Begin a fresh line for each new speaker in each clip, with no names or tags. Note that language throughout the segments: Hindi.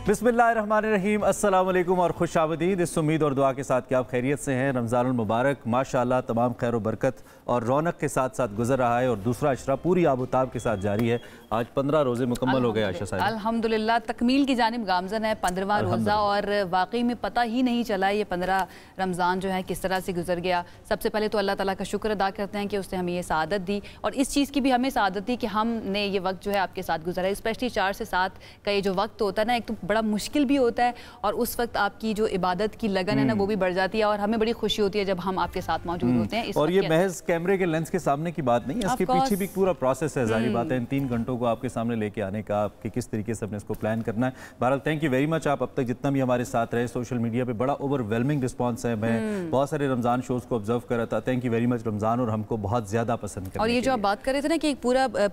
बिस्मिल्लाहिर्रहमानिर्रहीम, अस्सलाम वालेकुम और खुश आमदीद। इस उम्मीद और दुआ के साथ कि आप खैरियत से हैं। रमज़ानुल मुबारक माशाअल्लाह तमाम खैर व बरकत और रौनक के साथ साथ गुजर रहा है और दूसरा अशरा पूरी आबोताब के साथ जारी है। आज 15 रोज़े मुकम्मल हो गए आयशा साहब।
अल्हम्दुलिल्लाह तकमील की जानिब गामज़न है 15वां रोज़ा और वाकई में पता ही नहीं चला ये 15 रमज़ान जो है किस तरह से गुजर गया। सबसे पहले तो अल्लाह ताला का शुक्र अदा करते हैं कि उसने हमें ये सआदत दी और इस चीज़ की भी हमें सआदत दी कि हमने ये वक्त जो है आपके साथ गुजरा है। स्पेशली 4 से 7 का ये जो वक्त होता है ना, एक तो बड़ा मुश्किल भी होता है और उस वक्त आपकी जो इबादत की लगन है ना वो भी बढ़ जाती है और हमें बड़ी खुशी होती है जब हम आपके साथ मौजूद होते हैं।
और ये महज कैमरे के लेंस के सामने की बात नहीं है, इसके पीछे भी पूरा प्रोसेस है। जाहिर बात है इन 3 घंटों को आपके सामने लेके आने का, आपके किस तरीके से अपने इसको प्लान करना है। बहरहाल थैंक यू वेरी मच। आप अब तक जितना भी हमारे साथ रहे, सोशल मीडिया पे बड़ा ओवरवेलमिंग रिस्पॉन्स है। मैं बहुत सारे रमज़ान शोज़ को ऑब्जर्व कर रहा था। Thank you very much Ramzan, और हमको बहुत ज़्यादा पसंद करने।
और ये जो आप बात कर रहे थे ना कि एक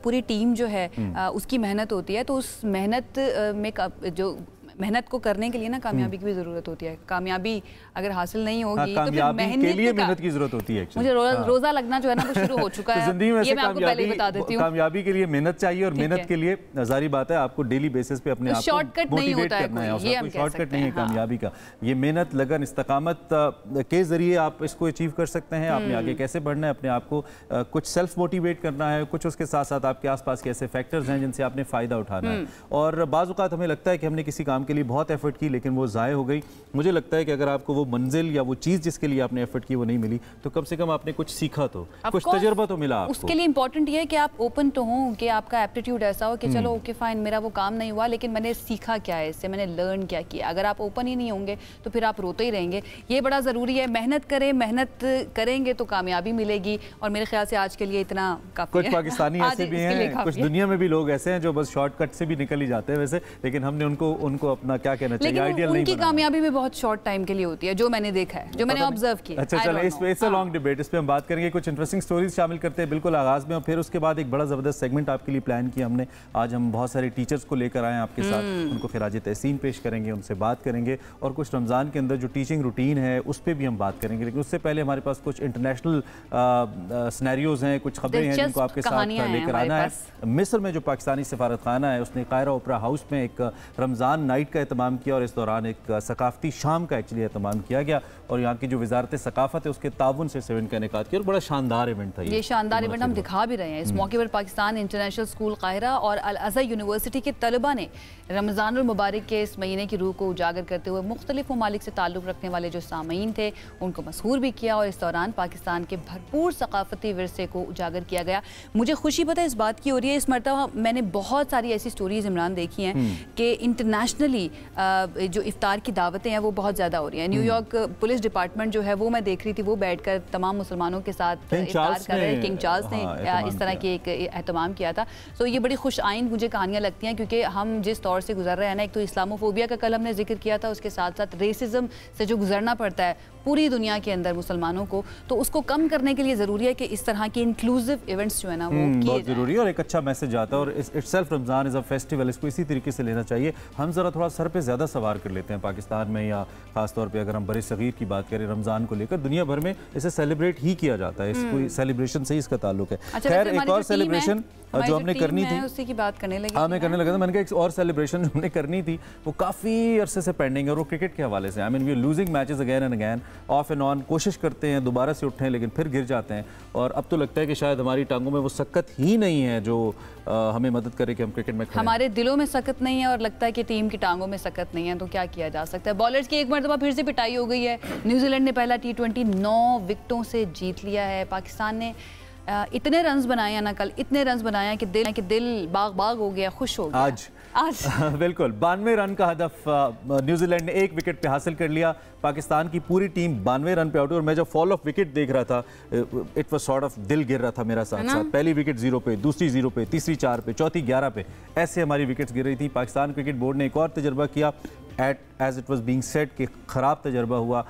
पूरी टीम जो है उसकी मेहनत होती है, तो उस मेहनत में जो मेहनत को करने के लिए ना कामयाबी की भी जरूरत होती है। कामयाबी अगर हासिल नहीं होगी तो फिर मेहनत
के लिए मेहनत की जरूरत होती है।
मुझे रोजा लगना जो है ना वो शुरू हो चुका है।
जिंदगी में
ये मैं आपको पहले ही बता देती हूँ।
कामयाबी के लिए मेहनत चाहिए और मेहनत के लिए जारी बात है आपको डेली बेसिस पे अपने आप को
शॉर्टकट नहीं होता है,
शॉर्टकट नहीं है कामयाबी का। ये मेहनत, लगन, इस्तकामत के जरिए आप इसको अचीव कर सकते हैं। आपने आगे कैसे बढ़ना है, अपने आप को कुछ सेल्फ मोटिवेट करना है, कुछ उसके साथ साथ आपके आसपास के ऐसे फैक्टर्स हैं जिनसे आपने फायदा उठाना है। और बाज़ औक़ात हमें लगता है कि हमने किसी काम के लिए बहुत एफर्ट लेकिन वो ज़ाय हो गई। मुझे लगता है कि अगर आपको वो मंजिल या वो चीज़ जिसके लिए आपने एफर्ट की वो नहीं मिली तो कम से कम आपने कुछ सीखा, तो कुछ तजुर्बा तो मिला आपको।
उसके लिए इंपॉर्टेंट ये है कि आप ओपन तो हों, कि आपका एप्टीट्यूड ऐसा हो कि चलो ओके फाइन, मेरा वो काम नहीं हुआ लेकिन मैंने सीखा क्या है इससे, मैंने लर्न क्या किया। अगर आप ओपन ही नहीं होंगे तो फिर आप रोते ही रहेंगे। ये बड़ा ज़रूरी है। मेहनत करें, मेहनत करेंगे तो कामयाबी मिलेगी और मेरे ख्याल से आज के लिए इतना काफ़ी है।
कुछ पाकिस्तानी ऐसे भी हैं, कुछ दुनिया में भी लोग ऐसे हैं जो बस शॉर्टकट से भी निकल ही जाते हैं वैसे, लेकिन हमने उनको अपना क्या कहना चाहिए, आइडियल नहीं।
उनकी कामयाबी भी बहुत शॉर्ट टाइम के लिए होती है, जो मैंने देखा है, जो मैंने ऑब्जर्व किया।
अच्छा चलो, इस लॉन्ग डिबेट, इस पे हम बात करेंगे। कुछ इंटरेस्टिंग स्टोरीज शामिल करते हैं बिल्कुल आगाज में और फिर उसके बाद एक बड़ा ज़बरदस्त सेगमेंट आपके लिए प्लान किया हमने। आज हम बहुत सारे टीचर्स को लेकर आए आपके साथ, उनको खिराज तहसीन पेश करेंगे, उनसे बात करेंगे और कुछ रमज़ान के अंदर जो टीचिंग रूटीन है उस पर भी हम बात करेंगे। लेकिन उससे पहले हमारे पास कुछ इंटरनेशनल सिनेरियोज हैं, कुछ खबरें हैं जिनको आपके साथ लेकर आना है। मिस्र में जो पाकिस्तानी सफारत खाना है उसने कायरा ओपरा हाउस में एक रमज़ान नाइट का एहतमाम किया और इस दौरान एक सकाफती शाम का एक्चुअली एहतमाम किया गया और यहाँ की जो वजारत सकाफत है उसके ताउन से इवेंट का इनेकाद किया और बड़ा शानदार इवेंट था। ये शानदार इवेंट हम दिखा भी रहे हैं। इस मौके पर पाकिस्तान इंटरनेशनल स्कूल काहिरा और अल अज़हर यूनिवर्सिटी के तलबा ने रमज़ानुल मुबारक के इस महीने की रूह को उजागर करते हुए मुख्तलिफ ममालिक से ताल्लुक़ रखने वाले जो सामीन थे उनको मसहूर भी किया और इस दौरान पाकिस्तान के भरपूर सकाफती विरसे को उजागर किया गया। मुझे खुशी पता है इस बात की हो रही है, इस मरतबा मैंने बहुत सारी ऐसी स्टोरीज इमरान देखी हैं कि इंटरनेशनली जो इफ्तार की दावतें हैं वो बहुत ज़्यादा हो रही हैं। न्यूयॉर्क पुलिस डिपार्टमेंट जो है वो मैं देख रही थी, वो बैठकर तमाम मुसलमानों के साथ इफ्तार कर रहे हैं। किंग चार्ल्स ने इस तरह की एक एहतमाम किया था। तो ये बड़ी खुश आइंद मुझे कहानियाँ लगती हैं क्योंकि हम जिस दौर से गुजर रहे हैं ना, एक तो इस्लामोफोबिया का कल हमने जिक्र किया था, उसके साथ साथ रेसिज्म से जो गुजरना पड़ता है पूरी दुनिया के अंदर मुसलमानों को, तो उसको कम करने के लिए ज़रूरी है कि इस तरह के इंक्लूसिव इवेंट्स जो है ना वो बहुत ज़रूरी है और एक अच्छा मैसेज आता है। और itself Ramzan is a festival, इसको इसी तरीके से लेना चाहिए। हम ज़रा थोड़ा सर पे ज़्यादा सवार कर लेते हैं पाकिस्तान में, या ख़ास तौर पे अगर हम बड़े सगीर की बात करें रमज़ान को लेकर, दुनिया भर में इसे सेलिब्रेट ही किया जाता है। इसको सेलिब्रेशन से ही इसका ताल्लुक है।
खैर
एक और सेलिब्रेशन जो हमने करनी थी,
उसी की बात करने लगी।
हाँ, मैं करने लगा था। मैंने कहा एक और सेलिब्रेशन जो हमने करनी थी वो काफ़ी अरसे से पेंडिंग है और वो क्रिकेट के हवाले से। I mean we are losing matches again and again, off and on. कोशिश करते हैं दोबारा से उठें लेकिन फिर गिर जाते हैं और अब तो लगता है कि शायद हमारी टांगों में वो सकत ही नहीं है जो हमें मदद करे कि हम क्रिकेट में।
हमारे दिलों में सकत नहीं है और लगता है कि टीम की टांगों में सकत नहीं है, तो क्या किया जा सकता है। बॉलर्स की एक मरतबा फिर से पिटाई हो गई है। न्यूजीलैंड ने पहला T20 9 विकेटों से जीत लिया है। पाकिस्तान ने इतने रन्स बनाए ना कल, इतने रन्स बनाए कि दिल बाग बाग हो गया, खुश हो गया आज
बिल्कुल 92 रन का हदफ न्यूजीलैंड ने 1 विकेट पे हासिल कर लिया। पाकिस्तान की पूरी टीम 92 रन पे आउट हुई और मैं जब फॉल ऑफ विकेट देख रहा था, इट वाज सॉर्ट ऑफ दिल गिर रहा था मेरा साथ साथ। पहली विकेट 0 पे, दूसरी 0 पे, तीसरी 4 पे, चौथी 11 पे, ऐसे हमारी विकेट्स गिर रही थी। पाकिस्तान क्रिकेट बोर्ड ने एक और तजर्बा किया at as it was being said कि ख़राब तजर्बा हुआ।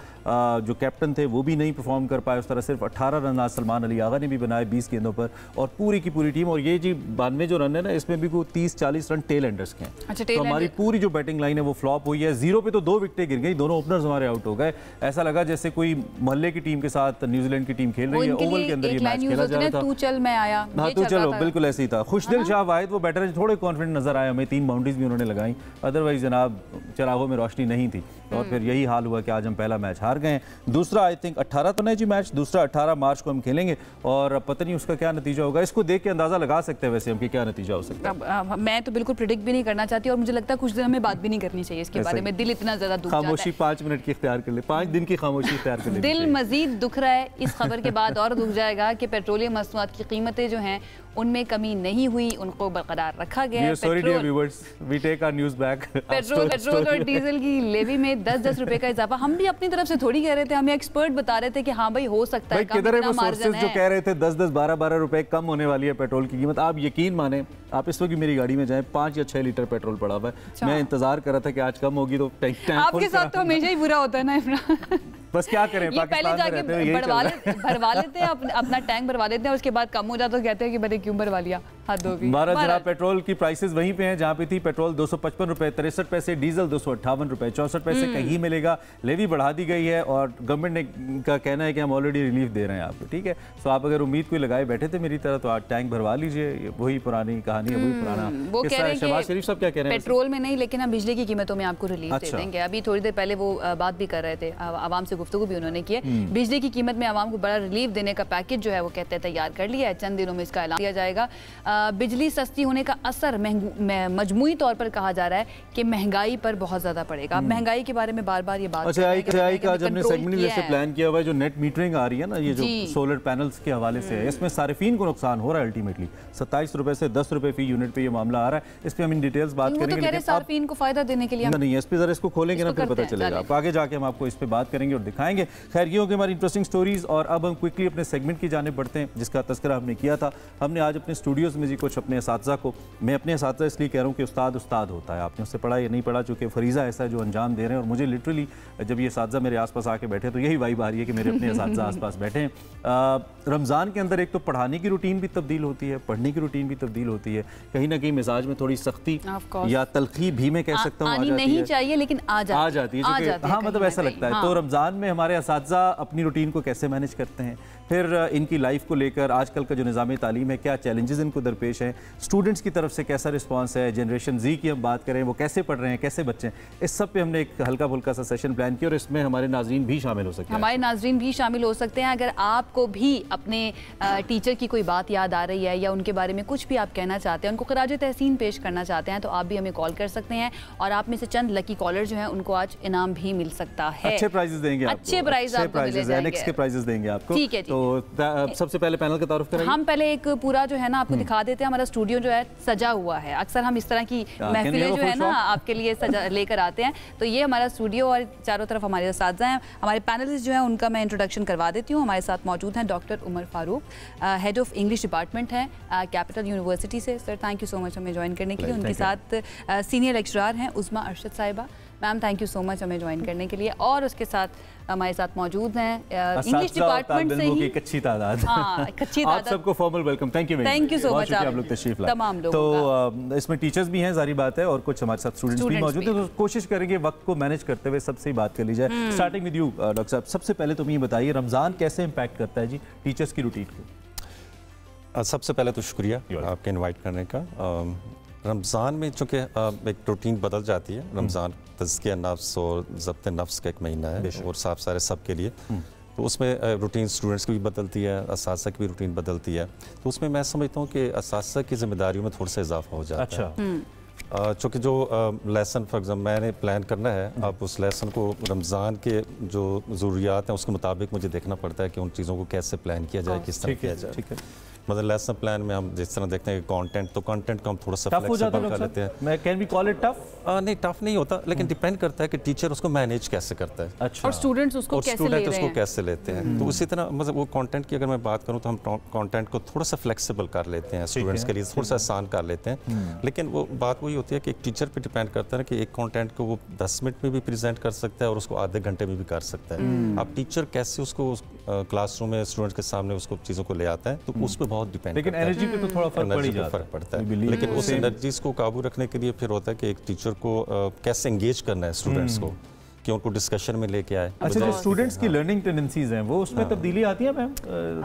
जो कैप्टन थे वो भी नहीं परफॉर्म कर पाए, उस तरह सिर्फ 18 रन आज सलमान अली आगा ने भी बनाए 20 गेंदों पर, और पूरी की पूरी टीम। और ये जी 92 जो रन है ना, इसमें भी कोई 30-40 रन टेल एंडर्स के हैं।
अच्छा,
तो हमारी पूरी जो बैटिंग लाइन है वो फ्लॉप हुई है। 0 पे तो 2 विकेटें गिर गई, दोनों ओपनर्स हमारे आउट हो गए। ऐसा लगा जैसे कोई मोहल्ले की टीम के साथ न्यूजीलैंड की टीम खेल रही है। ओवल के अंदर ये मैच खेला जा रहा था।
तू चल मैं आया,
हाँ तू चलो, बिल्कुल ऐसे ही था। खुशदिल शाह वाहिद वो बैटर थोड़े कॉन्फिडेंट नजर आए हमें, 3 बाउंड्रीज भी उन्होंने लगाई, अदरवाइज जनाब चिरागों में रोशनी नहीं थी। और फिर यही हाल हुआ कि आज हम पहला मैच हार गए। दूसरा आई थिंक 18 तो नहीं जी मैच, दूसरा 18 मार्च को हम खेलेंगे और पता नहीं उसका क्या नतीजा होगा। इसको देख के अंदाजा लगा सकते हैं वैसे हम कि क्या नतीजा हो सकता है।
मैं तो बिल्कुल प्रिडिक्ट भी नहीं करना चाहती और मुझे लगता है कुछ दिन हमें बात भी नहीं करनी चाहिए इसके बारे में। दिल इतना ज्यादा दुख जाता है।
खामोशी 5 मिनट की इख्तियार कर ले, 5 दिन की खामोशी इख्तियार कर ले।
दिल मजीद दुख रहा है इस खबर के बाद, और दुख जाएगा कि पेट्रोलियम मसनूआत की कीमतें जो हैं उनमें कमी नहीं हुई, उनको बरकरार रखा गया है। पेट्रोल और डीजल की लेवी में 10-10 रुपए का इजाफा। हम भी अपनी तरफ से थोड़ी कह रहे थे, हमें एक्सपर्ट बता रहे थे कि हाँ भाई हो सकता है।
किधर है वो सोर्सेज जो कह रहे थे 10-10 12-12 रुपए कम होने वाली है पेट्रोल की कीमत। आप यकीन माने, आप इस वक्त मेरी गाड़ी में जाएं 5 या 6 लीटर पेट्रोल पड़ा हुआ है। मैं इंतजार कर रहा था कि आज कम होगी तो टैंक
आपके साथ तो हमेशा ही बुरा होता है ना इमरान।
बस क्या करें,
पहले जाके भरवा लेते हैं अपना टैंक भरवा लेते हैं, उसके बाद कम हो जाता तो कहते हैं कि मैंने क्यों भरवा लिया, हद होगी।
जरा पेट्रोल की प्राइसेस वहीं पे हैं जहाँ पे थी। पेट्रोल 255 रुपए 63 पैसे, डीजल 258 रुपए 64 पैसे कहीं मिलेगा। लेवी बढ़ा दी गई है और गवर्नमेंट ने का कहना है कि हम ऑलरेडी रिलीफ दे रहे हैं आपको, ठीक है। सो आप अगर उम्मीद कोई लगाए बैठे थे मेरी तरह तो आज टैंक भरवा लीजिए, वही पुरानी कहानी है, वही पुराना।
वो कह रहे हैं
शहबाज शरीफ साहब क्या कह रहे हैं?
पेट्रोल में नहीं, लेकिन हम बिजली की कीमतों में आपको रिलीफ दे देंगे। अभी थोड़ी देर पहले वो बात भी कर रहे थे, आवाम से गुफ्तगू भी उन्होंने की है। बिजली की कीमत में आवाम को बड़ा रिलीफ देने का पैकेज जो है वो कहते हैं तैयार कर लिया है, चंद दिनों में इसका ऐलान किया जाएगा। बिजली सस्ती होने का असर मजमूई तौर पर कहा जा रहा है कि महंगाई पर बहुत ज्यादा पड़ेगा। महंगाई के बारे में बार बार ये बात
का जब सेगमेंट जैसे प्लान किया हुआ है, जो नेट मीटरिंग आ रही है ना, ये जो सोलर पैनल्स के हवाले से है, इसमें सारिफीन को नुकसान हो रहा है। अल्टीमेटली 27 रुपए से 10 रुपए फी यूनिट पे ये मामला आ रहा है। इस पे हम इन डिटेल्स बात करेंगे।
सारिफीन को फायदा देने के लिए
नहीं, इस पे जरा इसको खोलेंगे ना फिर पता चलेगा। आगे जाके हम आपको इस पे बात करेंगे और दिखाएंगे। खैर ये होगी हमारी इंटरेस्टिंग स्टोरीज। और अब हम क्विकली अपने सेगमेंट की जाने बढ़ते हैं जिसका तस्करा हमने किया था। हमने आज अपने स्टूडियोज़ में जी कुछ अपने असातिज़ा को, मैं अपने असातिज़ा इसलिए कह रहा हूँ कि उस्ताद उस्ताद होता है, आपने उससे पढ़ा या नहीं पढ़ा, चूँकि फरीज़ा ऐसा है जो अंजाम दे रहे हैं। और मुझे लिटरली जब ये असातिज़ा मेरे आसपास आके बैठे तो यही वाइब आ रही है कि मेरे अपने असातिज़ा आसपास बैठे हैं। रमज़ान के अंदर एक तो पढ़ाने की रूटीन भी तब्दील होती है, पढ़ने की रूटीन भी तब्दील होती है, कहीं ना कहीं मिजाज में थोड़ी सख्ती या तलखी भी मैं कह सकता हूँ
नहीं चाहिए लेकिन आ जाती है।
हाँ मतलब ऐसा लगता है। तो रमज़ान में हमारे असातिज़ा अपनी रूटीन को कैसे मैनेज करते हैं, फिर इनकी लाइफ को लेकर आजकल का जो निज़ाम तालीम है क्या चैलेंजेस इनको दरपेश हैं, स्टूडेंट्स की तरफ से कैसा रिस्पांस है, जनरेशन जी की हम बात करें वो कैसे पढ़ रहे हैं, कैसे बच्चे, इस सब पे हमने एक हल्का फुल्का सा सेशन प्लान किया और इसमें हमारे नाज़रीन भी शामिल हो सकते हैं।
हमारे नाज़रीन भी शामिल हो सकते हैं। अगर आपको भी अपने टीचर की कोई बात याद आ रही है या उनके बारे में कुछ भी आप कहना चाहते हैं, उनको खराज तहसीन पेश करना चाहते हैं, तो आप भी हमें कॉल कर सकते हैं। और आप में से चंद लकी कॉलर जो हैं उनको आज इनाम भी मिल सकता है।
अच्छे प्राइजेस देंगे,
अच्छे प्राइज आपको मिले जाएंगे,
के प्राइजेस देंगे आपको।
ठीक है जी।
तो सबसे पहले पैनल का तारुफ करेंगे।
हम पहले एक पूरा जो है ना आपको दिखा देते हैं। हमारा स्टूडियो जो है सजा हुआ है। अक्सर हम इस तरह की महफिलें जो है ना आपके लिए सजा लेकर आते हैं। तो ये हमारा स्टूडियो और चारों तरफ हमारे असातिज़ा हैं। हमारे पैनलिस्ट जो हैं उनका मैं इंट्रोडक्शन करवा देती हूँ। हमारे साथ मौजूद हैं doctor Umar Farooq, head of English department हैं कैपिटल यूनिवर्सिटी से। Sir thank you so much हमें ज्वाइन करने के लिए। उनके साथ सीनियर लेक्चरर हैं उस्मा अरशद साहिबा। Ma'am thank you so much हमें ज्वाइन करने के लिए। और उसके साथ हमारे साथ मौजूद हैं इंग्लिश डिपार्टमेंट से ही
कच्ची तादाद।
हाँ, कच्ची तादाद।
आप सबको formal welcome. Thank you
so much
आप लोग तशरीफ लाए।
तमाम लोग
तो इसमें टीचर्स भी हैं जारी बात है और कुछ हमारे साथ स्टूडेंट्स भी मौजूद हैं। तो कोशिश करेंगे वक्त को मैनेज करते हुए सबसे ही बात कर ली जाए। स्टार्टिंग विद यू डॉक्टर साहब, सबसे पहले तुम ये बताइए रमज़ान कैसे इम्पैक्ट करता है जी टीचर्स की रूटीन को?
सबसे पहले तो शुक्रिया आपके इनवाइट करने का। रमज़ान में चूँकि एक रूटीन बदल जाती है। रमज़ान तज़किया नफ्स और ज़ब्त नफ्स का एक महीना है और साफ सारे सब के लिए, तो उसमें रूटीन स्टूडेंट्स की भी बदलती है, असातिज़ा की भी रूटीन बदलती है। तो उसमें मैं समझता हूँ कि असातिज़ा की जिम्मेदारियों में थोड़ा सा इजाफा हो जाता है। चूँकि जो लेसन फॉर एग्जाम्पल मैंने प्लान करना है, अब उस लेसन को रमज़ान के जो ज़रूरियात हैं उसके मुताबिक मुझे देखना पड़ता है कि उन चीज़ों को कैसे प्लान किया जाए, किस तरह किया जाए। मतलब लेसन प्लान में हम जिस तरह देखते हैं कि कंटेंट, तो कंटेंट को हम थोड़ा सा
टफ हो जाता
फ्लेक्सिबल कर लेते हैं।
मैं can we call it tough?
नहीं, टफ नहीं होता, लेकिन डिपेंड करता है कि टीचर उसको मैनेज कैसे करता है।
अच्छा।
और स्टूडेंट्स उसको
कैसे लेते हैं। तो उसी तरह मतलब वो कंटेंट की अगर मैं बात करूं तो हम कंटेंट को थोड़ा सा फ्लेक्सिबल कर लेते हैं, स्टूडेंट्स के लिए थोड़ा सा आसान कर लेते हैं। लेकिन वो बात वही होती है कि एक टीचर पे डिपेंड करता है कि एक कंटेंट को वो 10 मिनट में भी प्रेजेंट कर सकता है और उसको आधे घंटे में भी कर सकता है। अब टीचर कैसे उसको क्लासरूम में स्टूडेंट्स के सामने उसको चीज़ों को ले आता है, तो उस पर बहुत डिपेंड,
लेकिन एनर्जी पे तो थोड़ा फर्क
पड़ता है। लेकिन उस एनर्जीज को काबू रखने के लिए फिर होता है कि एक टीचर को कैसे एंगेज करना है स्टूडेंट्स को, कि उनको डिस्कशन में लेके आए।
अच्छा, जो स्टूडेंट्स की लर्निंग टेंडेंसीज हैं वो उसमें तब्दीली आती है मैम?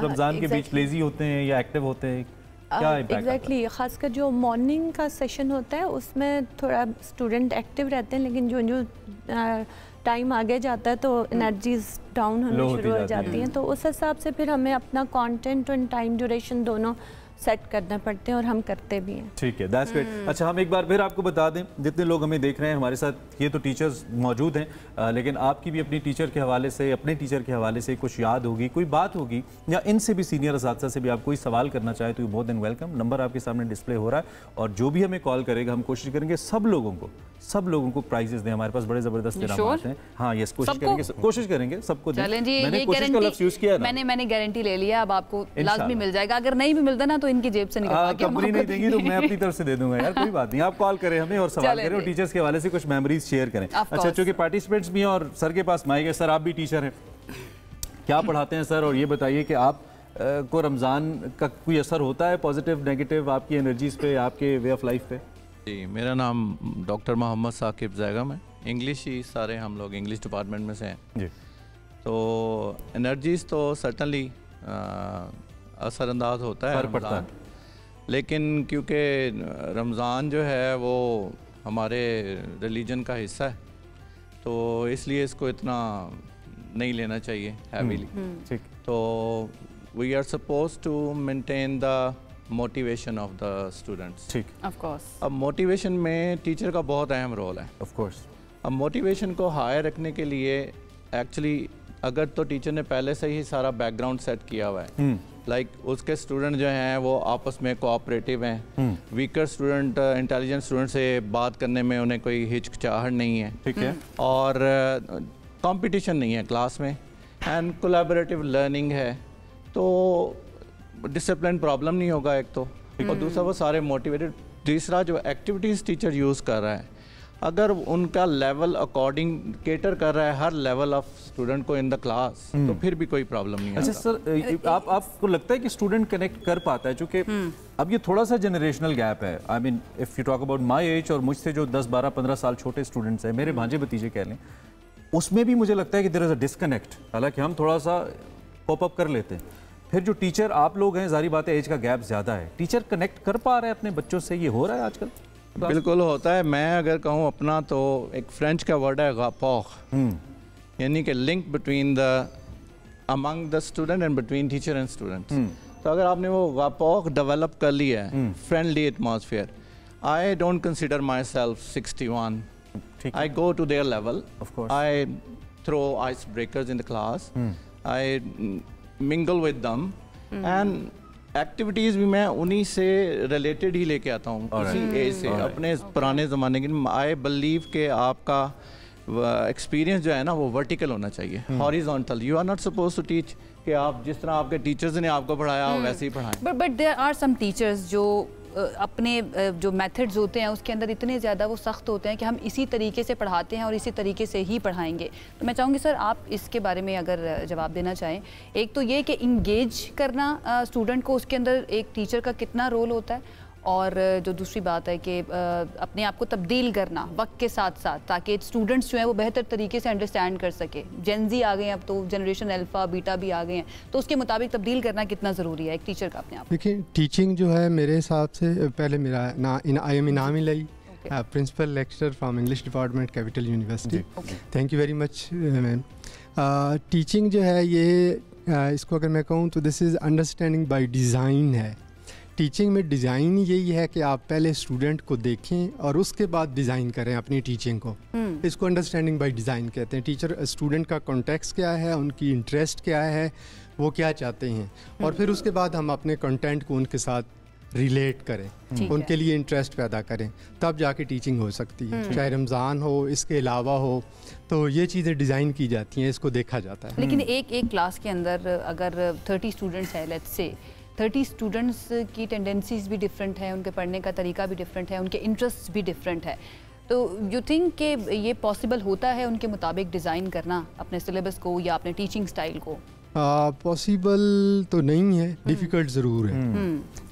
रमज़ान के बीच लेजी होते हैं या एक्टिव होते हैं, क्या इम्पैक्ट?
एग्जैक्टली, खासकर जो मॉर्निंग का सेशन होता है उसमें थोड़ा स्टूडेंट एक्टिव रहते हैं, लेकिन जो टाइम आगे जाता है तो एनर्जीज डाउन होना शुरू हो जाती हैं। तो उस हिसाब से फिर हमें अपना कंटेंट और टाइम ड्यूरेशन दोनों सेट करना पड़ते हैं और हम करते भी हैं।
ठीक है, दैट्स ग्रेट। अच्छा, हम एक बार फिर आपको बता दें, जितने लोग हमें देख रहे हैं हमारे साथ, ये तो टीचर्स मौजूद हैं, लेकिन आपकी भी अपनी टीचर के हवाले से, अपने टीचर के हवाले से कुछ याद होगी, कोई बात होगी, या इनसे भी सीनियर असातिज़ा से भी आप कोई सवाल करना चाहें तो बहुत दिन वेलकम। नंबर आपके सामने डिस्प्ले हो रहा है, और जो भी हमें कॉल करेगा हम कोशिश करेंगे सब लोगों को प्राइजेस दें। हमारे पास बड़े ज़बरदस्त इनामात हैं। हाँ, यस, कोशिश करेंगे सबको दें। मैंने कोशिश का लफ्ज़ यूज़ किया,
मैंने गारंटी ले लिया, अब आपको लाजमी मिल जाएगा। अगर नहीं भी मिलता ना तो इनकी जेब से निकल
कंपनी नहीं देगी तो मैं अपनी तरफ से दे दूंगा यार, कोई बात नहीं। आप कॉल करें हमें और सवाल करें और टीचर्स के हवाले से कुछ मेमोरीज शेयर करें। अच्छा, चूंकि पार्टिसिपेंट्स भी हैं और सर के पास माइक है, सर आप भी टीचर हैं, क्या पढ़ाते हैं सर? और ये बताइए कि आप को रमज़ान का कोई असर होता है पॉजिटिव नेगेटिव आपकी एनर्जीज पे, आपके वे ऑफ लाइफ पे?
जी, मेरा नाम डॉक्टर मोहम्मद साकिब ज़ैगम है। इंग्लिश ही सारे हम लोग इंग्लिश डिपार्टमेंट में से हैं जी। तो एनर्जीज तो सर्टनली असरअंदाज होता है रमज़ान, लेकिन क्योंकि रमज़ान जो है वो हमारे रिलीजन का हिस्सा है, तो इसलिए इसको इतना नहीं लेना चाहिए हैवीली।
ठीक।
तो we are suppose to maintain the motivation of the students.
ठीक,
ऑफ कोर्स।
अब मोटिवेशन में टीचर का बहुत अहम रोल है।
Of course.
अब मोटिवेशन को हाई रखने के लिए एक्चुअली अगर तो टीचर ने पहले से ही सारा बैकग्राउंड सेट किया हुआ है, लाइक उसके स्टूडेंट जो हैं वो आपस में कोऑपरेटिव हैं, वीकर स्टूडेंट इंटेलिजेंट स्टूडेंट से बात करने में उन्हें कोई हिचकिचाहट नहीं है,
ठीक है,
और कंपटीशन नहीं है क्लास में, एंड कोलैबोरेटिव लर्निंग है, तो डिसिप्लिन प्रॉब्लम नहीं होगा एक तो, और दूसरा वो सारे मोटिवेटेड। तीसरा जो एक्टिविटीज़ टीचर यूज़ कर रहा है, अगर उनका लेवल अकॉर्डिंग केटर कर रहा है हर लेवल ऑफ स्टूडेंट को इन द क्लास, तो फिर भी कोई प्रॉब्लम नहीं है।
अच्छा सर, आपको लगता है कि स्टूडेंट कनेक्ट कर पाता है? क्योंकि अब ये थोड़ा सा जनरेशनल गैप है। I mean if you talk about my age, और मुझसे जो 10, 12, 15 साल छोटे स्टूडेंट्स हैं, मेरे भांजे भतीजे कह लें, उसमें भी मुझे लगता है कि देयर इज़ अ डिस्कनेक्ट। हालांकि हम थोड़ा सा पॉप अप कर लेते हैं, फिर जो टीचर आप लोग हैं, जारी बात है एज का गैप ज़्यादा है, टीचर कनेक्ट कर पा रहे हैं अपने बच्चों से? ये हो रहा है आजकल?
बिल्कुल होता है। मैं अगर कहूँ अपना, तो एक फ्रेंच का वर्ड है गापोख, यानी कि link between the among the student and between teacher and students. तो अगर आपने वो गापोख डेवलप कर लिया है, friendly atmosphere, I don't consider myself 61, I go to their level, I throw ice breakers in the class, I mingle with them, and activities भी मैं उन्हीं से रिलेटेड ही लेके आता हूँ, उसी एज से, अपने पुराने ज़माने की। आई बिलीव के आपका एक्सपीरियंस जो है ना वो वर्टिकल होना चाहिए, horizontal. You are not suppose to teach कि आप जिस तरह आपके टीचर्स ने आपको पढ़ाया वैसे ही पढ़ाएं।
But there are some teachers जो अपने जो मेथड्स होते हैं उसके अंदर इतने ज़्यादा वो सख्त होते हैं कि हम इसी तरीके से पढ़ाते हैं और इसी तरीके से ही पढ़ाएंगे। तो मैं चाहूँगी सर आप इसके बारे में अगर जवाब देना चाहें। एक तो ये कि इंगेज करना स्टूडेंट को, उसके अंदर एक टीचर का कितना रोल होता है, और जो दूसरी बात है कि अपने आप को तब्दील करना वक्त के साथ साथ, ताकि स्टूडेंट्स जो हैं वो बेहतर तरीके से अंडरस्टैंड कर सके। जेन ज़ी आ गए हैं अब, तो जनरेशन अल्फ़ा बीटा भी आ गए हैं, तो उसके मुताबिक तब्दील करना कितना ज़रूरी है एक टीचर का अपने आप?
देखिए, टीचिंग जो है मेरे हिसाब से, पहले मेरा आई एम इनामी लई, principal lecturer from English department Capital University. Thank you very much ma'am. Teaching जो है ये इसको अगर मैं कहूँ तो this is understanding by design है। टीचिंग में डिज़ाइन यही है कि आप पहले स्टूडेंट को देखें और उसके बाद डिज़ाइन करें अपनी टीचिंग को। इसको अंडरस्टैंडिंग बाय डिज़ाइन कहते हैं। टीचर स्टूडेंट का कॉन्टेक्स्ट क्या है, उनकी इंटरेस्ट क्या है, वो क्या चाहते हैं, और फिर उसके बाद हम अपने कंटेंट को उनके साथ रिलेट करें, उनके लिए इंटरेस्ट पैदा करें, तब जाके टीचिंग हो सकती है। चाहे रमज़ान हो, इसके अलावा हो, तो ये चीज़ें डिज़ाइन की जाती हैं, इसको देखा जाता है।
लेकिन एक क्लास के अंदर अगर 30 स्टूडेंट्स है, लेट्स से 30 स्टूडेंट्स की टेंडेंसीज भी डिफरेंट है, उनके पढ़ने का तरीका भी डिफरेंट है, उनके इंटरेस्ट भी डिफरेंट है, तो यू थिंक कि ये पॉसिबल होता है उनके मुताबिक डिज़ाइन करना अपने सिलेबस को या अपने टीचिंग स्टाइल को?
पॉसिबल तो नहीं है, डिफ़िकल्ट ज़रूर है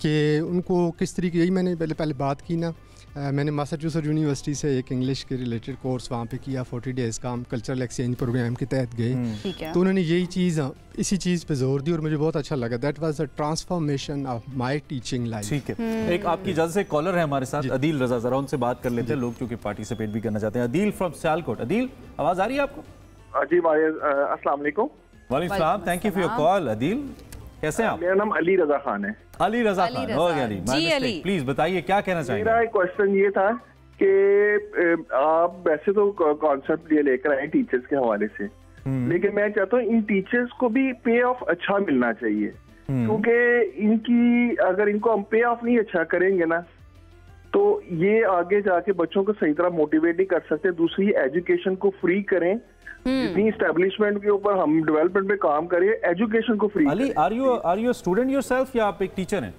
कि उनको किस तरीके, यही मैंने पहले बात की ना, मैंने मैसाचुसेट्स यूनिवर्सिटी से एक इंग्लिश के रिलेटेड कोर्स वहाँ पे किया, 40 डेज़ का, हम कल्चरल एक्सचेंज प्रोग्राम के तहत गए, तो उन्होंने यही चीज़ इसी चीज़ पे जोर दी और मुझे बहुत अच्छा लगा। That was the transformation of my teaching life.
ठीक है, एक आपकी इजाज़त से कॉलर है हमारे साथ, अदील रजा, ज़रा उनसे बात कर लेते हैं, लोग क्योंकि पार्टिसिपेट भी करना चाहते हैं। अदील फ्रॉम सियालकोट। अदील, आवाज़ आ रही है आपको?
जी अस्सलाम वालेकुम।
वालेकुम सलाम, thank you for your call. Adeel, कैसे हैं आप?
मेरा नाम अली रजा खान है।
अली रजा खान, हो गया अली, प्लीज बताइए क्या कहना चाहेंगे?
मेरा एक क्वेश्चन ये था कि आप वैसे तो कॉन्सेप्ट ये लेकर आए टीचर्स के हवाले से, लेकिन मैं चाहता हूँ इन टीचर्स को भी पे ऑफ अच्छा मिलना चाहिए, क्योंकि इनकी अगर इनको हम पे ऑफ नहीं अच्छा करेंगे ना, तो ये आगे जाके बच्चों को सही तरह मोटिवेट नहीं कर सकते। दूसरी, एजुकेशन को फ्री करें, जितनी एस्टेब्लिशमेंट के ऊपर हम डेवलपमेंट पे काम करें, एजुकेशन को free.
Ali, are you student yourself या आप एक टीचर हैं?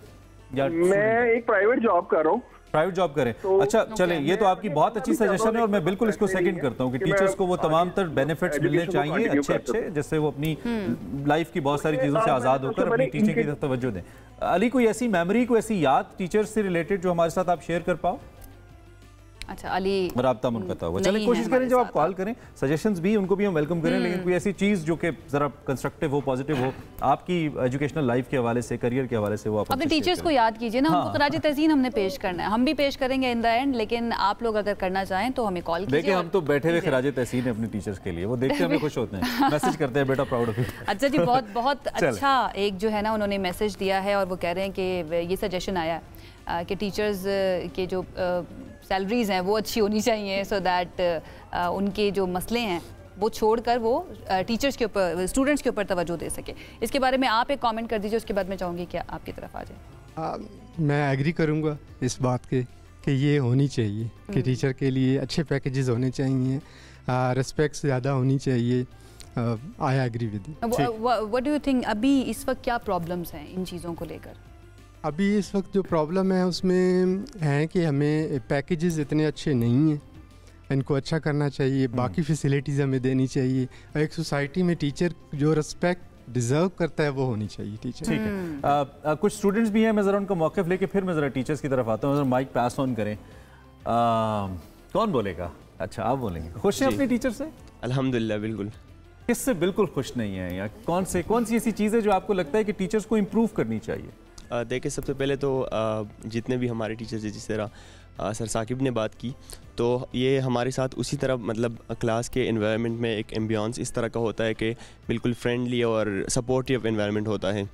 मैं एक प्राइवेट जॉब कर रहा हूँ।
प्राइवेट जॉब करें, तो अच्छा चले, ये तो आपकी बहुत अच्छी सजेशन है और मैं बिल्कुल इसको सेकंड करता हूँ कि टीचर्स को वो तमाम तर बेनिफिट्स मिलने चाहिए अच्छे, जिससे वो अपनी लाइफ की बहुत सारी चीज़ों से आज़ाद होकर अपनी टीचिंग की तरफ तवज्जो दें। अली, कोई ऐसी मेमोरी, कोई ऐसी याद टीचर्स से रिलेटेड जो हमारे साथ आप शेयर कर पाओ?
अच्छा, अली
राब्ता मुनक़ता हुआ, चलें कोशिश करें जब आप कॉल करें, सजेशंस भी उनको भी हम वेलकम करें, लेकिन कोई ऐसी चीज़ जो कि ज़रा कंस्ट्रक्टिव हो, पॉजिटिव हो, आपकी एजुकेशनल लाइफ के हवाले से, करियर के हवाले से, वो
अपने टीचर्स को याद कीजिए ना। हमको खराज तहसीन हमने पेश करना है, हम भी पेश करेंगे इन द एंड, लेकिन आप लोग अगर करना चाहें तो हमें कॉल कीजिए।
देखिए, हम तो बैठे हुए खराज तहसीन है अपने टीचर्स के लिए, वो देखते हमें खुश होते हैं, मैसेज करते हैं, बेटा प्राउड ऑफ यू।
अच्छा जी, बहुत अच्छा एक जो है ना उन्होंने मैसेज दिया है और वो कह रहे हैं कि ये सजेशन आया कि टीचर्स के जो सैलरीज हैं वो अच्छी होनी चाहिए, सो दैट उनके जो मसले हैं वो छोड़कर वो टीचर्स के ऊपर, स्टूडेंट्स के ऊपर तवज्जो दे सके। इसके बारे में आप एक कमेंट कर दीजिए, उसके बाद मैं चाहूँगी कि आपकी तरफ आ जाए।
मैं एग्री करूँगा इस बात के कि ये होनी चाहिए कि टीचर के लिए अच्छे पैकेजेस होने चाहिए, रिस्पेक्ट ज़्यादा होनी चाहिए। I agree with you.
What do you think, अभी इस वक्त क्या प्रॉब्लम्स हैं इन चीज़ों को लेकर?
अभी इस वक्त जो प्रॉब्लम है उसमें है कि हमें पैकेजेस इतने अच्छे नहीं हैं, इनको अच्छा करना चाहिए, बाकी फैसिलिटीज़ हमें देनी चाहिए। एक सोसाइटी में टीचर जो रिस्पेक्ट डिज़र्व करता है वो होनी चाहिए टीचर।
ठीक है, कुछ स्टूडेंट्स भी हैं, मैं ज़रा उनका मौक़िफ़ लेके फिर मैं ज़रा टीचर्स की तरफ आता हूँ। माइक पास ऑन करें, कौन बोलेगा? अच्छा, आप बोलेंगे। खुश हैं अपने टीचर से?
अल्हम्दुलिल्लाह, बिल्कुल।
किससे बिल्कुल खुश नहीं है, या कौन सी ऐसी चीज़ें जो आपको लगता है कि टीचर्स को इम्प्रूव करनी चाहिए?
देखिए, सबसे पहले तो जितने भी हमारे टीचर्स हैं, जिस तरह सर साकिब ने बात की, तो ये हमारे साथ उसी तरह मतलब क्लास के एनवायरनमेंट में एक एम्बियंस इस तरह का होता है कि बिल्कुल फ्रेंडली और सपोर्टिव एनवायरनमेंट होता है।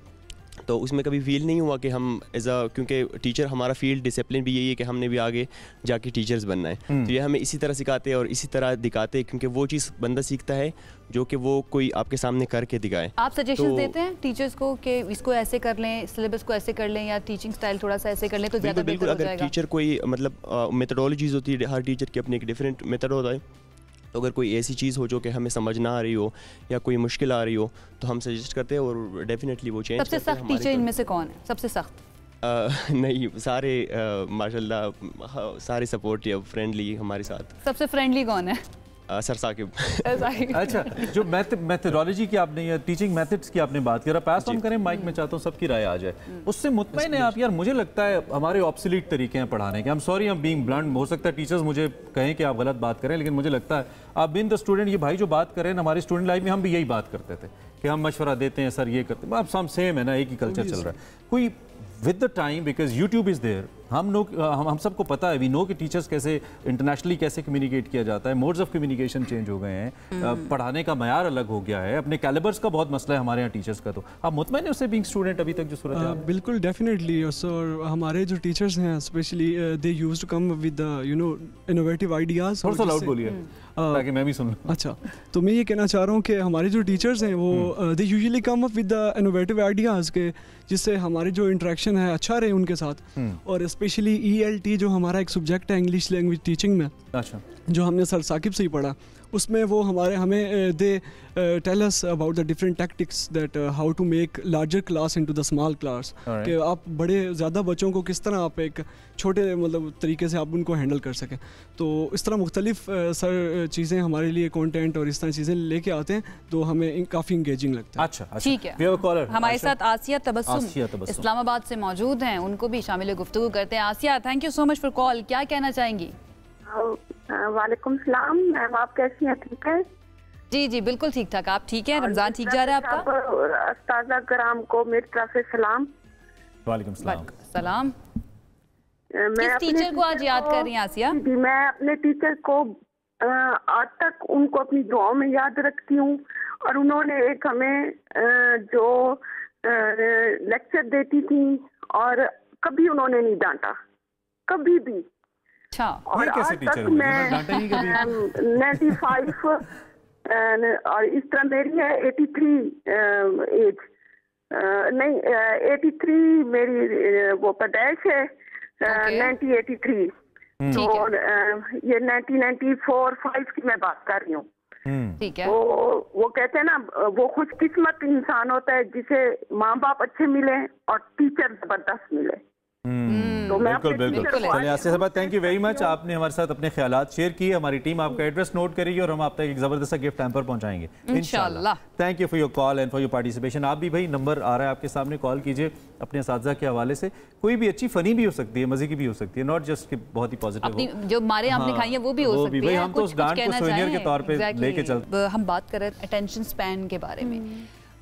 तो उसमें कभी फील नहीं हुआ कि हम क्योंकि टीचर हमारा फील्ड डिसिप्लिन भी यही है कि हमने भी आगे जाके टीचर्स बनना है, तो ये हमें इसी तरह सिखाते हैं और इसी तरह दिखाते हैं, क्योंकि वो चीज़ बंदा सीखता है जो कि वो कोई आपके सामने करके दिखाए।
आप सजेशंस देते हैं टीचर्स को कि इसको ऐसे कर लें, सिलेबस को ऐसे कर लें, या टीचिंग स्टाइल थोड़ा सा ऐसे कर लें तो ज़्यादा बेहतर हो जाएगा?
अगर टीचर कोई मतलब मेथडोलॉजीज होती है, हर टीचर की अपनी एक डिफरेंट मेथड होता है, तो अगर कोई ऐसी चीज़ हो जो कि हमें समझ ना आ रही हो या कोई मुश्किल आ रही हो तो हम सजेस्ट करते हैं और डेफिनेटली वो चेंज।
सबसे सख्त टीचर इनमें से कौन है सबसे सख्त?
नहीं, सारे माशाल्लाह सारे सपोर्टिव फ्रेंडली हमारे साथ।
सबसे फ्रेंडली कौन है?
सर साकिब।
अच्छा, जो मेथडोलॉजी की आपने या टीचिंग मेथड्स की आपने बात की, पास ऑन करें माइक में, चाहता हूँ सबकी राय आ जाए। उससे मुतमईन है आप? यार मुझे लगता है हमारे ऑब्सोलीट तरीके हैं पढ़ाने के। I am sorry, I am being blunt, हो सकता है टीचर्स मुझे कहें कि आप गलत बात करें, लेकिन मुझे लगता है आप बीइंग द स्टूडेंट, ये भाई जो बात कर रहे हैं, हमारी स्टूडेंट लाइफ में हम भी यही बात करते थे कि हम मशवरा देते हैं, सर ये करते हैं, अब सब सेम है ना, एक ही कल्चर चल रहा है। कोई with the time, because YouTube is there, हम सबको पता है, वी नो कि टीचर्स कैसे इंटरनेशनली कैसे कम्युनिकेट किया जाता है, मोड्स ऑफ कम्युनिकेशन चेंज हो गए हैं, पढ़ाने का मयार अलग हो गया है, अपने कैलिबर्स का बहुत मसला है हमारे यहाँ टीचर्स का। तो आप मुतमईन हैं उससे, बीइंग स्टूडेंट अभी तक जो सूरत है?
बिल्कुल, डेफिनेटली सर। हमारे जो टीचर्स हैं specially they used to come with you know innovative ideas.
थोड़ा सा लाउड बोलिए ताकि मैं भी सुन लूं।
अच्छा, तो मैं ये कहना चाह रहा हूँ कि हमारे जो टीचर्स हैं वो they usually come up with the innovative ideas के, जिससे हमारे जो इंटरेक्शन है अच्छा रहे उनके साथ। और स्पेशली ELT जो हमारा एक सब्जेक्ट है इंग्लिश लैंग्वेज टीचिंग में,
अच्छा, जो
हमने सर साकिब से ही पढ़ा, उसमें वो हमें they tell us about the different tactics that how to make larger class into the small class, कि आप बड़े ज़्यादा बच्चों को किस तरह आप एक छोटे मतलब तरीके से आप उनको हैंडल कर सकें। तो इस तरह मुख्तलिफ सर चीज़ें हमारे लिए कंटेंट और इस तरह चीज़ें लेके आते हैं, तो हमें काफ़ी इंगेजिंग लगता है।
अच्छा,
ठीक है। हमारे साथ आसिया तबस्सुम इस्लामाबाद से मौजूद हैं, उनको भी शामिल गुफ्तगू करते हैं। Asiya, thank you so much for call, क्या कहना चाहेंगी?
वालेकुम सलाम मैम, आप कैसी हैं? ठीक है
जी जी, बिल्कुल ठीक ठाक। आप ठीक हैं? रमजान ठीक जा रहा है आपका?
उस्ताद कराम को मेरी तरफ से सलाम।
वालेकुम
सलाम। किस टीचर को आज याद कर रही हैं आसिया?
जी, मैं अपने टीचर को आज तक उनको अपनी दुआओं में याद रखती हूँ, और उन्होंने एक हमें जो लेक्चर देती थी और कभी उन्होंने नहीं डांटा, कभी भी।
अच्छा,
और आज तक मैं 95 और इस तरह मेरी है 83 एज, नहीं 83 मेरी वो पैदाइश है, 1983। और ये 1994-5 की मैं बात कर रही हूँ।
ठीक है।
वो कहते हैं ना, वो खुशकिस्मत इंसान होता है जिसे माँ बाप अच्छे मिले और टीचर जबरदस्त मिले।
तो बिल्कुल। चलिए आसिया साहब, थैंक यू वेरी मच, आपने हमारे साथ अपने ख्यालात शेयर किए। हमारी टीम आपका एड्रेस नोट करेगी और हम आप तक एक जबरदस्त गिफ्ट टाइम पर पहुंचाएंगे इंशाल्लाह। Thank you for your call and for your participation. आप भी भाई, नंबर आ रहा है आपके सामने, कॉल कीजिए अपने असातिज़ा के हवाले से। कोई भी अच्छी फनी भी हो सकती है, मजे की भी हो सकती है, नॉट जस्ट कि बहुत ही पॉजिटिव जो
मारे आपने खाई है वो भी हो सकती है।
हम तो उस डांट को सोनियर के तौर पे लेके चलते।
हम बात कर रहे हैं अटेंशन स्पैन के बारे में।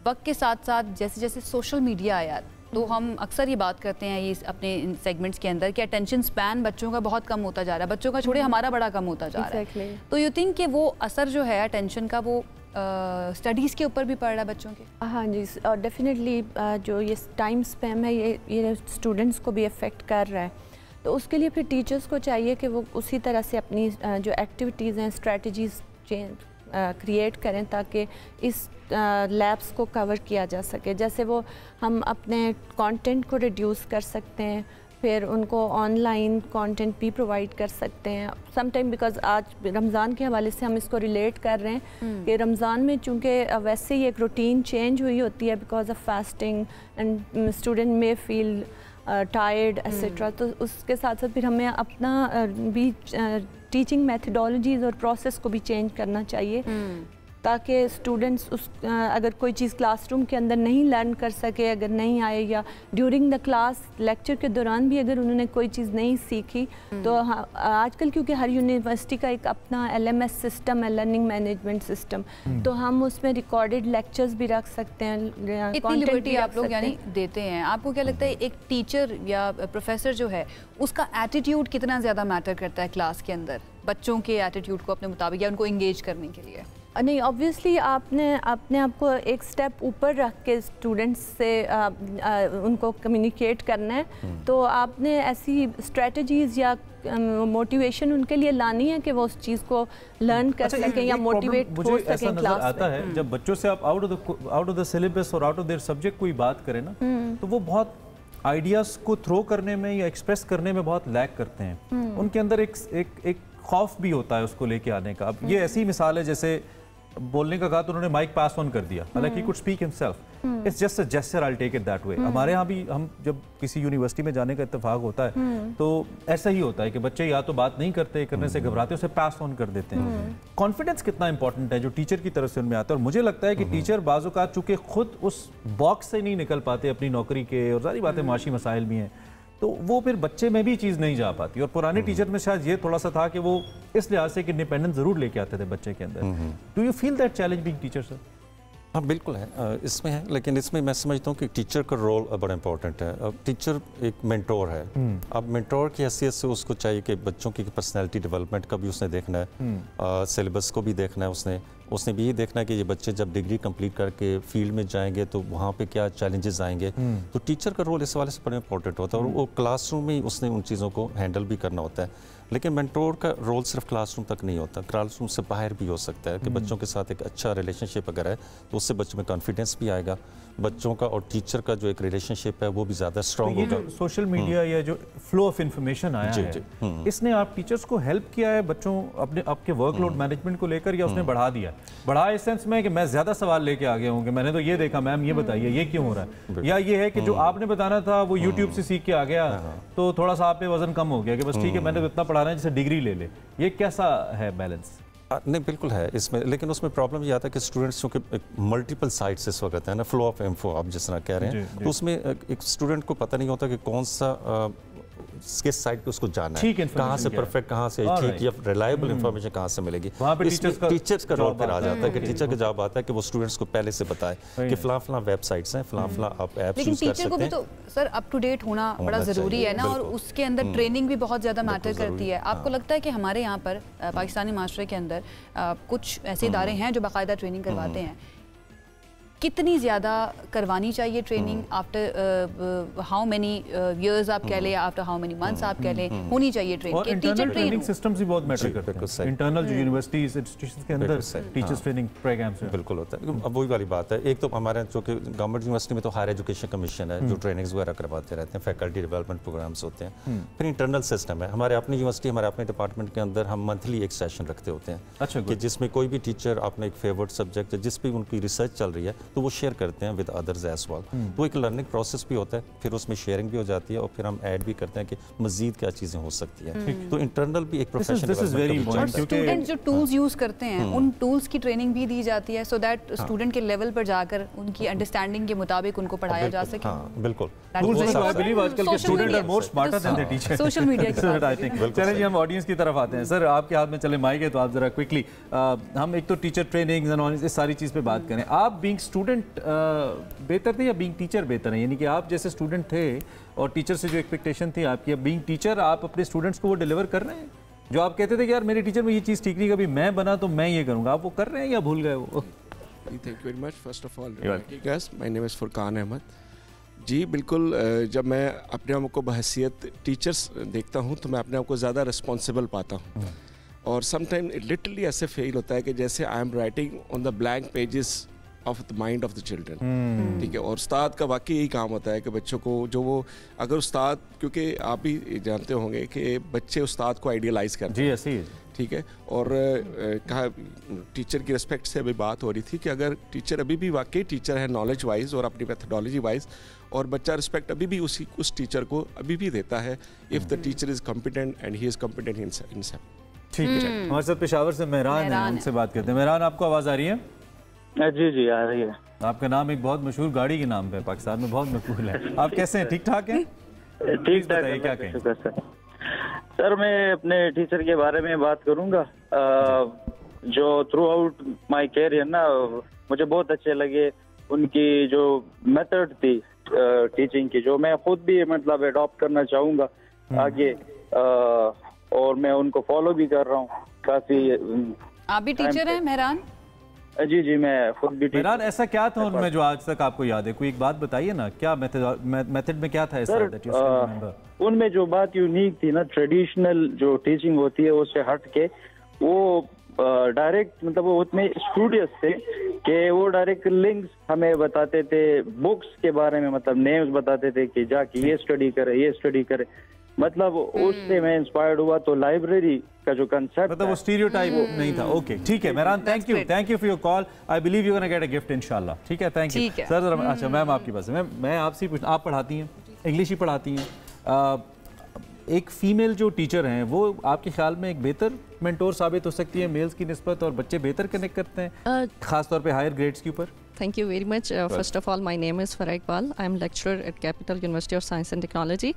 वक्त के साथ साथ जैसे जैसे सोशल मीडिया आया, तो हम अक्सर ये बात करते हैं ये अपने सेगमेंट्स के अंदर कि अटेंशन स्पैन बच्चों का बहुत कम होता जा रहा है, बच्चों का छोड़े हमारा बड़ा कम होता जा रहा है। तो यू थिंक कि वो असर जो है अटेंशन का वो स्टडीज़ के ऊपर भी पड़ रहा है बच्चों के?
हाँ जी, और डेफिनेटली जो ये टाइम स्पैम है ये स्टूडेंट्स को भी अफेक्ट कर रहा है। तो उसके लिए फिर टीचर्स को चाहिए कि वो उसी तरह से अपनी जो एक्टिविटीज़ हैं, स्ट्रेटजीज़ क्रिएट करें ताकि इस लैब्स को कवर किया जा सके। जैसे वो हम अपने कंटेंट को रिड्यूस कर सकते हैं, फिर उनको ऑनलाइन कंटेंट भी प्रोवाइड कर सकते हैं समटाइम, बिकॉज आज रमज़ान के हवाले से हम इसको रिलेट कर रहे हैं कि रमज़ान में चूँकि वैसे ही एक रूटीन चेंज हुई होती है because of fasting and student में फील टायर्ड एट्सेट्रा, तो उसके साथ साथ फिर हमें अपना भी टीचिंग मेथडोलॉजीज़ और प्रोसेस को भी चेंज करना चाहिए ताकि स्टूडेंट्स उस अगर कोई चीज़ क्लासरूम के अंदर नहीं लर्न कर सके, अगर नहीं आए, या ड्यूरिंग द क्लास लेक्चर के दौरान भी अगर उन्होंने कोई चीज़ नहीं सीखी, तो आजकल क्योंकि हर यूनिवर्सिटी का एक अपना LMS सिस्टम है, लर्निंग मैनेजमेंट सिस्टम, तो हम उसमें रिकॉर्डेड लेक्चर्स भी रख सकते हैं।
इतनी लिबर्टी आप लोग यानी देते हैं। आपको क्या लगता है एक टीचर या प्रोफेसर जो है उसका एटीट्यूड कितना ज़्यादा मैटर करता है क्लास के अंदर, बच्चों के एटीट्यूड को अपने मुताबिक या उनको इंगेज करने के लिए?
नहीं, ऑब्वियसली आपने अपने आप को एक स्टेप ऊपर रख के स्टूडेंट्स से उनको कम्युनिकेट करना है, तो आपने ऐसी स्ट्रेटजीज़ या मोटिवेशन उनके लिए लानी है कि वो उस चीज़ को लर्न कर सकें या मोटिवेट हो सकें क्लास में।
आता है जब बच्चों से आप आउट ऑफ द सिलेबस और आउट ऑफ देयर सब्जेक्ट कोई बात करें ना, तो वो बहुत आइडियाज़ को थ्रो करने में या एक्सप्रेस करने में बहुत लैक करते हैं। उनके अंदर एक खौफ भी होता है उसको लेके आने का। अब ये ऐसी मिसाल है जैसे बोलने का कहा तो उन्होंने माइक पास ऑन कर दिया, हालांकि could speak himself, it's just a gesture, I will take it that way. हमारे यहाँ भी हम जब किसी यूनिवर्सिटी में जाने का इत्तेफाक होता है तो ऐसा ही होता है कि बच्चे या तो बात नहीं करते, करने से घबराते, उसे पास ऑन कर देते हैं। कॉन्फिडेंस कितना इंपॉर्टेंट है जो टीचर की तरफ से उनमें आता है, और मुझे लगता है कि टीचर बाज़ औक़ात चूँकि खुद उस बॉक्स से नहीं निकल पाते अपनी नौकरी के, और सारी बातें माशी मसाइल भी हैं, तो वो फिर बच्चे में भी चीज़ नहीं जा पाती। और पुराने टीचर में शायद ये थोड़ा सा था कि वो इस लिहाज से कि इंडिपेंडेंस जरूर लेके आते थे बच्चे के अंदर। Do you feel that challenge being teacher sir?
हाँ बिल्कुल है, इसमें है, लेकिन इसमें मैं समझता हूँ कि टीचर का रोल बड़ा इंपॉर्टेंट है। अब टीचर एक मेंटोर है, अब मेंटोर की हैसियत से उसको चाहिए कि बच्चों की पर्सनैलिटी डेवलपमेंट का भी उसने देखना है, सिलेबस को भी देखना है, उसने भी ये देखना है कि ये बच्चे जब डिग्री कंप्लीट करके फील्ड में जाएंगे तो वहाँ पे क्या चैलेंजेस आएंगे। तो टीचर का रोल इस वाले से बड़ा इंपॉर्टेंट होता है और वो क्लासरूम में ही उसने उन चीज़ों को हैंडल भी करना होता है। लेकिन मेंटोर का रोल सिर्फ क्लासरूम तक नहीं होता, क्लासरूम से बाहर भी हो सकता है कि बच्चों के साथ एक अच्छा रिलेशनशिप अगर है तो उससे बच्चों में कॉन्फिडेंस भी आएगा, बच्चों का और टीचर का जो एक रिलेशनशिप है वो भी ज़्यादा स्ट्रॉन्ग होगा।
जो सोशल मीडिया या जो फ्लो ऑफ इंफॉर्मेशन आया है, इसने आप टीचर्स को हेल्प किया है बच्चों अपने आपके वर्कलोड मैनेजमेंट को लेकर, या उसने बढ़ा दिया? बढ़ा इस सेंस में कि मैं ज़्यादा सवाल लेके आ गया हूँ कि मैंने तो ये देखा, मैम ये बताइए ये क्यों हो रहा है, या ये है कि जो आपने बताना था वो यूट्यूब से सीख के आ गया तो थोड़ा सा आप पे वजन कम हो गया कि बस ठीक है मैंने तो इतना पढ़ाना है जैसे डिग्री ले ले। ये कैसा है बैलेंस?
नहीं बिल्कुल है इसमें, लेकिन उसमें प्रॉब्लम ये आता है कि स्टूडेंट्स क्योंकि मल्टीपल साइट्स इस वक्त है ना, फ्लो ऑफ इन्फो आप जिस तरह कह रहे हैं, तो उसमें एक स्टूडेंट को पता नहीं होता कि कौन सा किस साइड पे उसको जाना है, कहाँ से परफेक्ट, कहाँ से ठीक या रिलायबल इंफॉर्मेशन कहाँ से मिलेगी। टीचर्स का रोल फिर आ जाता है कि टीचर का जॉब आता है कि वो स्टूडेंट्स को पहले से बताए कि फलां वेबसाइट्स हैं, फलां आप ऐप्स यूज कर सकते हैं। लेकिन टीचर को भी तो
सर अप टू डेट होना बड़ा ज़रूरी है ना, और उसके अंदर ट्रेनिंग भी बहुत ज़्यादा मैटर करती है। आपको लगता है कि हमारे यहाँ पर पाकिस्तानी मास्टरी के अंदर कुछ ऐसे इदारे हैं जो बाकायदा ट्रेनिंग करवाते हैं, कितनी ज़्यादा करवानी चाहिए training? After how many years आप कह लें, आफ्टर हाउ मेनी मंथ्स आप कह लें, होनी चाहिए ट्रेनिंग? टीचर ट्रेनिंग सिस्टम्स भी बहुत मैटर करते हैं,
इंटरनल जो यूनिवर्सिटीज इंस्टीट्यूशंस के अंदर टीचर्स ट्रेनिंग प्रोग्राम्स
बिल्कुल होता है। अब वही वाली बात है, एक तो हमारे जो कि गवर्नमेंट यूनिवर्सिटी में तो हायर एजुकेशन कमीशन है जो ट्रेनिंग्स वगैरह करवाते रहते हैं, फैकल्टी डेवलपमेंट प्रोग्राम्स होते हैं। फिर इंटरनल सिस्टम है, हमारे अपनी यूनिवर्सिटी हमारे अपने डिपार्टमेंट के अंदर हम मंथली एक सेशन रखते होते हैं। अच्छा, कि जिसमें कोई भी टीचर अपना एक फेवरेट सब्जेक्ट जिस भी उनकी रिसर्च चल रही है तो वो शेयर करते हैं विद अदर्स एज वेल। तो एक लर्निंग प्रोसेस भी होता है, फिर उसमें शेयरिंग भी हो जाती है और फिर हम ऐड भी करते हैं कि मजीद क्या चीजें हो सकती हैं। तो इंटरनल भी एक प्रोफेशनल
स्टूडेंट जो टूल्स यूज करते हैं उन टूल्स की ट्रेनिंग भी दी जाती है सो दैट स्टूडेंट के लेवल पर जाकर उनकी अंडरस्टैंडिंग के मुताबिक उनको पढ़ाया जा सके।
बिल्कुल,
आई बिलीव आजकल के student are more smarter than the teacher social media I think. चलिए जी हम ऑडियंस की तरफ आते हैं। सर आपके हाथ में चले माइक है तो आप जरा क्विकली हम एक तो टीचर ट्रेनिंग इस सारी चीज पे बात करें। आप बीइंग स्टूडेंट बेहतर थे या बीइंग टीचर बेहतर है? यानी कि आप जैसे स्टूडेंट थे और टीचर से जो एक्सपेक्टेशन थी आपकी, बीइंग टीचर आप अपने स्टूडेंट्स को वो डिलीवर कर रहे हैं जो आप कहते थे कि यार मेरे टीचर में ये चीज़ ठीक नहीं, कभी मैं बना तो मैं ये करूँगा, आप वो कर रहे हैं या भूल गए वो?
Thank you very much. First of all my name is Furqan Ahmed ji. बिल्कुल, जब मैं अपने आप को बहैसियत टीचर्स देखता हूँ तो मैं अपने आप को ज़्यादा रिस्पॉन्सिबल पाता हूँ और समटाइम लिटरली ऐसे फील होता है कि जैसे I am writing on the blank pages of the mind of the children. ठीक है, और उस्ताद का वाकई यही काम होता है कि बच्चों को जो वो अगर उस्ताद, क्योंकि आप भी जानते होंगे कि बच्चे उस्ताद को आइडियलाइज करते हैं। जी ऐसे ही, ठीक है। और कहा टीचर की रिस्पेक्ट से अभी बात हो रही थी कि अगर टीचर अभी भी वाकई टीचर है नॉलेज वाइज और अपनी मेथडोलॉजी वाइज, और बच्चा रिस्पेक्ट अभी भी उस टीचर को अभी भी देता है if the teacher is competent and he is competent in सब।
ठीक है, हमारे साथ पेशावर से मेहरान है, उनसे बात करते हैं। मेहरान, आपको आवाज़ आ रही है?
जी जी आ रही है।
आपका नाम एक बहुत मशहूर गाड़ी के नाम पे पाकिस्तान में बहुत मकबूल है। आप कैसे हैं? ठीक ठाक हैं?
ठीक ठाक है, क्या कहें? सर मैं अपने टीचर के बारे में बात करूंगा जो थ्रू आउट माई कैरियर ना मुझे बहुत अच्छे लगे। उनकी जो मेथड थी टीचिंग की, जो मैं खुद भी मतलब अडॉप्ट करना चाहूँगा आगे, और मैं उनको फॉलो भी कर रहा हूँ काफ़ी।
आप भी टीचर हैं मेहरान?
जी जी मैं खुद भी।
मेहरान, ऐसा क्या था उनमें जो आज तक आपको याद है? कोई एक बात बताइए ना, क्या मेथड में क्या था ऐसा दैट यू स्टिल रिमेंबर?
उनमें जो बात यूनिक थी ना, ट्रेडिशनल जो टीचिंग होती है उससे हट के वो डायरेक्ट मतलब वो उतने स्टूडियस थे कि वो डायरेक्ट लिंक्स हमें बताते थे, बुक्स के बारे में मतलब नेम्स बताते थे कि जाके ये स्टडी करे, ये स्टडी करे। मतलब उससे मैं इंस्पायर्ड हुआ। तो लाइब्रेरी का जो कंसेप्ट
मतलब वो स्टीरियोटाइप नहीं था। ओके ठीक है Mehran, thank you for your call. I believe you gonna get a gift इंशाल्लाह। ठीक है, थैंक यू सर। अच्छा मैम, आपकी पास मैं आपसे पूछना, आप पढ़ाती हैं, इंग्लिश ही पढ़ाती हैं, एक फीमेल जो टीचर हैं वो आपके ख्याल में एक बेहतर मेंटोर साबित हो सकती है मेल्स की निस्बत, और बच्चे बेहतर कनेक्ट करते हैं खासतौर पे हायर ग्रेड्स के ऊपर?
Thank you very much. First of all, my name is Farah Iqbal. I am lecturer at Capital University of Science and Technology.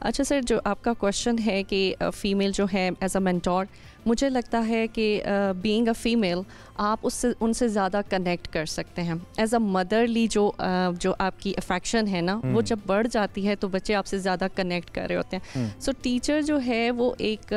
अच्छा सर, जो आपका क्वेश्चन है कि फीमेल जो है एज अ मेंटोर, मुझे लगता है कि बीइंग अ फीमेल आप उनसे ज़्यादा कनेक्ट कर सकते हैं। एज अ मदरली जो आपकी अफेक्शन है ना, वो जब बढ़ जाती है तो बच्चे आपसे ज़्यादा कनेक्ट कर रहे होते हैं। सो टीचर जो है वो एक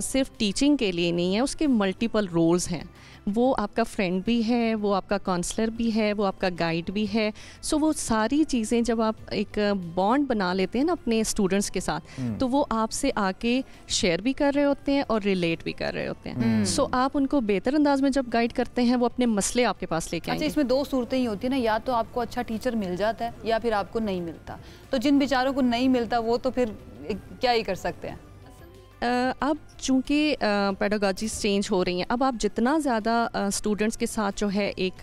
सिर्फ टीचिंग के लिए नहीं है, उसके मल्टीपल रोल्स हैं। वो आपका फ्रेंड भी है, वो आपका काउंसलर भी है, वो आपका गाइड भी है। सो वो सारी चीज़ें जब आप एक बॉन्ड बना लेते हैं ना अपने स्टूडेंट्स के साथ, तो वो आपसे आके शेयर भी कर रहे होते हैं और रिलेट भी कर रहे होते हैं। सो आप उनको बेहतर अंदाज में जब गाइड करते हैं, वो अपने मसले आपके पास लेके आएंगे।
अच्छा, इसमें दो सूरतें ही होती है ना, या तो आपको अच्छा टीचर मिल जाता है या फिर आपको नहीं मिलता। तो जिन बेचारों को नहीं मिलता वो तो फिर क्या ही कर सकते हैं।
अब चूँकि पेडागॉजीज चेंज हो रही हैं, अब आप जितना ज़्यादा स्टूडेंट्स के साथ जो है एक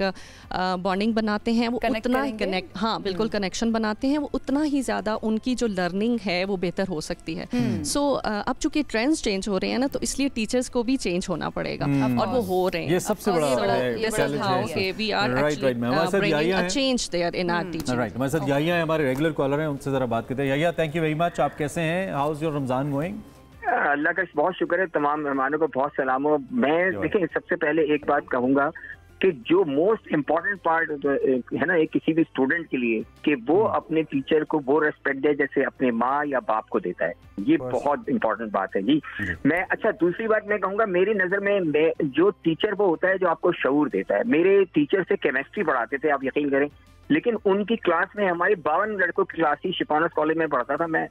बॉन्डिंग बनाते हैं, वो उतना ही बिल्कुल कनेक्शन बनाते हैं, वो उतना ही ज़्यादा उनकी जो लर्निंग है वो बेहतर हो सकती है। सो अब चूँकि ट्रेंड्स चेंज हो रहे हैं ना, तो इसलिए टीचर्स को भी चेंज होना पड़ेगा और वो हो रहे हैं।
ये सबसे बड़ा
change there in our teaching.
Right, हमारे साथ याहिया है, हमारे रेगुलर कॉलर हैं, उनसे ज़रा बात करते हैं। Yahya, thank you very much. आप कैसे हैं? How is your Ramzan going?
अल्लाह का बहुत शुक्र है, तमाम मेहमानों को बहुत सलाम हो। मैं देखिए सबसे पहले एक बात कहूँगा कि जो मोस्ट इम्पोर्टेंट पार्ट है ना एक किसी भी स्टूडेंट के लिए, कि वो अपने टीचर को वो रेस्पेक्ट दे जैसे अपने माँ या बाप को देता है। ये बहुत इम्पोर्टेंट बात है जी। मैं दूसरी बात मैं कहूँगा, मेरी नज़र में जो टीचर वो होता है जो आपको शऊर देता है। मेरे टीचर से केमिस्ट्री पढ़ाते थे, आप यकीन करें, लेकिन उनकी क्लास में हमारे 52 लड़कों की क्लास थी, शिपानस कॉलेज में पढ़ता था मैं।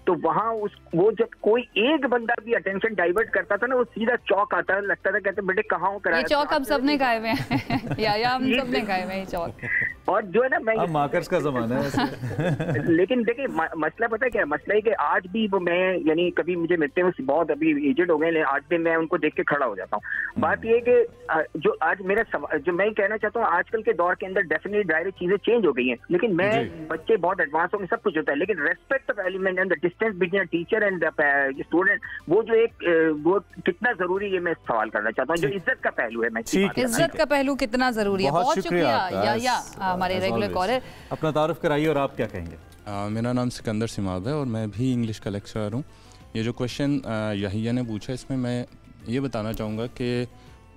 तो वहाँ वो जब कोई एक बंदा भी अटेंशन डाइवर्ट करता था ना, वो सीधा चौक आता है, लगता था कहते बेटे कहाँ हो कराया।
ये चौक हम सबने खाए हुए हैं या हम सबने खाए हुए हैं चौक।
और जो है ना, मैं
मार्कर्स का जमाना है
लेकिन देखिए मसला पता है क्या है? मसला है कि आज भी वो मैं यानी कभी मुझे मिलते हैं, बहुत अभी एजेड हो गए, लेकिन आज भी मैं उनको देख के खड़ा हो जाता हूँ। बात ये है कि जो आज मेरा जो मैं कहना चाहता हूँ, आजकल के दौर के अंदर डेफिनेटली डायरेक्ट चीजें चेंज हो गई हैं, लेकिन मैं बच्चे बहुत एडवांस हो गए, सब कुछ होता है, लेकिन respect of element and the distance between teacher and student, वो जो वो कितना जरूरी है, मैं सवाल करना चाहता हूँ। जो इज्जत का पहलू है, मैं
इज्जत का पहलू कितना जरूरी है। बहुत शुक्रिया या हमारे रेगुलर कॉलर।
अपना तारुफ कराइए और आप क्या कहेंगे?
मेरा नाम सिकंदर सिमाब है और मैं भी इंग्लिश का लेक्चरर हूँ। ये जो क्वेश्चन याहिया ने पूछा, इसमें मैं ये बताना चाहूँगा कि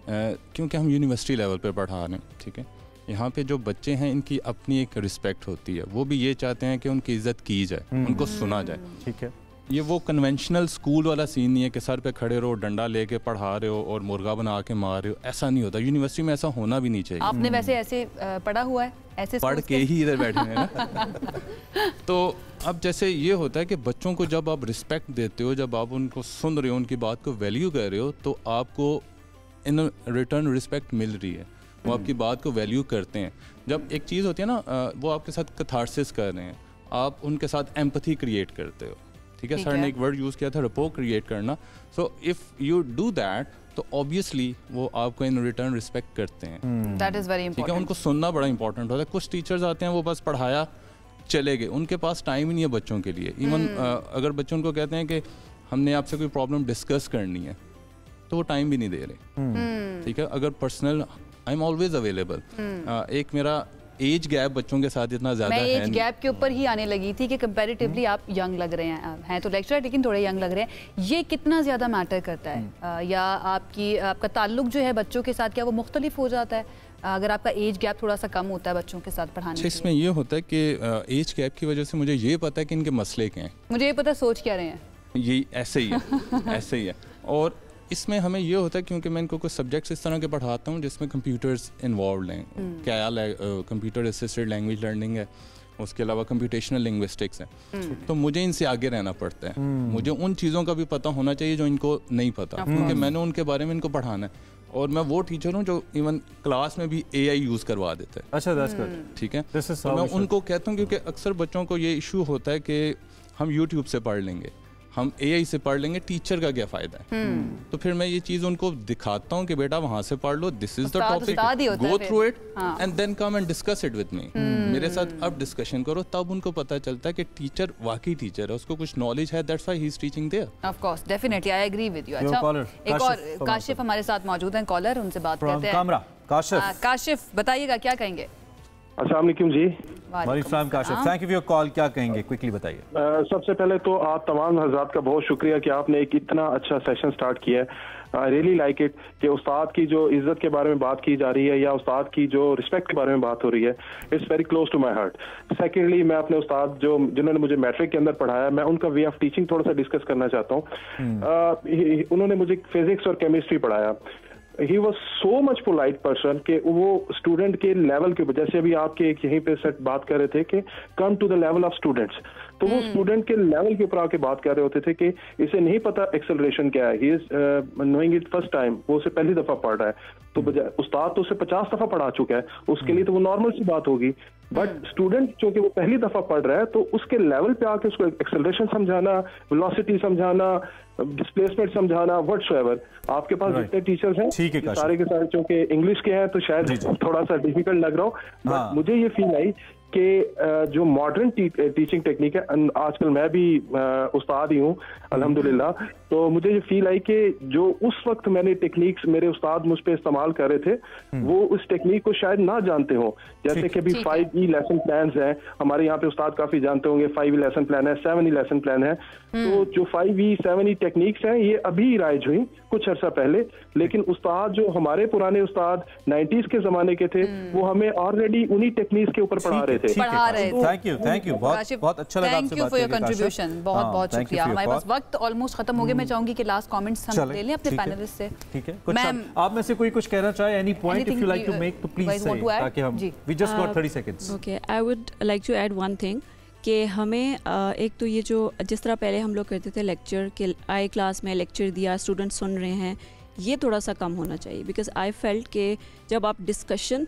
क्योंकि हम यूनिवर्सिटी लेवल पे पढ़ा रहे हैं, ठीक है, यहाँ पे जो बच्चे हैं इनकी अपनी एक रिस्पेक्ट होती है। वो भी ये चाहते हैं कि उनकी इज़्ज़त की जाए, उनको सुना जाए,
ठीक है।
ये वो कन्वेंशनल स्कूल वाला सीन नहीं है कि सर पे खड़े रहो, डंडा लेके पढ़ा रहे हो और मुर्गा बना के मार रहे हो। ऐसा नहीं होता, यूनिवर्सिटी में ऐसा होना भी नहीं चाहिए।
आपने वैसे ऐसे पढ़ा हुआ है? ऐसे
पढ़ के ही इधर बैठे हैं ना तो अब जैसे ये होता है कि बच्चों को जब आप रिस्पेक्ट देते हो, जब आप उनको सुन रहे हो, उनकी बात को वैल्यू कर रहे हो, तो आपको इन रिटर्न रिस्पेक्ट मिल रही है। वो आपकी बात को वैल्यू करते हैं। जब एक चीज़ होती है ना, वो आपके साथ कैथार्सिस कर रहे हैं, आप उनके साथ एम्पैथी क्रिएट करते हो, ठीक है। सर ने एक वर्ड यूज़ किया था, रपो क्रिएट करना। So if you do that, तो ऑब्वियसली वो आपको इन रिटर्न रिस्पेक्ट करते हैं।
दैट इज़ वेरी इंपॉर्टेंट,
ठीक है। उनको सुनना बड़ा इंपॉर्टेंट होता है। कुछ टीचर्स आते हैं, वो बस पढ़ाया चले गए, उनके पास टाइम ही नहीं है बच्चों के लिए। इवन अगर बच्चों उनको कहते हैं कि हमने आपसे कोई प्रॉब्लम डिस्कस करनी है, तो वो टाइम भी नहीं दे रहे, ठीक है। अगर personal, I am always available. एक मेरा एज गैप बच्चों के साथ इतना ज़्यादा है।
मैं एज गैप के ऊपर ही आने लगी थी कि कंपैरेटिवली आप यंग लग रहे हैं तो लेक्चरर, लेकिन थोड़े यंग लग रहे हैं। ये कितना ज़्यादा मैटर करता है? या आपका ताल्लुक जो है बच्चों के साथ, क्या वो मुख्तलिफ हो जाता है अगर आपका एज गैप थोड़ा सा कम होता है बच्चों के साथ पढ़ाने?
इसमें ये होता है कि एज गैप की वजह से मुझे ये पता है कि इनके मसले क्या हैं,
मुझे ये पता सोच क्या रहे हैं,
ये ऐसे ही है ऐसे ही है। और इसमें हमें ये होता है क्योंकि मैं इनको कुछ सब्जेक्ट्स इस तरह के पढ़ाता हूँ जिसमें कंप्यूटर्स इन्वॉल्व हैं। कैल है, कंप्यूटर असिस्टेड लैंग्वेज लर्निंग है, उसके अलावा कंप्यूटेशनल लिंग्विस्टिक्स है। तो मुझे इनसे आगे रहना पड़ता है। मुझे उन चीज़ों का भी पता होना चाहिए जो इनको नहीं पता, क्योंकि मैंने उनके बारे में इनको पढ़ाना है। और मैं वो टीचर हूँ जो इवन क्लास में भी AI यूज़ करवा देता है।
अच्छा,
ठीक है। तो मैं उनको कहता हूँ, क्योंकि अक्सर बच्चों को ये इशू होता है कि हम यूट्यूब से पढ़ लेंगे, हम AI से पढ़ लेंगे, टीचर का क्या फ़ायदा है। तो फिर मैं ये चीज़ उनको दिखाता हूँ कि बेटा वहाँ से पढ़ लो, this is the topic, go through it and then come and discuss it with me. मेरे साथ अब डिस्कशन करो, तब उनको पता चलता है कि टीचर वाकई टीचर है, उसको कुछ नॉलेज है, that's why he is teaching there.
Of course, definitely, I agree with you. अच्छा, एक और काशिफ हमारे साथ मौजूद हैं, कॉलर, उनसे बात करते हैं।
काशिफ,
काशिफ बताइएगा क्या कहेंगे?
अस्सलाम वालेकुम जी।
वालेकुम Kashif, thank you for your call. क्या कहेंगे, क्विकली बताइए।
सबसे पहले तो आप तमाम हज़रात का बहुत शुक्रिया कि आपने एक इतना अच्छा सेशन स्टार्ट किया है। आई रियली लाइक इट कि उस्ताद की जो इज्जत के बारे में बात की जा रही है या उस्ताद की जो रिस्पेक्ट के बारे में बात हो रही है, it's very close to my heart. Secondly, मैं अपने उस्ताद जिन्होंने मुझे मैट्रिक के अंदर पढ़ाया, मैं उनका वे ऑफ टीचिंग थोड़ा सा डिस्कस करना चाहता हूँ। उन्होंने मुझे फिजिक्स और केमिस्ट्री पढ़ाया। He was so much polite person कि वो स्टूडेंट के लेवल के, जैसे अभी आपके एक यहीं पे सेट बात कर रहे थे कि come to the level of students, तो वो स्टूडेंट के लेवल के ऊपर आके बात कर रहे होते थे कि इसे नहीं पता एक्सेलरेशन क्या है, he is knowing it first time, वो उसे पहली दफा पढ़ रहा है, तो उस्ताद तो उसे 50 दफा पढ़ा चुका है, उसके लिए तो वो नॉर्मल सी बात होगी। बट स्टूडेंट जो कि वो पहली दफा पढ़ रहा है, तो उसके लेवल पे आके उसको एक्सेलरेशन समझाना, वेलोसिटी समझाना, डिस्प्लेसमेंट समझाना, व्हाटसोएवर। आपके पास जितने टीचर्स हैं सारे के सारे चूंकि इंग्लिश के हैं तो शायद थोड़ा सा डिफिकल्ट लग रहा हो, बट मुझे ये फील आई कि जो मॉडर्न टीचिंग टेक्निक है, आजकल मैं भी उस्ताद ही हूँ अल्हम्दुलिल्लाह, तो मुझे ये फील आई कि जो उस वक्त मैंने टेक्निक्स मेरे उस्ताद मुझ पे इस्तेमाल कर रहे थे, वो उस टेक्निक को शायद ना जानते हो। जैसे कि अभी 5E लेसन प्लान हैं, हमारे यहाँ पे उस्ताद काफी जानते होंगे, 5E लेसन प्लान है, 7E लेसन प्लान है। तो जो 5E 7E टेक्निक्स हैं, ये अभी राइज हुई कुछ अर्सा पहले, लेकिन उस्ताद जो हमारे पुराने उस्ताद 90s के जमाने के थे, वो हमें ऑलरेडी उन्हीं टेक्निक्स के ऊपर पढ़ा रहे थे।
थैंक यू, बहुत अच्छा लगा आपसे बात करके।
कंट्रीब्यूशन बहुत शुक्रिया। हमारे पास वक्त ऑलमोस्ट खत्म हो गया। मैं चाहूंगी कि लास्ट कमेंट्स हम ले लें अपने पैनलिस्ट से।
ठीक है, मैम आप में से कोई कुछ कहना चाहे, any point if you like to make, तो प्लीज से, ताकि हम we just got 30 seconds.
Okay, I would like to add one thing कि हमें एक तो ये जो जिस तरह पहले हम लोग करते थे लेक्चर के, आए क्लास में लेक्चर दिया, स्टूडेंट सुन रहे हैं, ये थोड़ा सा कम होना चाहिए। बिकॉज आई फेल्ट कि जब आप डिस्कशन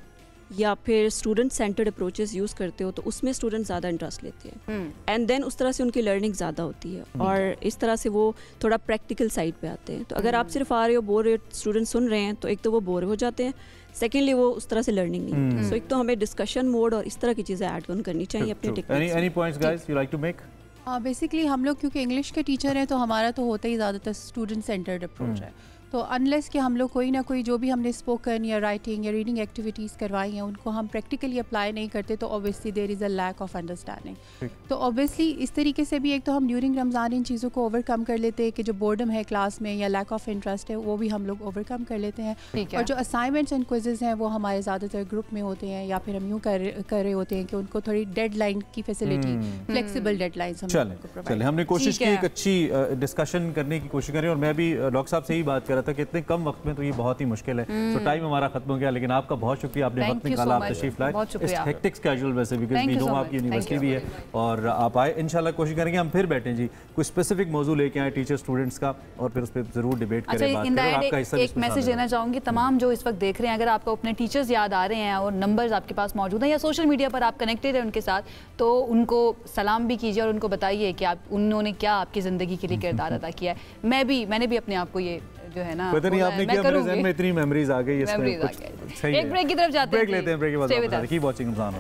या फिर स्टूडेंट सेंटर्ड अप्रोचेस यूज़ करते हो तो उसमें स्टूडेंट ज़्यादा इंटरेस्ट लेते हैं, एंड देन उस तरह से उनकी लर्निंग ज़्यादा होती है, और इस तरह से वो थोड़ा प्रैक्टिकल साइड पे आते हैं। तो अगर आप सिर्फ आ रहे हो, बोल रहे हो, स्टूडेंट सुन रहे हैं, तो एक तो वो बोर हो जाते हैं, सेकेंडली वो उस तरह से लर्निंग नहीं होती। सो एक तो हमें डिस्कशन मोड और इस तरह की चीज़ें ऐड ऑन करनी चाहिए अपने techniques.
Any points guys you like to make?
Basically हम लोग क्योंकि इंग्लिश के टीचर हैं, तो हमारा तो होता ही ज़्यादातर स्टूडेंट सेंटर्ड अप्रोच है। तो अनलेस कि हम लोग कोई ना कोई जो भी हमने स्पोकन या राइटिंग या रीडिंग एक्टिविटीज़ करवाई हैं, उनको हम प्रैक्टिकली अप्लाई नहीं करते, तो obviously there is a lack of understanding. तो ऑब्वियसली इस तरीके से भी एक तो हम ड्यूरिंग रमज़ान इन चीज़ों को ओवरकम कर लेते हैं कि जो बोर्डम है क्लास में या लैक ऑफ इंटरेस्ट है, वो भी हम लोग ओवरकम कर लेते हैं। और जो असाइनमेंट्स एंड क्विज़ेज़ हैं, वो हमारे ज़्यादातर ग्रुप में होते हैं, या फिर हम यूँ कर रहे होते हैं कि उनको थोड़ी डेडलाइन की फैसिलिटी, फ्लेक्सिबल डेडलाइंस
चले हमने कोशिश की, एक अच्छी डिस्कशन करने की कोशिश करें। और मैं भी डॉक्टर साहब से ही बात कर रहा था कि इतने कम वक्त में तो ये बहुत ही मुश्किल है। तो टाइम हमारा खत्म हो गया, लेकिन आपका बहुत शुक्रिया, आपने वक्त निकाला, आप तशरीफ लाए इस हेक्टिक स्केड्यूल में से, बिकॉज़ वी नो आपकी यूनिवर्सिटी भी है और आप आए। इंशाल्लाह कोशिश करेंगे हम फिर बैठें जी, कोई स्पेसिफिक मौजू लेके आए टीचर स्टूडेंट्स का, और फिर उस पर जरूर डिबेट करें, बात करें। आपका हिस्सा
एक मैसेज देना चाहूँगी तमाम जो इस वक्त देख रहे हैं, अगर आपको अपने टीचर्स याद आ रहे हैं और नंबर्स आपके पास मौजूद हैं या सोशल मीडिया पर आप कनेक्टेड हैं उनके साथ, तो उनको सलाम भी कीजिए और उनको बताइए कि आप उन्होंने क्या आपकी ज़िंदगी के लिए किरदार अदा किया है। मैंने भी अपने आप को ये जो है ना,
पता नहीं आपने क्या, मेरे ज़हन में इतनी मेमोरीज आ गई।
एक ब्रेक की तरफ जाते हैं,
ब्रेक लेते हैं, ब्रेक के बाद कीप वाचिंग रमज़ान।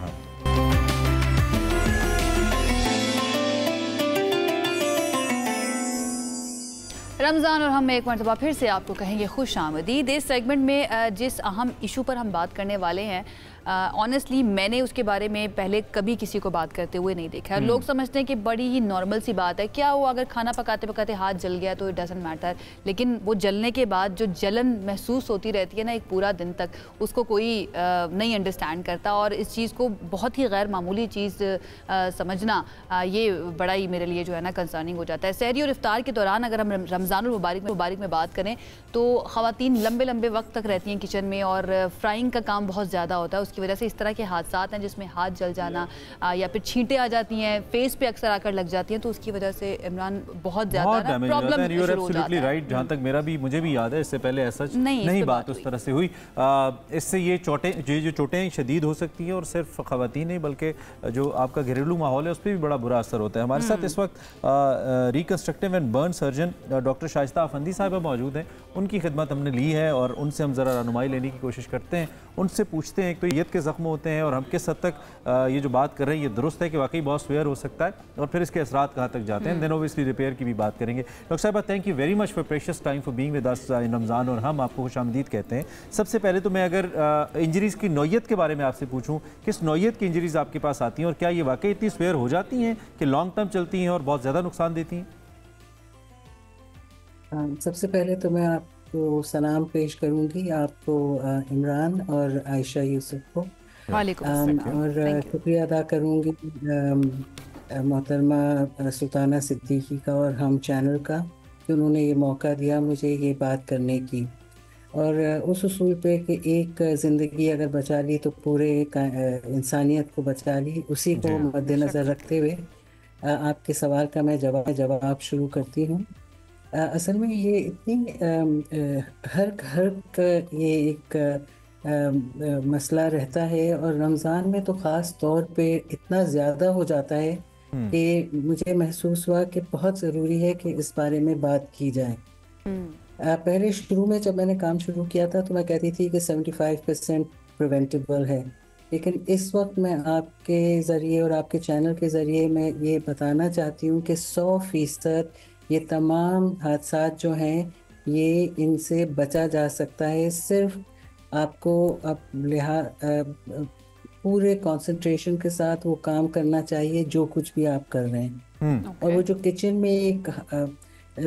रमज़ान और हम एक मरतबा फिर से आपको कहेंगे खुश आमदीद। इस सेगमेंट में जिस अहम इशू पर हम बात करने वाले हैं, ऑनेस्टली मैंने उसके बारे में पहले कभी किसी को बात करते हुए नहीं देखा। लोग समझते हैं कि बड़ी ही नॉर्मल सी बात है, क्या वो अगर खाना पकाते पकाते हाथ जल गया तो इट डजंट मैटर, लेकिन वो जलने के बाद जो जलन महसूस होती रहती है ना एक पूरा दिन तक, उसको कोई नहीं अंडरस्टैंड करता। और इस चीज़ को बहुत ही गैर मामूली चीज़ समझना ये बड़ा ही मेरे लिए जो है ना कंसर्निंग हो जाता है। सहरी और इफ्तार के दौरान अगर हम रमज़ानुल मुबारक में बात करें तो ख़वातीन लंबे लंबे वक्त तक रहती हैं किचन में, और फ्राइंग का काम बहुत ज़्यादा होता है। की वजह से इस तरह के हादसात हैं जिसमें हाथ जल जाना या फिर छींटें आ जाती हैं, फेस पे अक्सर आकर लग जाती हैं, तो उसकी वजह से इमरान बहुत ज़्यादा प्रॉब्लम शुरू हो जाता है।
राइट, जहाँ तक मुझे भी याद है, इससे पहले ऐसा नहीं बात उस तरह से हुई। इससे ये जो चोटें शदीद हो सकती हैं, और सिर्फ ख़वातीन नहीं बल्कि जो आपका घरेलू माहौल है उस पर भी बड़ा बुरा असर होता है। हमारे साथ इस वक्त reconstructive and burn surgeon doctor Shaista Afandi साहिबा मौजूद हैं। उनकी खिदमत हमने ली है और उनसे हम ज़रा रहनुमाई लेने की कोशिश करते हैं, उनसे पूछते हैं। तो ये नौयत के ज़ख्म होते हैं और हम किस हद तक ये जो बात कर रहे हैं ये दुरुस्त है कि वाकई बहुत स्वेयर हो सकता है और फिर इसके असरात कहाँ तक जाते हैं, देन ओबियसली रिपेयर की भी बात करेंगे। डॉक्टर साहिबा, thank you very much for precious time for being with us in Ramzan, और हम आपको खुशामदीद कहते हैं। सबसे पहले तो मैं अगर इंजरीज़ की नौयत के बारे में आपसे पूछूँ, किस नौयत की इंजरीज़ आपके पास आती हैं और क्या ये वाकई इतनी स्वेयर हो जाती हैं कि लॉन्ग टर्म चलती हैं और बहुत ज़्यादा नुकसान देती हैं?
सबसे पहले तो मैं आपको सलाम पेश करूंगी, आपको इमरान और आयशा यूसुफ को, और शुक्रिया अदा करूंगी मोहतरमा सुल्ताना सिद्दीकी का और हम चैनल का कि उन्होंने ये मौका दिया मुझे ये बात करने की, और उस उसूल पे कि एक ज़िंदगी अगर बचा ली तो पूरे इंसानियत को बचा ली, उसी को मद्देनज़र रखते हुए आपके सवाल का मैं जवाब शुरू करती हूँ। असल में ये इतनी हर घर का ये एक मसला रहता है, और रमज़ान में तो ख़ास तौर पे इतना ज़्यादा हो जाता है कि मुझे महसूस हुआ कि बहुत ज़रूरी है कि इस बारे में बात की जाए। पहले शुरू में जब मैंने काम शुरू किया था तो मैं कहती थी कि 75% प्रिवेंटेबल है, लेकिन इस वक्त मैं आपके ज़रिए और आपके चैनल के ज़रिए मैं ये बताना चाहती हूँ कि 100% ये तमाम हादसा जो हैं ये इनसे बचा जा सकता है। सिर्फ आपको पूरे कंसंट्रेशन के साथ वो काम करना चाहिए जो कुछ भी आप कर रहे हैं। और वो जो किचन में एक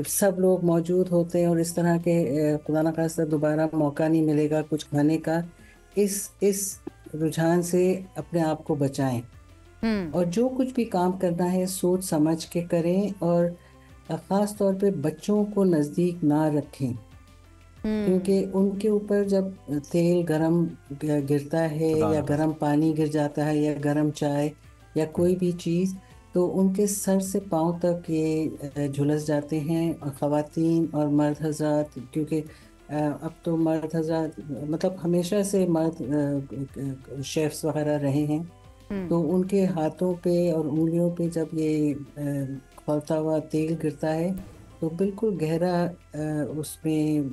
सब लोग मौजूद होते हैं और इस तरह के खुदा न खास्ता दोबारा मौका नहीं मिलेगा कुछ खाने का, इस रुझान से अपने आप को बचाएं और जो कुछ भी काम करना है सोच समझ के करें, और ख़ास तौर पे बच्चों को नज़दीक ना रखें, क्योंकि उनके ऊपर जब तेल गरम गिरता है या गरम पानी गिर जाता है या गरम चाय या कोई भी चीज़, तो उनके सर से पाँव तक ये झुलस जाते हैं। और ख़वातीन और मर्द हज़रात, क्योंकि अब तो मर्द हज़रात मतलब हमेशा से मर्द शेफ्स वगैरह रहे हैं, तो उनके हाथों पे और उंगलियों पे जब ये खौलता हुआ तेल गिरता है तो बिल्कुल गहरा उसमें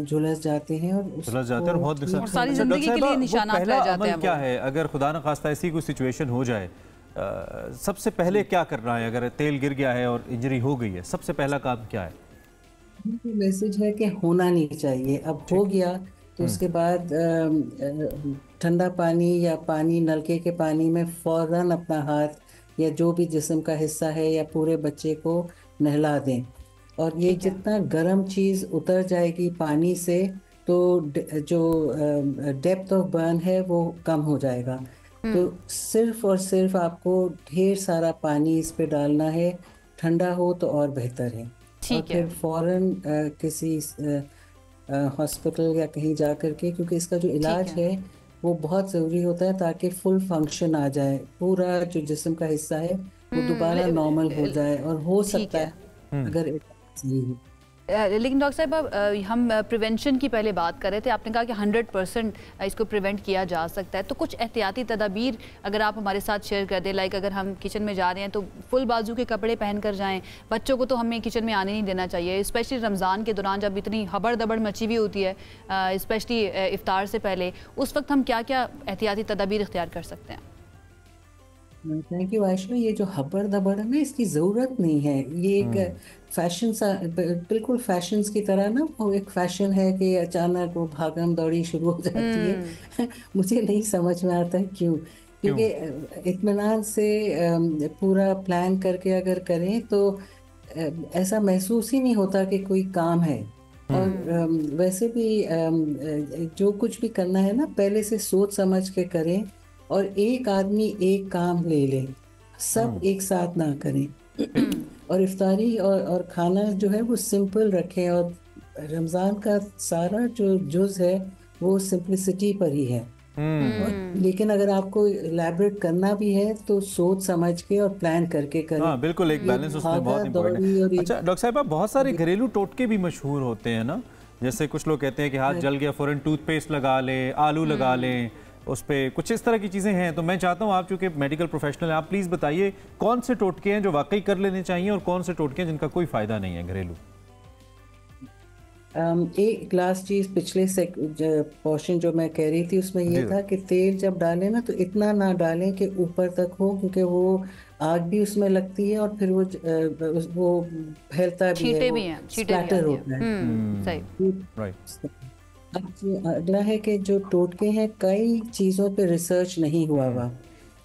झुलस जाते हैं और
बहुत
सारी जिंदगी के लिए निशानात रह जाते हैं।
क्या है अगर खुदा न खास्ता ऐसी कोई सिचुएशन हो जाए, सबसे पहले क्या करना है? अगर तेल गिर गया है और इंजरी हो गई है, सबसे पहला काम क्या है?
मैसेज है कि होना नहीं चाहिए। अब हो गया तो उसके बाद ठंडा पानी या पानी नलके के पानी में फौरन अपना हाथ या जो भी जिस्म का हिस्सा है या पूरे बच्चे को नहला दें, और ये जितना गर्म चीज़ उतर जाएगी पानी से तो जो डेप्थ ऑफ बर्न है वो कम हो जाएगा। तो सिर्फ और सिर्फ आपको ढेर सारा पानी इस पे डालना है, ठंडा हो तो और बेहतर है। और फिर फौरन किसी हॉस्पिटल या कहीं जा कर के, क्योंकि इसका जो इलाज है वो बहुत ज़रूरी होता है ताकि फुल फंक्शन आ जाए, पूरा जो जिस्म का हिस्सा है वो दोबारा नॉर्मल हो जाए। और हो सकता है अगर
लेकिन डॉक्टर साहब हम प्रिवेंशन की पहले बात कर रहे थे, आपने कहा कि 100% इसको प्रिवेंट किया जा सकता है, तो कुछ एहतियाती तदाबीर अगर आप हमारे साथ शेयर कर दें। लाइक अगर हम किचन में जा रहे हैं तो फुल बाजू के कपड़े पहन कर जाएं, बच्चों को तो हमें किचन में आने नहीं देना चाहिए, स्पेशली रमज़ान के दौरान जब इतनी हबड़ दबड़ मची हुई होती है, स्पेशली इफ्तार से पहले, उस वक्त हम क्या क्या एहतियाती तदाबीर इख्तियार कर सकते हैं?
Thank you Ayesha. ये जो हबड़ दबड़ है ना, इसकी ज़रूरत नहीं है। ये एक फैशन सा, बिल्कुल फैशंस की तरह ना, वो एक फैशन है कि अचानक वो भागम दौड़ी शुरू हो जाती है। मुझे नहीं समझ में आता है क्योंकि इत्मीनान से पूरा प्लान करके अगर करें तो ऐसा महसूस ही नहीं होता कि कोई काम है। और वैसे भी जो कुछ भी करना है ना, पहले से सोच समझ के करें, और एक आदमी एक काम ले ले, सब एक साथ ना करें। और इफ्तारी और खाना जो है वो सिंपल रखें, और रमज़ान का सारा जो जुज़ है वो सिंपलिसिटी पर ही है। लेकिन अगर आपको इलैबोरेट करना भी है तो सोच समझ के और प्लान करके करें।
हाँ, बिल्कुल, एक बैलेंस उसमें बहुत इम्पोर्टेंट है। अच्छा डॉक्टर साहब, बहुत सारे घरेलू टोटके भी मशहूर होते हैं ना, जैसे कुछ लोग कहते हैं कि हाथ जल गया फ़ौरन टूथपेस्ट लगा लें, आलू लगा लें, उस पर कुछ इस तरह की चीज़ें हैं। तो मैं चाहता हूँ, आप चूँकि मेडिकल प्रोफेशनल हैं, आप प्लीज़ बताइए कौन से टोटके हैं जो वाकई कर लेने चाहिए और कौन से टोटके हैं जिनका कोई फ़ायदा नहीं है घरेलू?
एक लास्ट चीज़ पिछले पोर्शन जो मैं कह रही थी उसमें ये था कि तेल जब डालें ना तो इतना ना डालें कि ऊपर तक हो, क्योंकि वो आग भी उसमें लगती है और फिर वो फैलता भी है, वो स्प्लैटर होता है।
सही।
अब अगला है कि जो टोटके हैं, कई चीज़ों पे रिसर्च नहीं हुआ हुआ,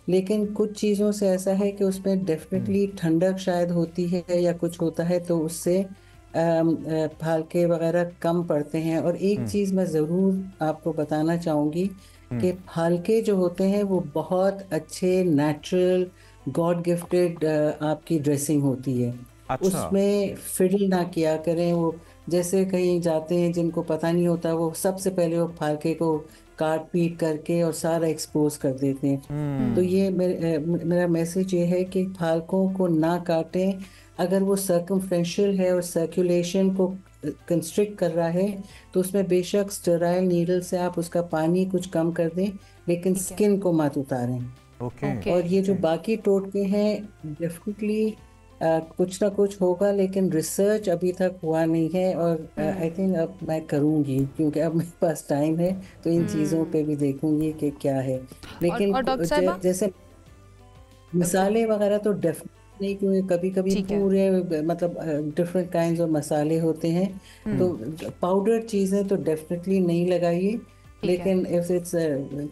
लेकिन कुछ चीज़ों से ऐसा है कि उसमें डेफिनेटली ठंडक शायद होती है या कुछ होता है, तो उससे फालके वगैरह कम पड़ते हैं। और एक चीज़ मैं ज़रूर आपको बताना चाहूँगी कि फालके जो होते हैं वो बहुत अच्छे नेचुरल गॉड गिफ्टेड आपकी ड्रेसिंग होती है। अच्छा। उसमें फिडल ना किया करें। वो जैसे कहीं जाते हैं जिनको पता नहीं होता, वो सबसे पहले वो फालके को काट पीट करके और सारा एक्सपोज कर देते हैं। तो ये मेरा मैसेज ये है कि फालकों को ना काटें। अगर वो सर्कमफ्रेंशियल है और सर्कुलेशन को कंस्ट्रिक्ट कर रहा है तो उसमें बेशक स्टेराइल नीडल से आप उसका पानी कुछ कम कर दें, लेकिन स्किन को मत उतारें। और ये जो बाकी टोटके हैं डेफिनेटली कुछ ना कुछ होगा, लेकिन रिसर्च अभी तक हुआ नहीं है। और आई थिंक अब मैं करूँगी, क्योंकि अब मेरे पास टाइम है, तो इन चीज़ों पे भी देखूंगी कि क्या है। लेकिन जैसे मसाले वगैरह तो डेफिनेटली नहीं, क्योंकि कभी कभी पूरे मतलब डिफरेंट काइंड्स ऑफ मसाले होते हैं, तो पाउडर चीज़ें तो डेफिनेटली नहीं लगाइए। लेकिन इफ इट्स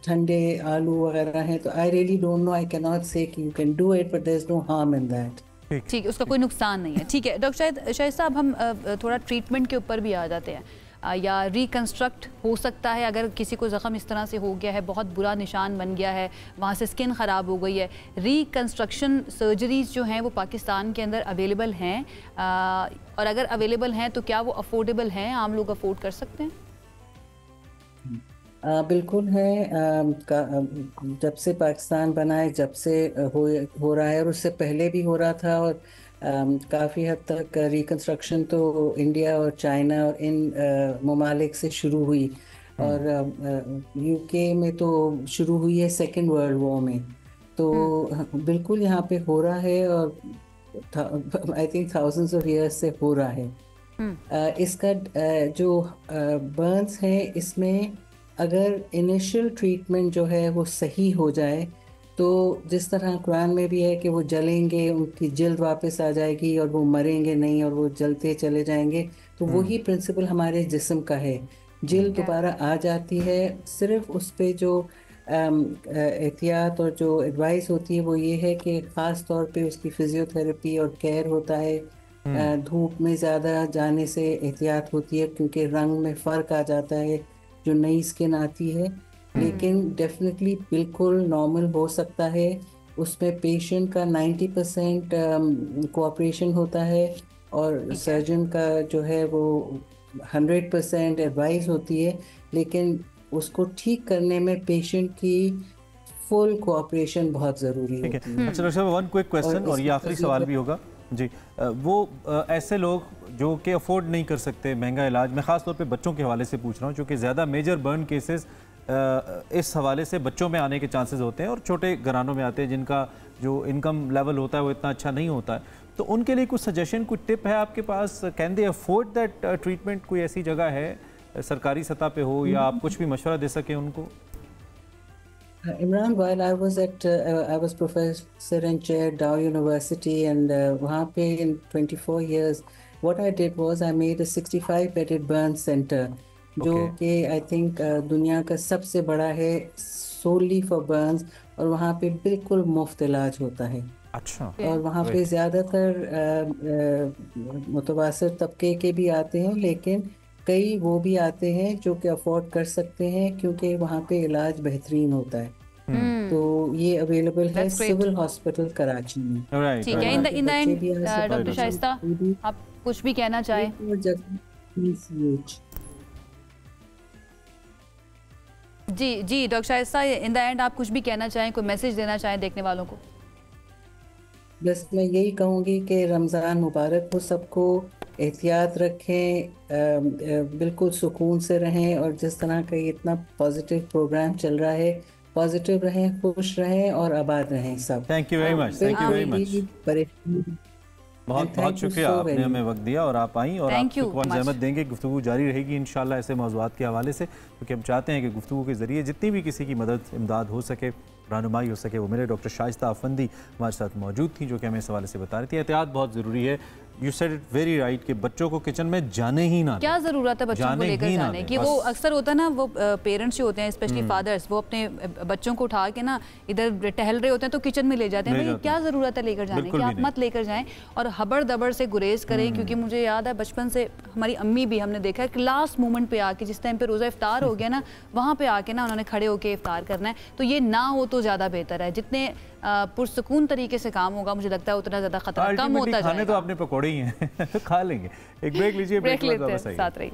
ठंडे आलू वगैरह हैं तो I really don't know, I can not say कि you can do it, but there is no harm in that.
ठीक है, उसका कोई नुकसान नहीं है। ठीक है डॉक्टर शाहिद साहब, हम थोड़ा ट्रीटमेंट के ऊपर भी आ जाते हैं। या रिकंस्ट्रक्ट हो सकता है अगर किसी को ज़ख़म इस तरह से हो गया है, बहुत बुरा निशान बन गया है, वहाँ से स्किन ख़राब हो गई है, रिकंस्ट्रक्शन सर्जरीज जो हैं वो पाकिस्तान के अंदर अवेलेबल हैं, और अगर अवेलेबल हैं तो क्या वो अफोर्डेबल हैं, आम लोग अफोर्ड कर सकते हैं?
बिल्कुल है। जब से पाकिस्तान बना है, जब से हो रहा है, और उससे पहले भी हो रहा था, और काफ़ी हद तक रिकंस्ट्रक्शन तो इंडिया और चाइना और इन ममालिक से शुरू हुई, और यूके में तो शुरू हुई है सेकेंड वर्ल्ड वॉर में। तो बिल्कुल यहाँ पे हो रहा है, और I think thousands of years से हो रहा है। इसका जो बर्न्स है, इसमें अगर इनिशियल ट्रीटमेंट जो है वो सही हो जाए, तो जिस तरह कुरान में भी है कि वो जलेंगे, उनकी जल्द वापस आ जाएगी और वो मरेंगे नहीं और वो जलते चले जाएंगे, तो वही प्रिंसिपल हमारे जिस्म का है। जल्द दोबारा आ जाती है, सिर्फ उस पर जो एहतियात और जो एडवाइस होती है वो ये है कि ख़ास तौर पे उसकी फिजियोथेरेपी और केयर होता है। धूप में ज़्यादा जाने से एहतियात होती है, क्योंकि रंग में फ़र्क आ जाता है जो नई स्किन आती है। लेकिन डेफिनेटली बिल्कुल नॉर्मल हो सकता है। उसमें पेशेंट का 90% कोऑपरेशन होता है, और सर्जन का जो है वो 100% एडवाइस होती है, लेकिन उसको ठीक करने में पेशेंट की फुल कोऑपरेशन बहुत ज़रूरी होती है।
अच्छा डॉक्टर साहब, वन क्विक क्वेश्चन और ये आखिरी सवाल भी होगा जी। वो ऐसे लोग जो कि अफोर्ड नहीं कर सकते महंगा इलाज, मैं ख़ास तौर पे बच्चों के हवाले से पूछ रहा हूँ, क्योंकि ज़्यादा मेजर बर्न केसेस इस हवाले से बच्चों में आने के चांसेस होते हैं और छोटे घरानों में आते हैं जिनका जो इनकम लेवल होता है वो इतना अच्छा नहीं होता है। तो उनके लिए कुछ सजेशन, कुछ टिप है आपके पास? Can they afford that treatment? कोई ऐसी जगह है सरकारी सतह पे हो, या आप कुछ भी मशवरा दे सकें उनको?
Imran, while I was professor and chair Dow University, and वहाँ पे in 24 years, what I did was I made a 65-bedded burn center, जो कि I think दुनिया का सबसे बड़ा है solely for burns, और वहाँ पे बिल्कुल मुफ्त इलाज होता है।
अच्छा।
और वहाँ पे ज़्यादातर मुतवासित तबके के भी आते हैं, लेकिन कई वो भी आते हैं जो कि अफोर्ड कर सकते हैं, क्योंकि वहाँ पे इलाज बेहतरीन होता है। तो ये अवेलेबल है सिविल हॉस्पिटल कराची में।
ठीक है। In the end doctor Shaista, आप कुछ भी कहना चाहें? जी doctor Shaista, in the end आप कुछ भी कहना चाहें, कोई मैसेज देना चाहें देखने वालों को?
बस मैं यही कहूँगी कि रमज़ान मुबारक हो सबको, एहतियात रखें, बिल्कुल सुकून से रहें, और जिस तरह का इतना पॉजिटिव प्रोग्राम चल रहा है, पॉजिटिव रहें, खुश रहें और आबाद रहें सब।
Thank you very much. Thank you very much. बहुत बहुत शुक्रिया, आपने हमें वक्त दिया और आप आई, और आप ज़हमत देंगे। गुफ्तगू जारी रहेगी इंशाल्लाह ऐसे मौज़ूआत के हवाले से, क्योंकि हम चाहते हैं कि गुफ्तगू के ज़रिए जितनी भी किसी की मदद इमदाद हो सके, रहनुमाई हो सके, वो मेरे डॉक्टर शाइस्ता अफंदी हमारे साथ मौजूद थी, जो कि हमें इस हवाले से बता रही थी। एहतियात बहुत ज़रूरी है। You said it very right कि बच्चों को किचन में जाने ही ना,
क्या ज़रूरत है बच्चों को लेकर जाने की। वो अक्सर होता है ना, वो पेरेंट्स जो होते हैं स्पेशली फादर्स, वो अपने बच्चों को उठा के ना इधर टहल रहे होते हैं तो किचन में ले जाते हैं। भाई क्या ज़रूरत है लेकर जाने की, आप मत लेकर जाएं और हबड़ दबड़ से गुरेज करें। क्योंकि मुझे याद है बचपन से हमारी अम्मी भी, हमने देखा है कि लास्ट मोमेंट पे आके, जिस टाइम पे रोज़ा इफ्तार हो गया ना, वहाँ पे आके ना उन्होंने खड़े होकर इफ्तार करना है। तो ये ना हो तो ज़्यादा बेहतर है। जितने पुरसकून तरीके से काम होगा, मुझे लगता है उतना ज़्यादा खतरा कम होता जाएगा।
खाने तो आपने पकौड़े ही हैं खा लेंगे। एक ब्रेक लीजिए,
ब्रेक लेते हैं, साथ रहिए।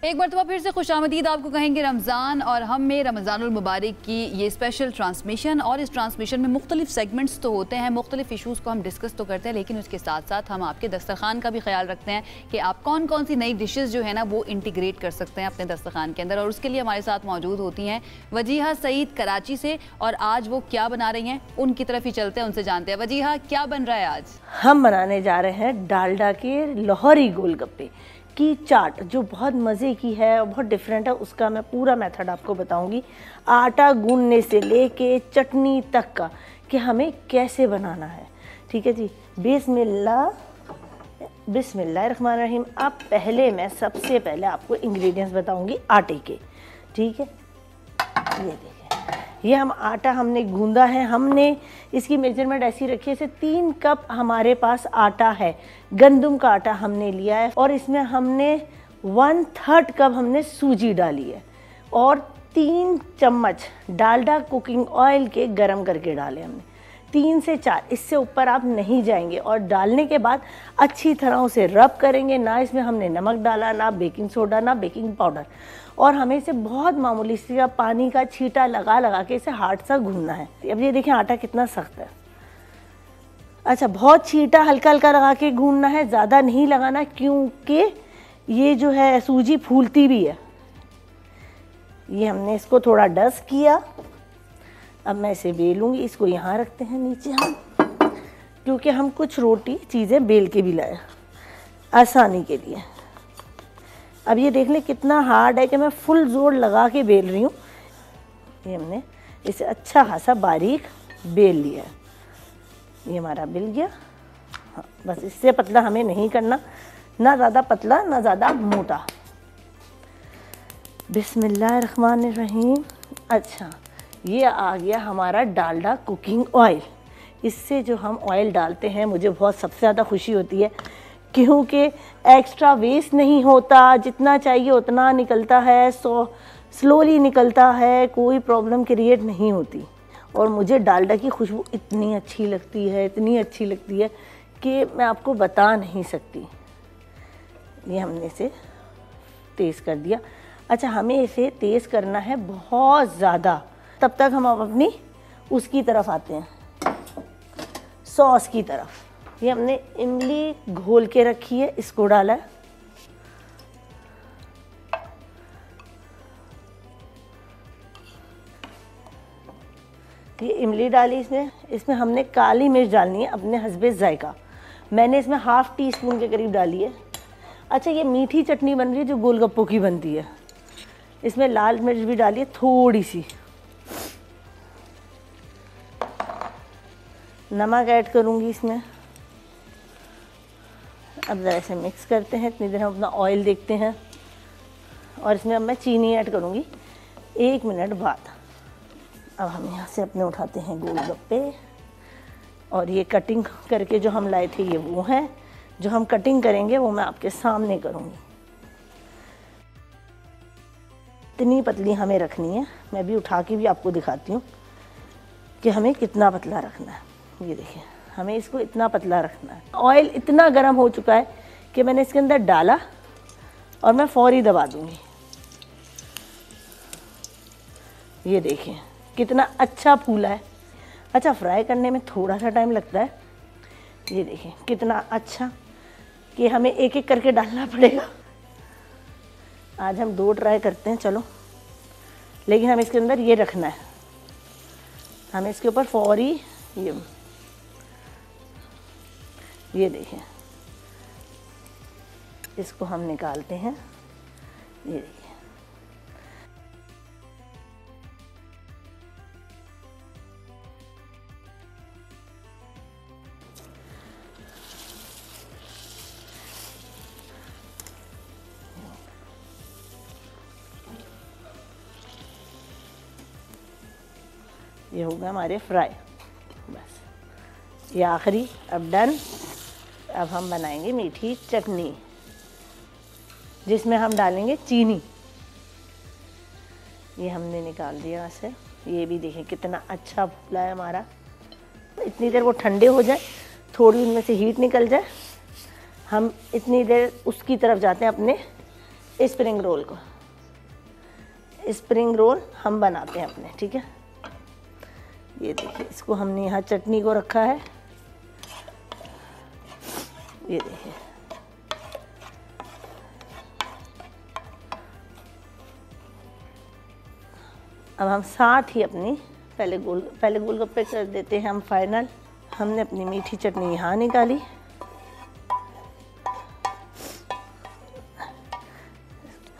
एक मरतबा फिर से खुशामदीद आपको कहेंगे रमज़ान और हम में रमज़ानुल मुबारक की ये स्पेशल ट्रांसमिशन। और इस ट्रांसमिशन में मुख्तलिफ सेगमेंट्स तो होते हैं, मुख्तलिफ इशूज़ को हम डिस्कस तो करते हैं, लेकिन उसके साथ साथ हम आपके दस्तरखान का भी ख्याल रखते हैं कि आप कौन कौन सी नई डिशेज़ जो है ना वो इंटीग्रेट कर सकते हैं अपने दस्तरखान के अंदर। और उसके लिए हमारे साथ मौजूद होती हैं वजीहा सईद कराची से, और आज वो क्या बना रही हैं उनकी तरफ ही चलते हैं, उनसे जानते हैं। वजीहा, क्या बन रहा है आज?
हम बनाने जा रहे हैं डालडा के लाहौरी गोलगप्पे की चाट, जो बहुत मज़े की है और बहुत डिफरेंट है। उसका मैं पूरा मेथड आपको बताऊंगी, आटा गूंदने से लेके चटनी तक का, कि हमें कैसे बनाना है। ठीक है जी, बिस्मिल्लाहिर्रहमानिर्रहीम। अब पहले मैं सबसे पहले आपको इंग्रेडिएंट्स बताऊंगी आटे के। ठीक है, ये देखिए, ये हम आटा हमने गूंदा है। हमने इसकी मेजरमेंट ऐसी रखी है, जैसे 3 कप हमारे पास आटा है, गंदम का आटा हमने लिया है, और इसमें हमने 1/3 कप हमने सूजी डाली है, और 3 चम्मच डालडा कुकिंग ऑयल के गरम करके डाले हमने, 3 से 4, इससे ऊपर आप नहीं जाएंगे। और डालने के बाद अच्छी तरह उसे रब करेंगे। ना इसमें हमने नमक डाला, ना बेकिंग सोडा, ना बेकिंग पाउडर, और हमें इसे बहुत मामूली सा पानी का छींटा लगा लगा के इसे हार्ड सा गूंदना है। अब ये देखें आटा कितना सख्त है। अच्छा, बहुत छींटा हल्का हल्का लगा के गूंदना है, ज़्यादा नहीं लगाना, क्योंकि ये जो है सूजी फूलती भी है। ये हमने इसको थोड़ा डस्ट किया। अब मैं इसे बेलूँगी, इसको यहाँ रखते हैं नीचे हम, क्योंकि हम कुछ रोटी चीज़ें बेल के भी लाए आसानी के लिए। अब ये देख लें कितना हार्ड है कि मैं फुल जोर लगा के बेल रही हूँ। ये हमने इसे अच्छा खासा बारीक बेल लिया है। ये हमारा बेल गया। हाँ, बस इससे पतला हमें नहीं करना, ना ज़्यादा पतला ना ज़्यादा मोटा। बिस्मिल्लाहिर्रहमानिर्रहीम। अच्छा, ये आ गया हमारा डालडा कुकिंग ऑयल। इससे जो हम ऑयल डालते हैं, मुझे बहुत सबसे ज़्यादा खुशी होती है, क्योंकि एक्स्ट्रा वेस्ट नहीं होता, जितना चाहिए उतना निकलता है, स्लोली निकलता है, कोई प्रॉब्लम क्रिएट नहीं होती। और मुझे डालडा की खुशबू इतनी अच्छी लगती है, इतनी अच्छी लगती है कि मैं आपको बता नहीं सकती। ये हमने इसे तेज़ कर दिया। अच्छा, हमें इसे तेज़ करना है बहुत ज़्यादा, तब तक हम अपनी उसकी तरफ आते हैं, सॉस की तरफ। ये हमने इमली घोल के रखी है, इसको डाला है। ये इमली डाली इसमें हमने काली मिर्च डालनी है अपने हस्बे जायका। मैंने इसमें ½ टीस्पून के करीब डाली है। अच्छा, ये मीठी चटनी बन रही है जो गोलगप्पों की बनती है। इसमें लाल मिर्च भी डाली है थोड़ी सी। नमक ऐड करूँगी इसमें। अब ज़रा इसे मिक्स करते हैं, इतनी देर हम अपना ऑयल देखते हैं। और इसमें अब मैं चीनी ऐड करूँगी 1 मिनट बाद। अब हम यहाँ से अपने उठाते हैं गोलगप्पे, और ये कटिंग करके जो हम लाए थे ये वो है। जो हम कटिंग करेंगे वो मैं आपके सामने करूँगी। इतनी पतली हमें रखनी है। मैं भी उठा के भी आपको दिखाती हूँ कि हमें कितना पतला रखना है। ये देखिए, हमें इसको इतना पतला रखना है। ऑयल इतना गर्म हो चुका है कि मैंने इसके अंदर डाला और मैं फौरी दबा दूंगी। ये देखिए कितना अच्छा फूला है। अच्छा, फ्राई करने में थोड़ा सा टाइम लगता है। ये देखिए कितना अच्छा कि हमें एक एक करके डालना पड़ेगा। आज हम 2 ट्राई करते हैं, चलो। लेकिन हम इसके अंदर ये रखना है हम इसके ऊपर फौरी ये देखिए, इसको हम निकालते हैं। ये देखिए, ये हो गया हमारे फ्राई। बस ये आखिरी, अब डन। अब हम बनाएंगे मीठी चटनी जिसमें हम डालेंगे चीनी। ये हमने निकाल दिया यहाँ से। ये भी देखें कितना अच्छा फूला है हमारा। इतनी देर वो ठंडे हो जाए, थोड़ी उनमें से हीट निकल जाए, हम इतनी देर उसकी तरफ जाते हैं अपने स्प्रिंग रोल को। स्प्रिंग रोल हम बनाते हैं अपने, ठीक है। ये देखिए, इसको हमने यहाँ चटनी को रखा है। ये देखिए, अब हम साथ ही अपनी पहले गोलगप्पे कर देते हैं हम फाइनल। हमने अपनी मीठी चटनी यहाँ निकाली।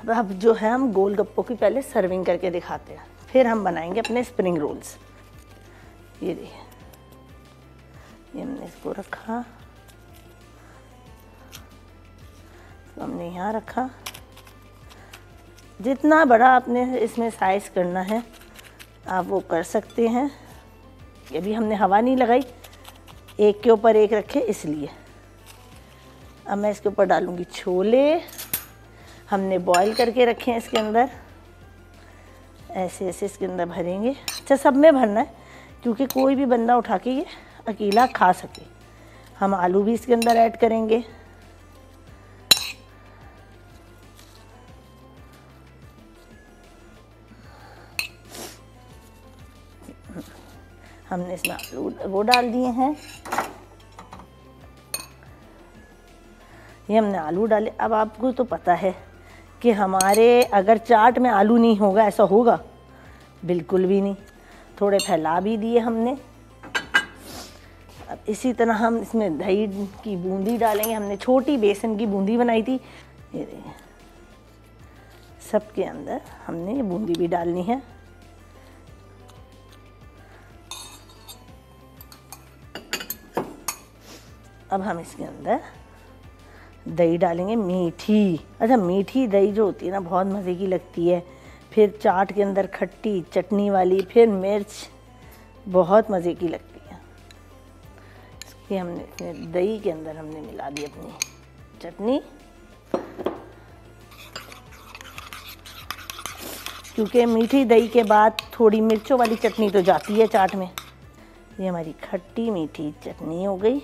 अब जो है हम गोलगप्पों की पहले सर्विंग करके दिखाते हैं, फिर हम बनाएंगे अपने स्प्रिंग रोल्स। ये देखिए, ये हमने इसको रखा, तो हमने यहाँ रखा। जितना बड़ा आपने इसमें साइज करना है आप वो कर सकते हैं। ये भी हमने हवा नहीं लगाई, एक के ऊपर एक रखे इसलिए। अब मैं इसके ऊपर डालूंगी छोले, हमने बॉईल करके रखे हैं इसके अंदर। ऐसे ऐसे इसके अंदर भरेंगे। अच्छा, सब में भरना है क्योंकि कोई भी बंदा उठा के ये अकेला खा सके। हम आलू भी इसके अंदर ऐड करेंगे। हमने इसमें आलू वो डाल दिए हैं। ये हमने आलू डाले। अब आपको तो पता है कि हमारे अगर चाट में आलू नहीं होगा, ऐसा होगा बिल्कुल भी नहीं। थोड़े फैला भी दिए हमने। अब इसी तरह हम इसमें दही की बूंदी डालेंगे। हमने छोटी बेसन की बूंदी बनाई थी। ये देखिए, सबके अंदर हमने ये बूंदी भी डालनी है। अब हम इसके अंदर दही डालेंगे मीठी। अच्छा, मीठी दही जो होती है ना बहुत मज़े की लगती है। फिर चाट के अंदर खट्टी चटनी वाली, फिर मिर्च, बहुत मज़े की लगती है। इसकी हमने दही के अंदर हमने मिला दी अपनी चटनी, क्योंकि मीठी दही के बाद थोड़ी मिर्चों वाली चटनी तो जाती है चाट में। ये हमारी खट्टी मीठी चटनी हो गई।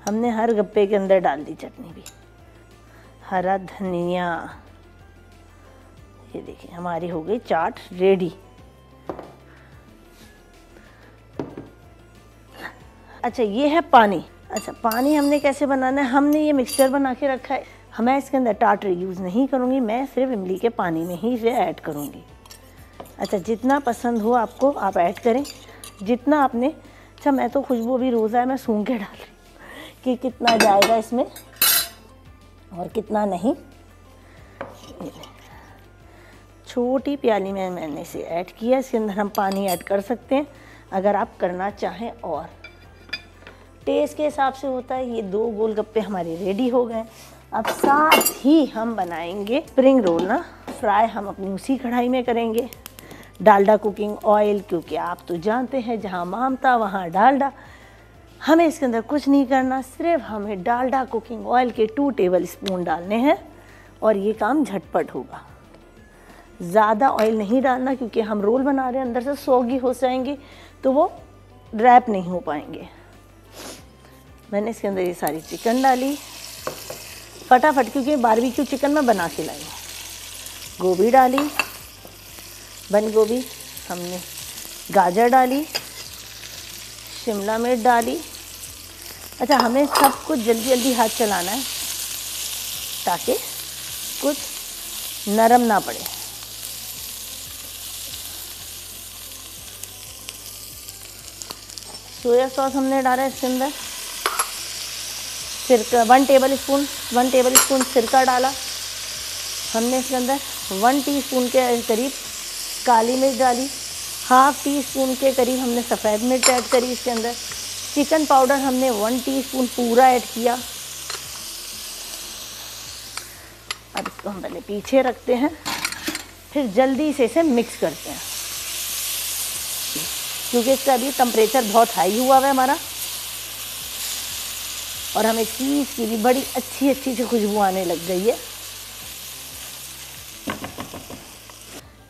हमने हर गप्पे के अंदर डाल दी चटनी भी। हरा धनिया। ये देखिए, हमारी हो गई चाट रेडी। अच्छा, ये है पानी। अच्छा, पानी हमने कैसे बनाना है? हमने ये मिक्सचर बना के रखा है। मैं इसके अंदर टाटर यूज़ नहीं करूँगी, मैं सिर्फ इमली के पानी में ही इसे ऐड करूँगी। अच्छा, जितना पसंद हो आपको आप ऐड करें, जितना आपने। अच्छा, मैं तो खुशबू भी रोज़ा है, मैं सूंघ के डाल रही कि कितना जाएगा इसमें और कितना नहीं। छोटी प्याली में मैंने इसे ऐड किया। इसके अंदर हम पानी ऐड कर सकते हैं अगर आप करना चाहें, और टेस्ट के हिसाब से होता है। ये 2 गोलगप्पे हमारे रेडी हो गए। अब साथ ही हम बनाएंगे स्प्रिंग रोल ना फ्राई। हम अपनी उसी कढ़ाई में करेंगे। डालडा कुकिंग ऑयल, क्योंकि आप तो जानते हैं जहाँ मामता वहाँ डालडा। हमें इसके अंदर कुछ नहीं करना, सिर्फ हमें डालडा कुकिंग ऑयल के 2 टेबल स्पून डालने हैं और ये काम झटपट होगा। ज़्यादा ऑयल नहीं डालना क्योंकि हम रोल बना रहे हैं, अंदर से सौगी हो जाएंगी तो वो रैप नहीं हो पाएंगे। मैंने इसके अंदर ये सारी चिकन डाली फटाफट, क्योंकि बारबेक्यू चिकन मैं बना के लाई। गोभी डाली, बंद गोभी, हमने गाजर डाली, शिमला मिर्च डाली। अच्छा, हमें सब कुछ जल्दी जल्दी हाथ चलाना है ताकि कुछ नरम ना पड़े। सोया सॉस हमने डाला इसके अंदर, सिरका 1 टेबल स्पून सिरका डाला हमने इसके अंदर, 1 टीस्पून के करीब काली मिर्च डाली, ½ टीस्पून के करीब हमने सफ़ेद मिर्च ऐड करी इसके अंदर, चिकन पाउडर हमने 1 टीस्पून पूरा ऐड किया। अब इसको हम पहले पीछे रखते हैं, फिर जल्दी से इसे मिक्स करते हैं क्योंकि इसका अभी टेम्परेचर बहुत हाई हुआ है हमारा और हमें चीज़ की भी बड़ी अच्छी सी खुशबू आने लग गई है।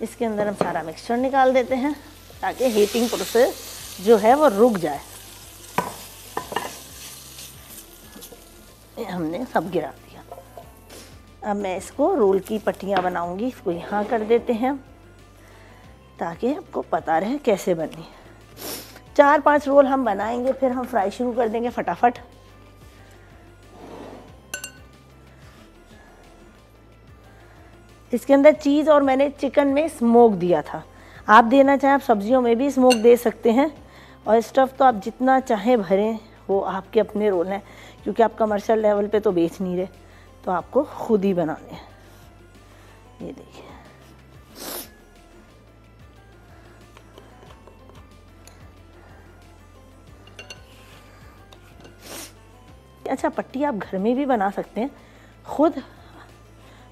इसके अंदर हम सारा मिक्सचर निकाल देते हैं ताकि हीटिंग प्रोसेस जो है वो रुक जाए। ये हमने सब गिरा दिया। अब मैं इसको रोल की पट्टियाँ बनाऊंगी, इसको यहाँ कर देते हैं ताकि आपको पता रहे कैसे बननी। 4-5 रोल हम बनाएंगे, फिर हम फ्राई शुरू कर देंगे फटाफट। इसके अंदर चीज़ और मैंने चिकन में स्मोक दिया था, आप देना चाहें आप सब्जियों में भी स्मोक दे सकते हैं और स्टफ़ तो आप जितना चाहें भरें, वो आपके अपने रोल हैं क्योंकि आप कमर्शियल लेवल पे तो बेच नहीं रहे, तो आपको खुद ही बनाने हैं। ये देखिए अच्छा, पट्टी आप घर में भी बना सकते हैं खुद,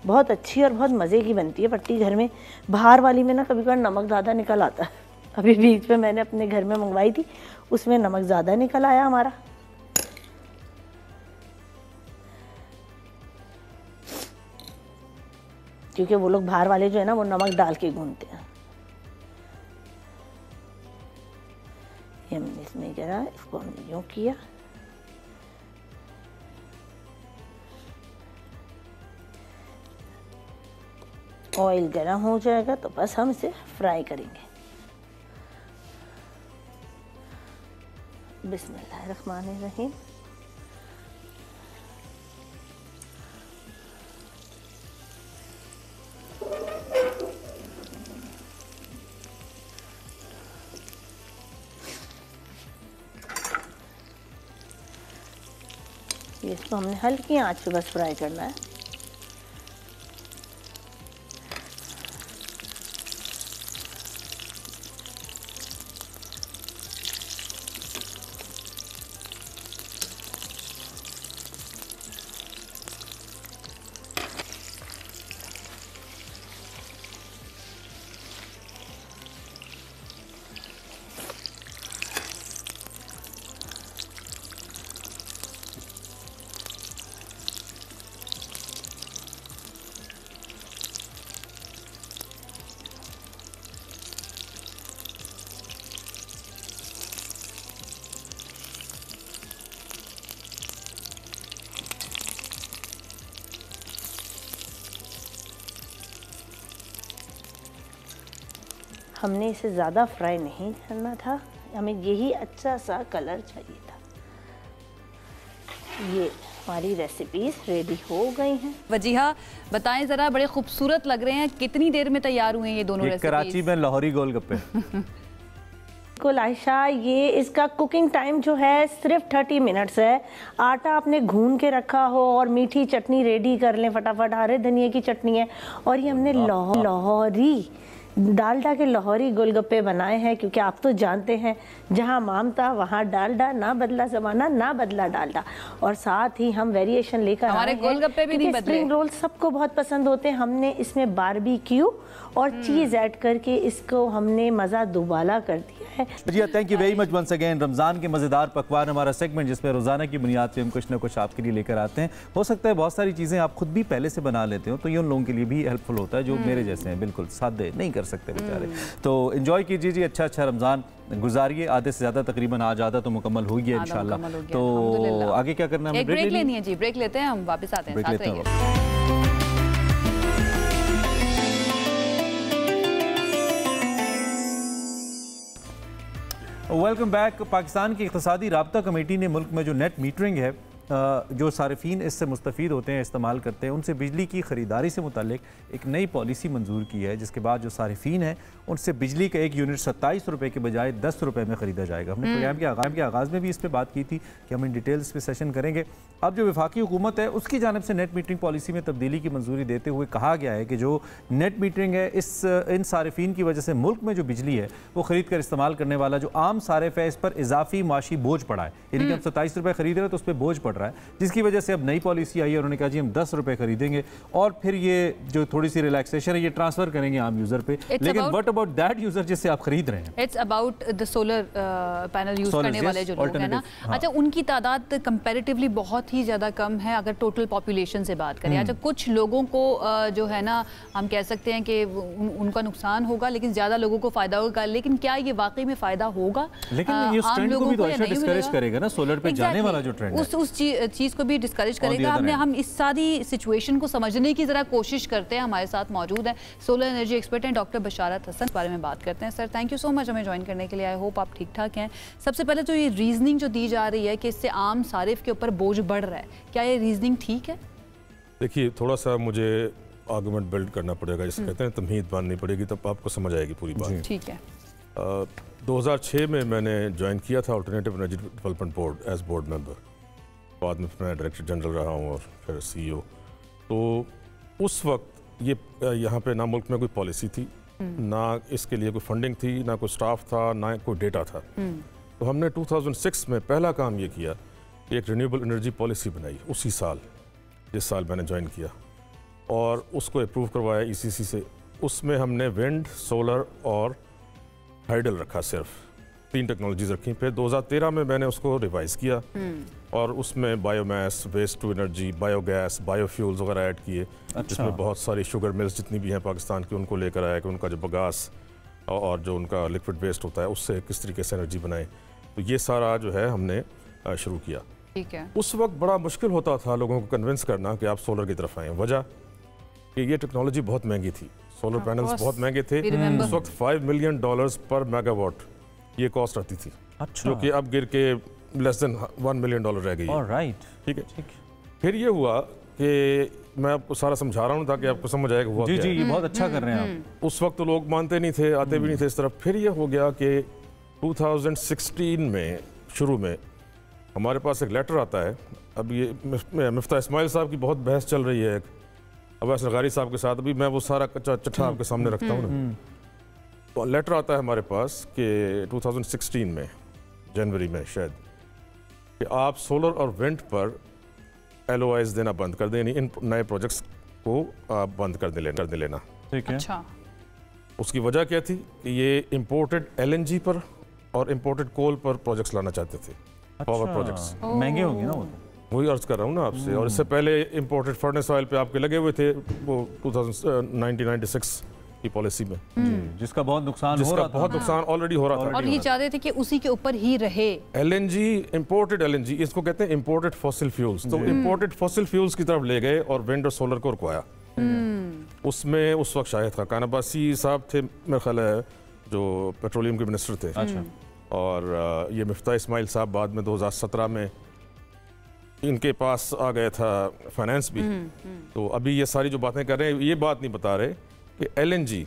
बहुत अच्छी और बहुत मज़े की बनती है पट्टी घर में। बाहर वाली में ना कभी कभार नमक ज़्यादा निकल आता है, अभी बीच में मैंने अपने घर में मंगवाई थी, उसमें नमक ज़्यादा निकल आया हमारा। क्योंकि वो लोग बाहर वाले जो है ना वो नमक डाल के गूंथते हैं। ये हमने इसमें जरा इसको हमने यूँ किया, ऑयल गर्म हो जाएगा तो बस हम इसे फ्राई करेंगे। बिस्मिल्लाहिर्रहमानिर्रहीम। इसको हमने हल्की आंच पे बस फ्राई करना है। हमने इसे ज़्यादा फ्राई नहीं करना था, हमें यही अच्छा सा कलर चाहिए था। ये हमारी रेसिपीज रेडी हो गई हैं।
वजीहा बताएं ज़रा, बड़े खूबसूरत लग रहे हैं, कितनी देर में तैयार हुए हैं ये दोनों रेसिपीज?
कराची में लाहौरी गोलगप्पे।
बिल्कुल आयशा, ये इसका कुकिंग टाइम जो है सिर्फ 30 मिनट्स है। आटा आपने गूंद के रखा हो और मीठी चटनी रेडी कर लें फटाफट, हरे धनिए की चटनी है। और ये हमने लाहौरी डालडा के लाहौरी गोलगप्पे बनाए हैं क्योंकि आप तो जानते हैं जहां मामता वहां डालडा, ना बदला ज़माना ना बदला डालडा। और साथ ही हम वेरिएशन लेकर
हमारे गोलगप्पे भी नहीं बदले।
स्प्रिंग रोल सबको बहुत पसंद होते हैं, हमने इसमें बारबेक्यू और चीज़ ऐड करके इसको हमने मज़ा दुबाला कर दिया है।
जी thank you very much once again. Ramzan के मज़ेदार पकवान हमारा सेगमेंट जिसमें रोज़ाना की बुनियाद पे हम कुछ ना कुछ आपके लिए लेकर आते हैं। हो सकता है बहुत सारी चीज़ें आप खुद भी पहले से बना लेते हो, तो ये उन लोगों के लिए भी हेल्पफुल होता है जो मेरे जैसे हैं, बिल्कुल सादे नहीं कर सकते बेचारे। तो एंजॉय कीजिए जी, अच्छा रमज़ान गुजारिए। आधे से ज़्यादा तकरीबन आज आधा तो मुकम्मल हो गया इंशाल्लाह। तो आगे क्या करना है?
ब्रेक लेनी है जी, ब्रेक लेते हैं, हम वापस आते हैं, साथ रहिए।
Welcome back. पाकिस्तान की इक़्तिसादी राब्ता कमेटी ने मुल्क में जो नेट मीटरिंग है जो सारिफीन इससे मुस्तफ़ीद होते हैं, इस्तेमाल करते हैं, उनसे बिजली की ख़रीदारी से मुतालिक एक नई पॉलिसी मंजूर की है, जिसके बाद जो सारिफीन है उनसे बिजली का एक यूनिट 27 रुपये के बजाय 10 रुपये में ख़रीदा जाएगा। हमने प्रोग्राम के आगाज़ में भी इस पर बात की थी कि हम इन डिटेल्स पे सेशन करेंगे। अब जो वफाकी हुकूमत है उसकी जानिब से नेट मीटरिंग पॉलिसी में तब्दीली की मंजूरी देते हुए कहा गया है कि जो नेट मीटरिंग है इन सारिफीन की वजह से मुल्क में जो बिजली है वो ख़रीद कर इस्तेमाल करने वाला जो आम सारिफ है इस पर इजाफी माशी बोझ पड़ा है। यानी कि हम 27 रुपये खरीद रहे हैं तो उस पर बोझ पड़ रहा है, जिसकी वजह से अब नई पॉलिसी आई है। उन्होंने कहा जी हम 10 रुपये खरीदेंगे और फिर ये जो थोड़ी सी रिलैक्सेशन है ये ट्रांसफर करेंगे आम यूजर पे। लेकिन व्हाट अबाउट दैट यूजर जिससे आप खरीद रहे हैं?
It's about the solar panel use करने वाले जो लोग हैं ना, अच्छा उनकी तादाद कंपैरेटिवली बहुत ही ज़्यादा कम है अगर टोटल पॉपुलेशन से बात करें। अच्छा कुछ लोगों को जो है ना हम कह सकते हैं कि उनका नुकसान होगा लेकिन ज़्यादा लोगों को फ़ायदा होगा, लेकिन क्या ये वाकई में फ़ायदा होगा?
लेकिन ये उस ट्रेंड को भी तो अच्छा डिस्करेज करेगा ना, सोलर पे जाने वाला जो ट्रेंड है
उस चीज़ को भी डिस्करेज करेगा। हम इस सारी सिचुएशन को समझने की ज़रा कोशिश करते हैं। हमारे साथ मौजूद है सोलर एनर्जी एक्सपर्ट हैं डॉक्टर बशारत हसन, इस बारे में बात करते हैं। Sir thank you so much हमें ज्वाइन करने के लिए। आई होप आप ठीक ठाक हैं। सबसे पहले तो ये रीजनिंग जो दी जा रही है कि इससे आम सारिफ के ऊपर बोझ बढ़ रहा है, क्या ये रीजनिंग ठीक है?
देखिए थोड़ा सा मुझे आर्गुमेंट बिल्ड करना पड़ेगा, जिसे कहते हैं तमहीद बांधनी पड़ेगी, तब आपको समझ आएगी पूरी बात।
ठीक है।
2006 में मैंने ज्वाइन किया था alternative energy development board as board member, बाद में मैं डायरेक्टर जनरल रहा हूँ और फिर CEO। तो उस वक्त ये यहाँ पे ना मुल्क में कोई पॉलिसी थी, ना इसके लिए कोई फंडिंग थी, ना कोई स्टाफ था, ना कोई डेटा था। तो हमने 2006 में पहला काम ये किया कि एक रिन्यूएबल एनर्जी पॉलिसी बनाई उसी साल, जिस साल मैंने ज्वाइन किया, और उसको अप्रूव करवाया ECC से। उसमें हमने विंड, सोलर और हाइडल रखा, सिर्फ 3 टेक्नोलॉजीज रखी। फिर 2013 में मैंने उसको रिवाइज किया और उसमें biomass, waste to energy, biogas, biofuels वगैरह ऐड किए। जिसमें बहुत सारी शुगर मिल्स जितनी भी हैं पाकिस्तान की उनको लेकर आया कि उनका जो बगास और जो उनका लिक्विड वेस्ट होता है उससे किस तरीके से एनर्जी बनाए। तो ये सारा जो है हमने शुरू किया।
ठीक है।
उस वक्त बड़ा मुश्किल होता था लोगों को कन्विंस करना कि आप सोलर की तरफ आएँ। वजह कि ये टेक्नोलॉजी बहुत महंगी थी, सोलर पैनल्स बहुत महंगे थे। उस वक्त $5 मिलियन पर मेगावाट ये कॉस्ट रहती थी। जो कि अब गिर के लेस देन $1 मिलियन रह गई है। ठीक है। फिर ये हुआ कि मैं आपको सारा समझा रहा हूँ ताकि आपको समझ आएगा हुआ क्या है।
ये बहुत अच्छा कर रहे हैं आप।
उस वक्त तो लोग मानते नहीं थे, आते भी नहीं थे इस तरफ। फिर ये हो गया कि 2016 में शुरू में हमारे पास एक लेटर आता है। अब ये मिफ्ता इस्माइल साहब की बहुत बहस चल रही है अवैस नगारी साहब के साथ, अभी मैं वो सारा चिट्ठा आपके सामने रखता हूँ ना। तो लेटर आता है हमारे पास कि 2016 में जनवरी में शायद कि आप सोलर और विंड पर LOIs देना बंद कर दें, यानी इन नए प्रोजेक्ट्स को आप बंद कर लेना।
ठीक है।
अच्छा।
उसकी वजह क्या थी कि ये इंपोर्टेड LNG पर और इंपोर्टेड कोल पर प्रोजेक्ट्स लाना चाहते थे। पावर प्रोजेक्ट्स
महंगे होंगे ना वो,
वही अर्ज कर रहा हूँ ना आपसे। और इससे पहले इंपोर्टेड फर्नेस ऑयल पे आपके लगे हुए थे वो 1996 की पॉलिसी में,
जिसका बहुत नुकसान
ऑलरेडी हो रहा था।
और ये चाहते थे कि उसी के ऊपर ही रहे।
LNG, इंपोर्टेड LNG, इसको कहते हैं इंपोर्टेड फॉसिल फ्यूल्स। तो इंपोर्टेड फॉसिल फ्यूल्स की तरफ ले गए और विंड और सोलर को रुकवाया। उसमें उस वक्त शाहिद खान अब्बासी साहब थे, मेरा ख्याल है, जो पेट्रोलियम के मिनिस्टर थे। और ये मिफ्ता इस्माइल साहब बाद में 2017 में इनके पास आ गया था फाइनेंस भी। तो अभी ये सारी जो बातें कर रहे हैं ये बात नहीं बता रहे कि LNG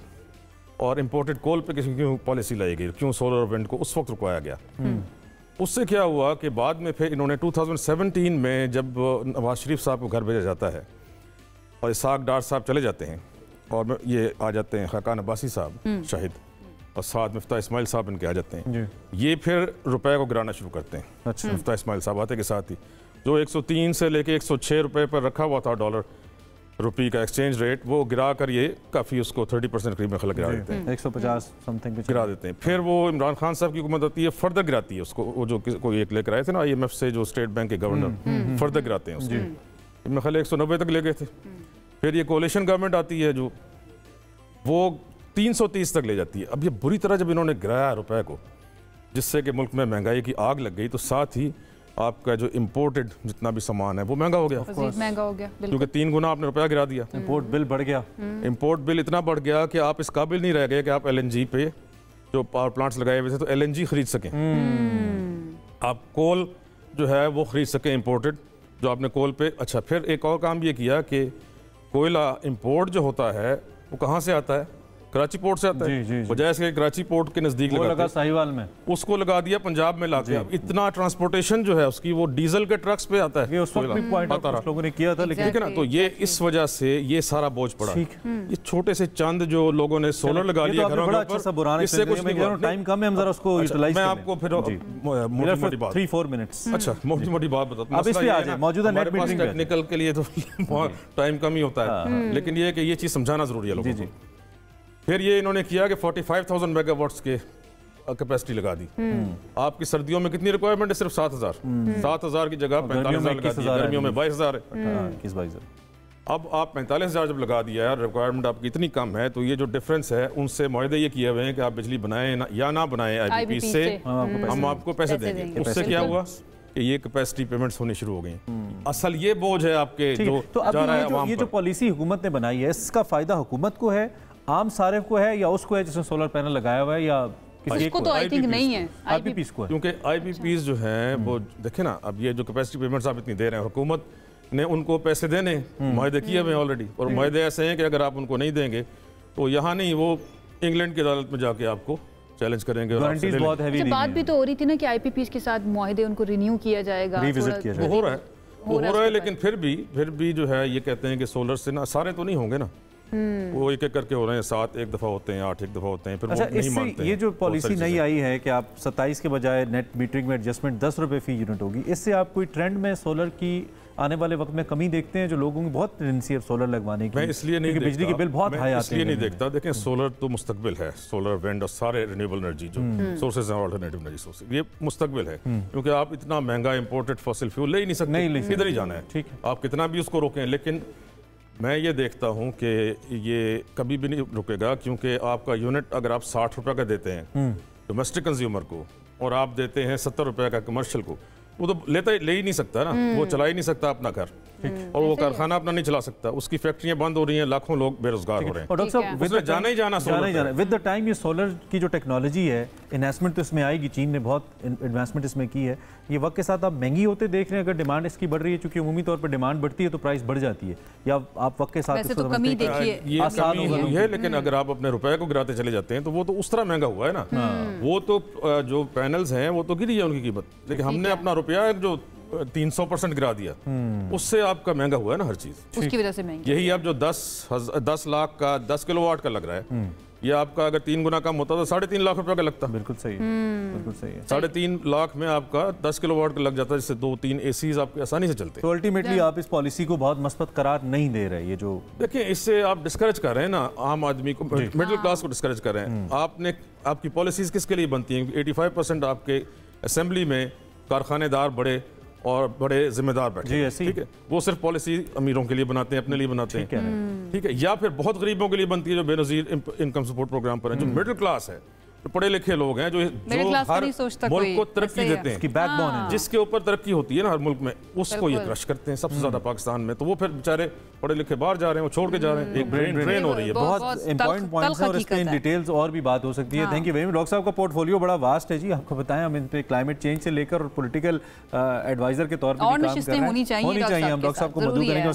और इंपोर्टेड कोल पे क्यों पॉलिसी लाई गई, क्यों सोलर और विंड को उस वक्त रुकवाया गया। उससे क्या हुआ कि बाद में फिर इन्होंने 2017 में जब नवाज शरीफ साहब को घर भेजा जाता है और इसाक डार साहब चले जाते हैं और ये आ जाते हैं खाकान अब्बासी साहब शाहिद, और साथ मिफ्ता इस्माइल साहब इनके आ जाते हैं। ये फिर रुपए को गिराना शुरू करते हैं। अच्छा। मिफ्ता इस्माइल साहब आते के साथ ही जो 103 से लेके 106 रुपए पर रखा हुआ था डॉलर रुपये का एक्सचेंज रेट, वो गिरा कर ये काफ़ी उसको 30% करीब में खलक गिरा देते हैं,
150 समथिंग पे
गिरा देते हैं। फिर वो इमरान खान साहब की हुकूमत आती है, फर्दर गिराती है उसको। वो जो कोई एक लेकर आए थे ना IMF से, जो स्टेट बैंक के गवर्नर, फर्दर गिराते हैं उसको। मेरे ख्याल 190 तक ले गए थे। फिर ये कोalition गवर्नमेंट आती है जो वो 330 तक ले जाती है। अब ये बुरी तरह जब इन्होंने गिराया रुपए को, जिससे कि मुल्क में महंगाई की आग लग गई, तो साथ ही आपका जो इंपोर्टेड जितना भी सामान है वो महंगा हो गया।
महंगा हो गया
क्योंकि 3 गुना आपने रुपया गिरा दिया।
इंपोर्ट बिल बढ़ गया।
इंपोर्ट बिल इतना बढ़ गया कि आप इस काबिल नहीं रह गए कि आप LNG पे जो पावर प्लांट्स लगाए हुए थे तो LNG खरीद सकें। आप कोल जो है वो खरीद सकें इंपोर्टेड, जो आपने कोल पे। अच्छा, फिर एक और काम ये किया कि कोयला इंपोर्ट जो होता है वो कहाँ से आता है? कराची पोर्ट से आता है। बजाय इसके कराची पोर्ट के नजदीक
लगा साहिवाल में,
उसको लगा दिया पंजाब में लाके। इतना ट्रांसपोर्टेशन जो है उसकी वो डीजल के ट्रक्स पे आता है।
उस वक्त भी पॉइंट आउट लोगों ने किया था, लेकिन
ठीक है ना, तो ये इस वजह से ये सारा बोझ पड़ा। ये छोटे से चंद जो लोगों ने सोलर लगा लिया घरों के ऊपर, इससे कुछ नहीं।
टाइम कम है, हम जरा उसको यूटिलाइज
मैं आपको फिर मोटी-मोटी बात
3-4 मिनट्स।
अच्छा, मोटी-मोटी बात बताता हूं।
अब इस पे आ जाए, मौजूदा नेट मीटरिंग
टेक्निकल के लिए तो टाइम कम ही होता है, लेकिन ये कि ये चीज समझाना जरूरी है लोगों को। फिर ये इन्होंने किया कि 45,000 मेगावाट्स के कैपेसिटी लगा दी। आपकी सर्दियों में कितनी रिक्वायरमेंट है? सिर्फ 7,000। 7,000 की जगह 45,000 लगा दी। गर्मियों में 22,000 है। अब आप 45,000 जब लगा दिया है, रिक्वायरमेंट आपकी इतनी कम है, तो ये जो डिफरेंस है उनसे मुआहदे ये किए हुए हैं कि आप बिजली बनाएं या ना बनाएं IPP से, हम आपको पैसे देंगे। उससे क्या हुआ कि ये कैपेसिटी पेमेंट्स होनी शुरू हो गई। असल ये बोझ है आपके जो जा रहा है।
ये जो पॉलिसी हुकूमत ने बनाई है, इसका फायदा हुकूमत को है, आम सारिफ को है, या उसको है जिसने सोलर पैनल लगाया हुआ है, या किसी
को? तो आई थिंक नहीं है,
IPPs को है।
क्योंकि IPPs जो हैं वो देखे ना, अब ये जो कैपेसिटी पेमेंट्स आप इतनी दे रहे हैं, हुकूमत ने उनको पैसे देने मुआहदे किए हुए हैं ऑलरेडी, और मुआहदे ऐसे हैं कि अगर आप उनको नहीं देंगे तो यहाँ नहीं, वो इंग्लैंड की अदालत में जाके आपको चैलेंज करेंगे।
बहुत हैवी
बात भी तो हो रही थी ना कि IPPs के साथ मुआहदे उनको रिन्यू किया जाएगा,
रिविजिट किया जाएगा। वो हो रहा है, लेकिन फिर भी जो है ये कहते हैं कि सोलर से ना सारे तो नहीं होंगे ना, वो एक एक करके हो रहे हैं। 7 एक दफा होते हैं, 8 एक दफा होते हैं, फिर
अच्छा,
वो नहीं मानते।
ये जो पॉलिसी नई आई है कि आप 27 के बजाय नेट मीटरिंग में एडजस्टमेंट 10 रुपए फी यूनिट होगी, इससे आप कोई ट्रेंड में सोलर की आने वाले वक्त में कमी देखते हैं? जो लोगों की बहुत टेंडेंसी है सोलर लगवाने की।
मैं इसलिए नहीं देखता,
बिजली के बिल बहुत हाई आते हैं,
इसलिए नहीं देखता। देखें, सोलर तो मुस्तकबिल है, सोलर विंड और सारे रिन्यूएबल एनर्जी जो सोर्सेज हैं, अल्टरनेटिव एनर्जी सोर्सेज, ये मुस्तकबिल है। क्योंकि आप इतना महंगा इंपोर्टेड फॉसिल फ्यूल ले ही नहीं सकते, इधर ही जाना है। ठीक है, आप कितना भी उसको रोकें, लेकिन मैं ये देखता हूँ कि ये कभी भी नहीं रुकेगा। क्योंकि आपका यूनिट अगर आप 60 रुपये का देते हैं डोमेस्टिक कंज्यूमर को, और आप देते हैं 70 रुपये का कमर्शियल को, वो तो ले ही नहीं सकता ना, वो चला ही नहीं सकता अपना घर, और वो कारखाना अपना नहीं चला सकता, उसकी फैक्ट्रियां बंद हो रही हैं, लाखों लोग बेरोजगार हो रहे हैं।
और डॉक्टर साहब,
उसमें जाना ही जाना
विद द टाइम ये सोलर की जो टेक्नोलॉजी है, इन्वेस्टमेंट तो इसमें आएगी, चीन ने बहुत इन्वेस्टमेंट इसमें की है। ये वक्त के साथ आप महंगी होते देख रहे हैं, अगर डिमांड इसकी बढ़ रही है, क्योंकि उमूमी तौर पर डिमांड बढ़ती है तो प्राइस बढ़ जाती है, या आप वक्त के साथ
तो कमी देखिए
ये आसान हुई है। लेकिन अगर आप अपने रुपए को गिराते चले जाते हैं तो वो तो उस तरह महंगा हुआ है ना। वो तो जो पैनल्स हैं वो तो गिरी है उनकी कीमत, लेकिन हमने अपना रुपया जो 300% गिरा दिया, उससे आपका महंगा हुआ है ना हर चीज,
उसकी वजह से महंगी।
यही आप जो 10 लाख का 10 किलोवाट का लग रहा है, ये आपका अगर 3 गुना कम होता तो 3.5 लाख रुपए का लगता।
बिल्कुल सही है, बिल्कुल सही है।
3.5 लाख में आपका 10 किलोवाट का लग जाता है, जिससे 2-3 एसीज आपके आसानी से चलते।
तो अल्टीमेटली आप इस पॉलिसी को बहुत मस्बत करार नहीं दे रहे। ये जो
देखिए, इससे आप डिस्करेज कर रहे हैं ना आम आदमी को, मिडिल क्लास को डिस्करेज कर रहे हैं। आपकी पॉलिसीज किसके लिए बनती हैं? 85% आपके असेंबली में कारखानेदार बड़े और बड़े जिम्मेदार बैठे हैं, ठीक है। वो सिर्फ पॉलिसी अमीरों के लिए बनाते हैं, अपने लिए बनाते हैं, ठीक है। या फिर बहुत गरीबों के लिए बनती है, जो बेनजीर इनकम सपोर्ट प्रोग्राम पर है। जो मिडिल क्लास है, जो पढ़े लिखे लोग हैं, जो हर मुल्क को तरक्की देते हैं, बैकबोन है, जिसके ऊपर तरक्की होती है ना हर मुल्क में, उसको ये क्रश करते हैं सबसे ज्यादा पाकिस्तान में। तो वो फिर बेचारे पढ़े लिखे बाहर जा रहे हैं, वो छोड़ के जा रहे हैं। एक ब्रेन ड्रेन हो रही है।
बहुत इंपॉर्टेंट पॉइंट्स है, और इस पे इन डिटेल्स और भी बात हो सकती है। Thank you very much. Doctor साहब का पोर्टफोलियो बड़ा वास्ट है जी, आपको बताएं, हम इन पे क्लाइमेट चेंज से लेकर पॉलिटिकल एडवाइजर के तौर पर काम कर रहे हैं। होनी चाहिए। हम डॉक्टर साहब को मदद करेंगे।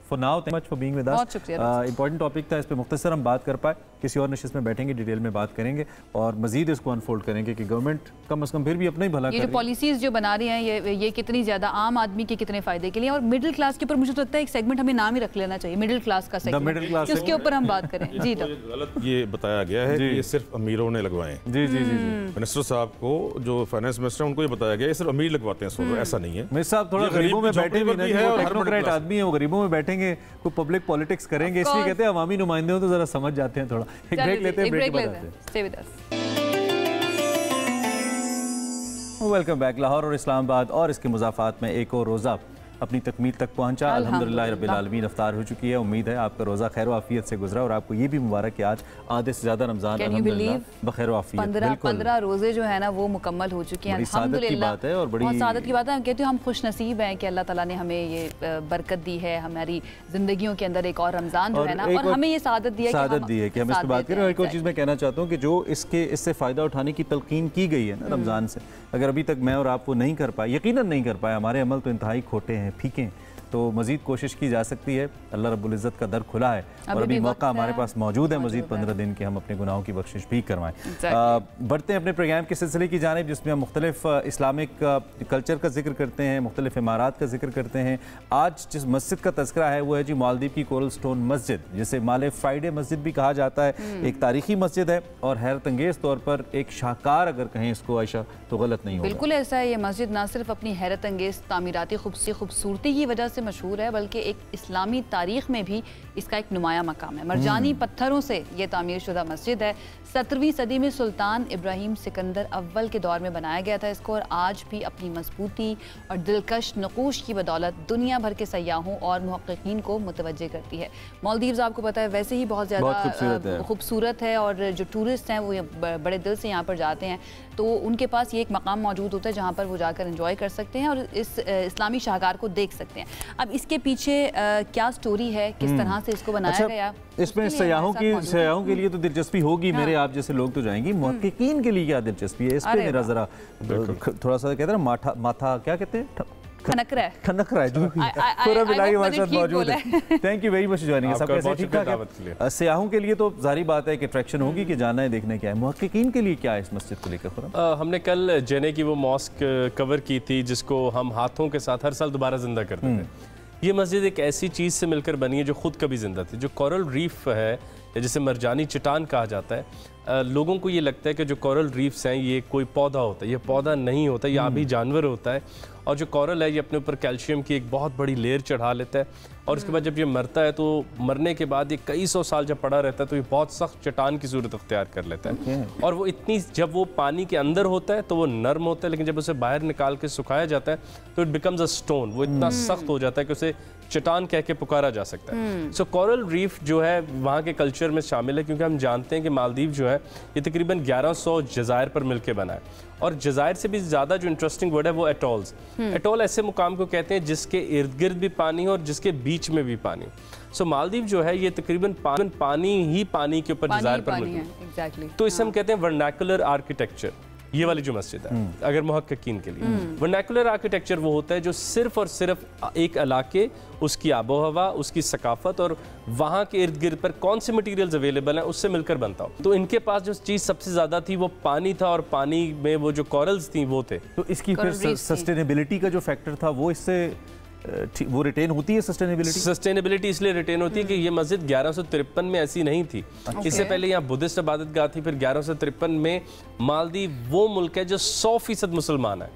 For now thank you much for being with us. Important topic था, इस पे मुख्तसर हम बात कर पाए, किसी और नशिस्त में बैठेंगे, डिटेल में बात करेंगे और मजीद इसको अनफोल्ड करेंगे कि गवर्नमेंट कम से कम फिर भी अपना ही भला करे।
ये जो पॉलिसीज जो बना रही हैं, ये कितनी ज्यादा आम आदमी के कितने फायदे के लिए, और मिडिल क्लास के ऊपर मुझे तो लगता है एक सेगमेंट हमें नाम ही रख लेना चाहिए, मिडिल क्लास का सेगमेंट, उसके ऊपर हम बात करें। जी
गलत ये बताया गया है कि ये सिर्फ अमीरों ने लगवाए।
जी जी जी
मिनिस्टर साहब को, जो फाइनेंस मिनिस्टर है, उनको ये बताया गया सिर्फ अमीर लगवाते हैं सोलर, ऐसा नहीं है।
मिनिस्टर साहब थोड़ा गरीबों में बैठे भी नहीं है, टेक्नोक्रेट आदमी है, वो गरीबों में बैठेंगे, कोई पब्लिक पॉलिटिक्स करेंगे, इसलिए कहते हैं अवामी नुमाइंदे हो तो जरा समझ जाते हैं। थोड़ा एक ब्रेक लेते हैं, ब्रेक के बाद आते हैं। Welcome back. लाहौर और इस्लामाबाद और इसके मुज़ाफ़ात में एक और रोज़ा अपनी तकमील तक पहुंचा। अल्हम्दुलिल्लाह रब्बिल आलमीन अफ्तार हो चुकी है। उम्मीद है आपका रोज़ा खैर आफियत से गुजरा और आपको ये भी मुबारक कि आज आधे से ज़्यादा रमज़ान अल्हम्दुलिल्लाह बखैर आफियत
15 रोज़े जो है ना वो मुकम्मल हो चुके हैं।
अल्हम्दुलिल्लाह बात है और बड़ी
सादत की बात है। हम कहते हैं हम खुश नसीब हैं कि अल्लाह ताला ने हमें ये बरकत दी है, हमारी ज़िंदगियों के अंदर एक और रमज़ान जो है ना, और हमें ये सादत दी है
कि हम इस पर बात करें। और एक और चीज़ मैं कहना चाहता हूँ कि जो इससे फ़ायदा उठाने की तलकीन की गई है ना रमज़ान से, अगर अभी तक मैं और आप वो नहीं कर पाए, यकीनन नहीं कर पाए, हमारे अमल तो इंतहाई खोटे हैं हैं फीकें, तो मज़ीद कोशिश की जा सकती है। अल्लाह रब्बुल इज़्ज़त का दर खुला है और अभी मौका हमारे पास मौजूद है मज़ीद 15 दिन के हम अपने गुनाहों की बख्शिश भी करवाएं। बढ़ते हैं अपने प्रोग्राम के सिलसिले की जानिब, जिसमें हम मुख्तलिफ इस्लामिक कल्चर का जिक्र करते हैं, मुख्तलिफ इमारात का जिक्र करते हैं। आज जिस मस्जिद का तज़किरा है वो है जी मालदीव की कोरल स्टोन मस्जिद, जिसे माले फ्राइडे मस्जिद भी कहा जाता है। एक तारीखी मस्जिद है और हैरत अंगेज़ तौर पर एक शाहकार अगर कहें इसको आयशा तो गलत नहीं होगा।
बिल्कुल ऐसा है। ये मस्जिद ना सिर्फ अपनी हैरत अंगेज़ तामीराती खूबसूरती की वजह से मशहूर है, बल्कि एक इस्लामी तारीख में भी इसका एक नुमाया मकाम है। मरजानी पत्थरों से ये तामीर शुदा मस्जिद है। 17वीं सदी में सुल्तान इब्राहिम सिकंदर अव्वल के दौर में बनाया गया था इसको, और आज भी अपनी मजबूती और दिलकश नक़ूश की बदौलत दुनिया भर के सयाहों और मुहक्किकीन को मुतवज्जे करती है। मालदीव्स आपको पता है वैसे ही बहुत ज़्यादा खूबसूरत है, और जो टूरिस्ट हैं वो बड़े दिल से यहाँ पर जाते हैं, तो उनके पास ये एक मकाम मौजूद होता है जहाँ पर वो जाकर एंजॉय कर सकते हैं और इस इस्लामी शाहकार को देख सकते हैं। अब इसके पीछे क्या स्टोरी है, किस तरह से इसको बनाया गया,
इसमें सयाहों के लिए तो दिलचस्पी होगी। मेरे आप जैसे लोग तो जाएंगे, मुहक्किकीन के लिए क्या दिलचस्पी है, इस पे मेरा जरा थोड़ा सा कहते हैं ना माथा क्या कहते हैं, खनक रहा है जो पूरा मिला के हमारे साथ मौजूद है। Thank you very much joining. सब कैसे ठीक ठाक है? सयाहों के लिए तो जाहिर बात है कि अट्रैक्शन होगी कि जाना है देखने क्या है। मुहक्किकीन के लिए क्या है इस मस्जिद को लेकर?
हमने कल जेने की वो मॉस्क कवर की थी जिसको हम हाथों के साथ हर साल दोबारा जिंदा करते थे। ये मस्जिद एक ऐसी चीज़ से मिलकर बनी है जो खुद कभी जिंदा थी। जो कोरल रीफ है या जिसे मरजानी चट्टान कहा जाता है, लोगों को ये लगता है कि जो कोरल रीफ्स हैं ये कोई पौधा होता है, ये पौधा नहीं होता, ये आबी जानवर होता है। और जो कोरल है ये अपने ऊपर कैल्शियम की एक बहुत बड़ी लेयर चढ़ा लेता है, और उसके बाद जब ये मरता है तो मरने के बाद ये कई सौ साल जब पड़ा रहता है तो ये बहुत सख्त चट्टान की सूरत अख्तियार कर लेता है। और वो इतनी, जब वो पानी के अंदर होता है तो वो नर्म होता है, लेकिन जब उसे बाहर निकाल के सुखाया जाता है तो इट बिकम्स अ स्टोन। वो इतना सख्त हो जाता है कि उसे चट्टान कह के पुकारा जा सकता है। सो कोरल रीफ जो है वहाँ के कल्चर में शामिल है, क्योंकि हम जानते हैं कि मालदीव जो है ये तकरीबन 1100 जज़ायर पर मिलकर बना है। और जज़ायर से भी ज़्यादा जो इंटरेस्टिंग वर्ड है वो एटॉल्स। एटॉल ऐसे मुकाम को कहते हैं जिसके इर्द गिर्द भी पानी हो और जिसके बीच में भी पानी। सो मालदीव जो है ये तकरीबन पानी के ऊपर जज़ायर पर मिलता है। तो इसे हम कहते हैं वर्नाकुलर आर्किटेक्चर। ये वाली जो मस्जिद है अगर मुहक्किकीन के लिए, वर्नाकुलर आर्किटेक्चर वो होता है जो सिर्फ और सिर्फ एक इलाके, उसकी आबो हवा, उसकी सकाफत और वहाँ के इर्द गिर्द पर कौन से मटेरियल्स अवेलेबल हैं उससे मिलकर बनता हो। तो इनके पास जो चीज़ सबसे ज़्यादा थी वो पानी था, और पानी में वो जो कॉरल्स थी वो थे।
तो इसकी फिर सस्टेनेबिलिटी का जो फैक्टर था वो इससे वो रिटेन होती है।
सस्टेनेबिलिटी इसलिए रिटेन होती है कि ये मस्जिद 1153 में ऐसी नहीं थी। इससे पहले यहाँ बुद्धिस्ट इबादत गाह थी। फिर 1153 में मालदीव वो मुल्क है जो 100% मुसलमान है,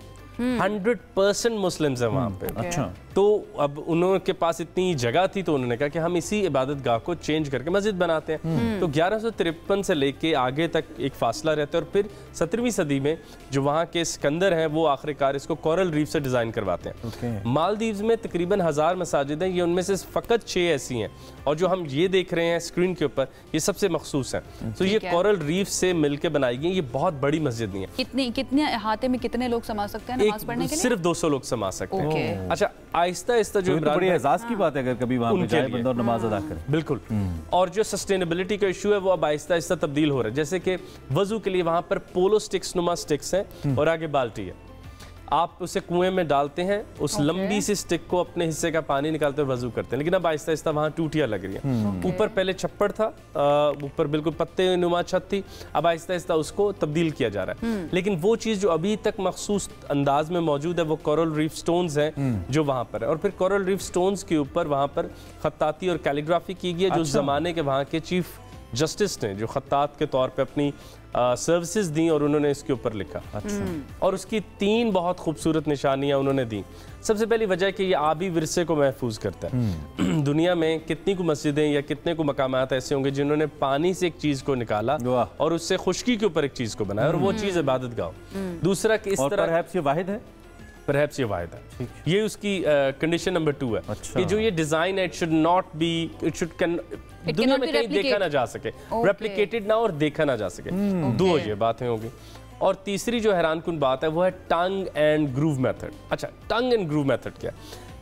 100% मुस्लिम्स हैं वहाँ पे। अच्छा, तो अब उनके पास इतनी जगह थी तो उन्होंने कहा कि हम इसी इबादत गाह को चेंज करके मस्जिद बनाते हैं। तो 1153 से लेके आगे तक एक फासला रहता है, और फिर 17वीं सदी में जो वहाँ के सिकंदर हैं वो आखिरकार इसको कोरल रीफ से डिज़ाइन करवाते हैं। मालदीव्स में तकरीबन 1000 मसाजिद हैं, ये उनमें से फ़कत 6 ऐसी हैं, और जो हम ये देख रहे हैं स्क्रीन के ऊपर ये सबसे मखसूस हैं। तो ये कोरल रीफ से मिलकर बनाई गई, ये बहुत बड़ी मस्जिद नहीं है।
कितने अहाते में कितने लोग समा सकते हैं नमाज पढ़ने के लिए?
सिर्फ 200 लोग समा सकते हैं। अच्छा, आहिस्ता आहिस्ता जो
बड़ी एहसास की बात है अगर कभी वहाँ पे जाए बंदा और नमाज अदा करे।
बिल्कुल। और जो सस्टेनेबिलिटी का इशू है वो अब आहिस्ता आहिस्ता तब्दील हो रहा है। जैसे कि वजू के लिए वहाँ पर पोलो स्टिक्स नुमा स्टिक्स हैं और आगे बाल्टी है, आप उसे कुएं में डालते हैं, उस लंबी सी स्टिक को अपने हिस्से का पानी निकालते हुए वजू करते हैं। लेकिन अब आहिस्ता आहिस्ता वहाँ टूटियाँ लग रही हैं। ऊपर पहले छप्पड़ था, ऊपर बिल्कुल पत्ते नुमा छत थी, अब आहिस्ता आहिस्ता उसको तब्दील किया जा रहा है। लेकिन वो चीज़ जो अभी तक मखसूस अंदाज में मौजूद है वो कोरल रीफ स्टोन्स हैं जो वहाँ पर है। और फिर कोरल रीफ स्टोन्स के ऊपर वहाँ पर खत्ताती और कैलीग्राफी की गई है, जो ज़माने के वहाँ के चीफ जस्टिस ने जो खत्तात के तौर पे अपनी सर्विसेज दी और उन्होंने इसके ऊपर लिखा। और उसकी 3 बहुत खूबसूरत निशानियां उन्होंने दी। सबसे पहली वजह है कि ये आबी विरसे को महफूज करता है। दुनिया में कितनी को मस्जिदें या कितने को मकामात ऐसे होंगे जिन्होंने पानी से एक चीज़ को निकाला और उससे खुश्की के ऊपर एक चीज़ को बनाया, और वो चीज़ इबादत गाह। दूसरा कि इस तरह
ये वाहिद है,
परहैप्स ये वायदा है, ये उसकी कंडीशन नंबर 2 है। अच्छा। कि जो ये डिजाइन है it should not be, it should दुनिया में कहीं देखा ना जा सके, रेप्लिकेटेड ना और देखा ना जा सके। 2 ये बातें होगी। और तीसरी जो हैरानकुन बात है वो है टंग एंड ग्रूव मेथड। अच्छा, टंग एंड ग्रूव मेथड क्या?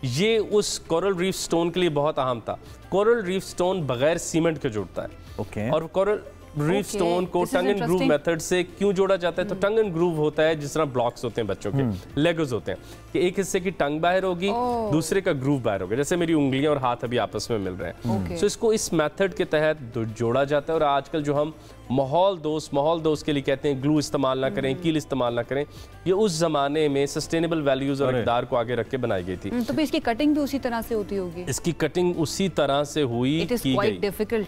ये उस कोरल रीफ स्टोन के लिए बहुत अहम था। कोरल रीफ स्टोन बगैर सीमेंट के जुड़ता है। और कोरल रीफ स्टोन को टंग एंड ग्रूव मेथड से क्यों जोड़ा जाता है? तो टंग एंड ग्रूव होता है जिस तरह ब्लॉक्स होते हैं बच्चों के, लेगोज होते हैं कि एक हिस्से की टंग बाहर होगी, दूसरे का ग्रूव बाहर होगा, जैसे मेरी उंगलियां और हाथ अभी आपस में मिल रहे हैं। तो इसको इस मेथड के तहत जोड़ा जाता है। और आजकल जो हम माहौल दोस्त के लिए कहते हैं ग्लू इस्तेमाल ना करें, कील इस्तेमाल ना करें, ये उस जमाने में सस्टेनेबल वैल्यूज और इक़दार को आगे रख के बनाई गई थी।
तो इसकी कटिंग भी उसी तरह से होती होगी?
इसकी कटिंग उसी तरह से हुई की गई।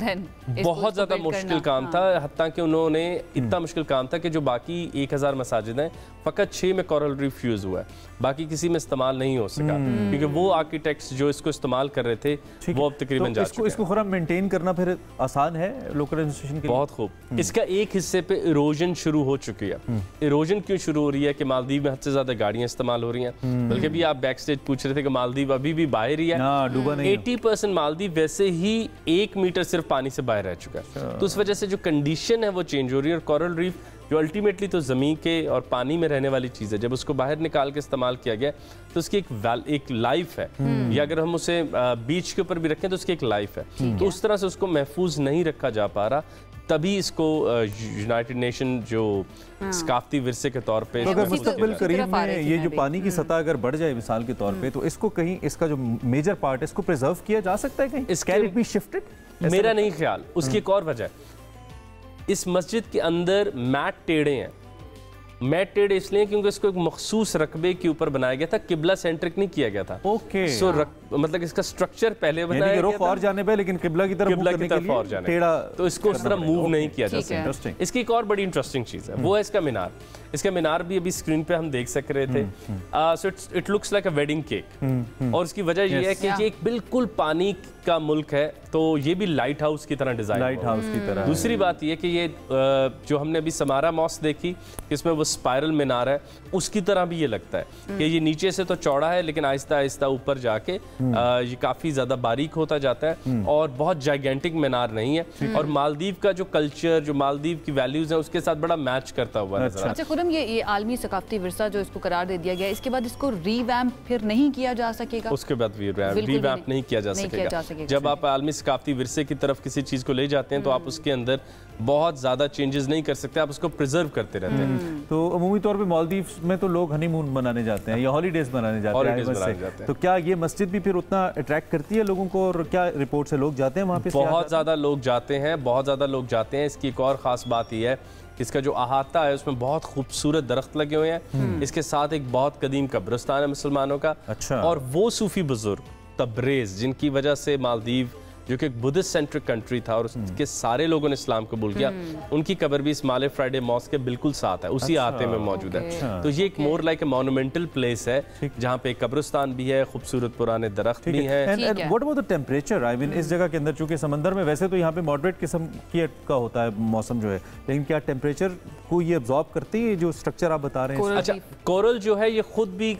बहुत ज़्यादा मुश्किल काम था, हत्ता कि उन्होंने इतना मुश्किल काम था कि जो बाकी 1000 मसाजिद हैं फ़कत 6 में कोरल रीफ यूज़ हुआ है, बाकी किसी में इस्तेमाल नहीं हो सका क्योंकि वो आर्किटेक्ट्स जो इसको इस्तेमाल कर रहे थे वो अब तकरीबन जा चुके हैं।
इसको खुरम मेंटेन करना फिर आसान है लोकल एडमिनिस्ट्रेशन के लिए?
बहुत खूब। इसका एक हिस्से पे इरोजन शुरू हो चुकी है। इरोजन क्यों शुरू हो रही है कि मालदीव में हद से ज़्यादा गाड़ियाँ इस्तेमाल हो रही हैं, बल्कि भी आप बैक स्टेज पूछ रहे थे कि मालदीव अभी भी बाहर ही है, 80% मालदीव वैसे ही 1 मीटर सिर्फ पानी से बाहर रह चुका है। तो उस वजह से जो कंडीशन है वो चेंज हो रही है। और कोरल रीफ जो अल्टीमेटली तो ज़मीन के और पानी में रहने वाली चीज़ है, जब उसको बाहर निकाल के इस्तेमाल किया गया तो उसकी एक लाइफ है, या अगर हम उसे बीच के ऊपर भी रखें तो उसकी एक लाइफ है। तो उस तरह से उसको महफूज नहीं रखा जा पा रहा, तभी इसको यूनाइटेड नेशन जो सकाफती विरसे के तौर पे,
तो अगर मुस्तकबिल करीब में ये जो पानी की सतह अगर बढ़ जाए मिसाल के तौर पे, तो इसको कहीं इसका जो मेजर पार्ट है इसको प्रिजर्व किया जा सकता है कहीं? Can it be shifted?
मेरा नहीं ख्याल। उसकी एक और वजह है, इस मस्जिद के अंदर मैट टेढ़े हैं। मैट टेढ़े इसलिए क्योंकि इसको एक मखसूस रकबे के ऊपर बनाया गया था, किबला सेंट्रिक नहीं किया गया था।
ओके।
सो मतलब इसका स्ट्रक्चर पहले बनाया गया
था, और जाने पे लेकिन किबला की तरफ
और जाने, तो इसको उस तरह मूव नहीं किया जा सकता। इसकी एक और बड़ी इंटरेस्टिंग चीज़ है, वो है इसका मीनार। इसका मीनार भी अभी स्क्रीन पे हम देख सक रहे थे। So it looks like a wedding cake, और उसकी वजह ये है कि ये एक बिल्कुल पानी का मुल्क है, तो ये भी लाइट हाउस की तरह डिजाइन,
लाइट हाउस की तरह।
दूसरी बात ये कि ये जो हमने अभी समारा मॉस्क देखी, इसमें वो स्पाइरल मीनार है, उसकी तरह भी ये लगता है कि ये नीचे से तो चौड़ा है लेकिन आहिस्ता आहिस्ता ऊपर जाके ये काफी ज्यादा बारीक होता जाता है, और बहुत जाइगेंटिक मीनार नहीं है। और मालदीव का जो कल्चर, जो मालदीव की वैल्यूज है, उसके साथ बड़ा मैच करता हुआ नजर आता है।
खुरम, ये आलमी सकाफती विरसा जो इसको करार दे दिया गया, इसके बाद इसको रीवैम्प फिर नहीं किया जा सकेगा?
उसके बाद रीवैम्प नहीं किया जा सकेगा। जब आप आलमी सकाफती विरसे की तरफ किसी चीज को ले जाते हैं तो आप उसके अंदर बहुत ज्यादा चेंजेस नहीं कर सकते, आप उसको प्रिजर्व करते रहते हैं।
तो अमूमी तौर पे मालदीव में तो लोग हनीमून मनाने जाते हैं या हॉलीडेज मनाने जाते हैं, तो क्या ये मस्जिद भी फिर उतना अट्रैक्ट करती है लोगों को? और क्या रिपोर्ट से लोग जाते हैं वहाँ पे?
बहुत ज्यादा लोग जाते हैं, बहुत ज्यादा लोग जाते हैं। इसकी एक और खास बात यह है, इसका जो अहाता है उसमें बहुत खूबसूरत दरख्त लगे हुए हैं। इसके साथ एक बहुत कदीम कब्रिस्तान है मुसलमानों का।
अच्छा।
और वो सूफी बुजुर्ग तब्रेज, जिनकी वजह से मालदीव जो कि एक बुद्धिस्ट सेंट्रिक कंट्री था और उसके सारे लोगों ने इस्लाम कबूल किया, उनकी कब्र भी इस माले फ्राइडे मॉस्क के बिल्कुल साथ है, उसी आते में मौजूद है। तो ये एक more like a monumental place है जहाँ पे कब्रिस्तान भी है, खूबसूरत पुराने दरख्त भी हैं।
What about the temperature? I mean इस जगह के अंदर चूंकि समंदर में वैसे तो यहाँ पे मॉडरेट किस्म का होता है मौसम जो है, लेकिन क्या टेम्परेचर को ये अब्जॉर्ब करती है जो स्ट्रक्चर आप बता रहे हैं?
अच्छा, कोरल जो है ये खुद भी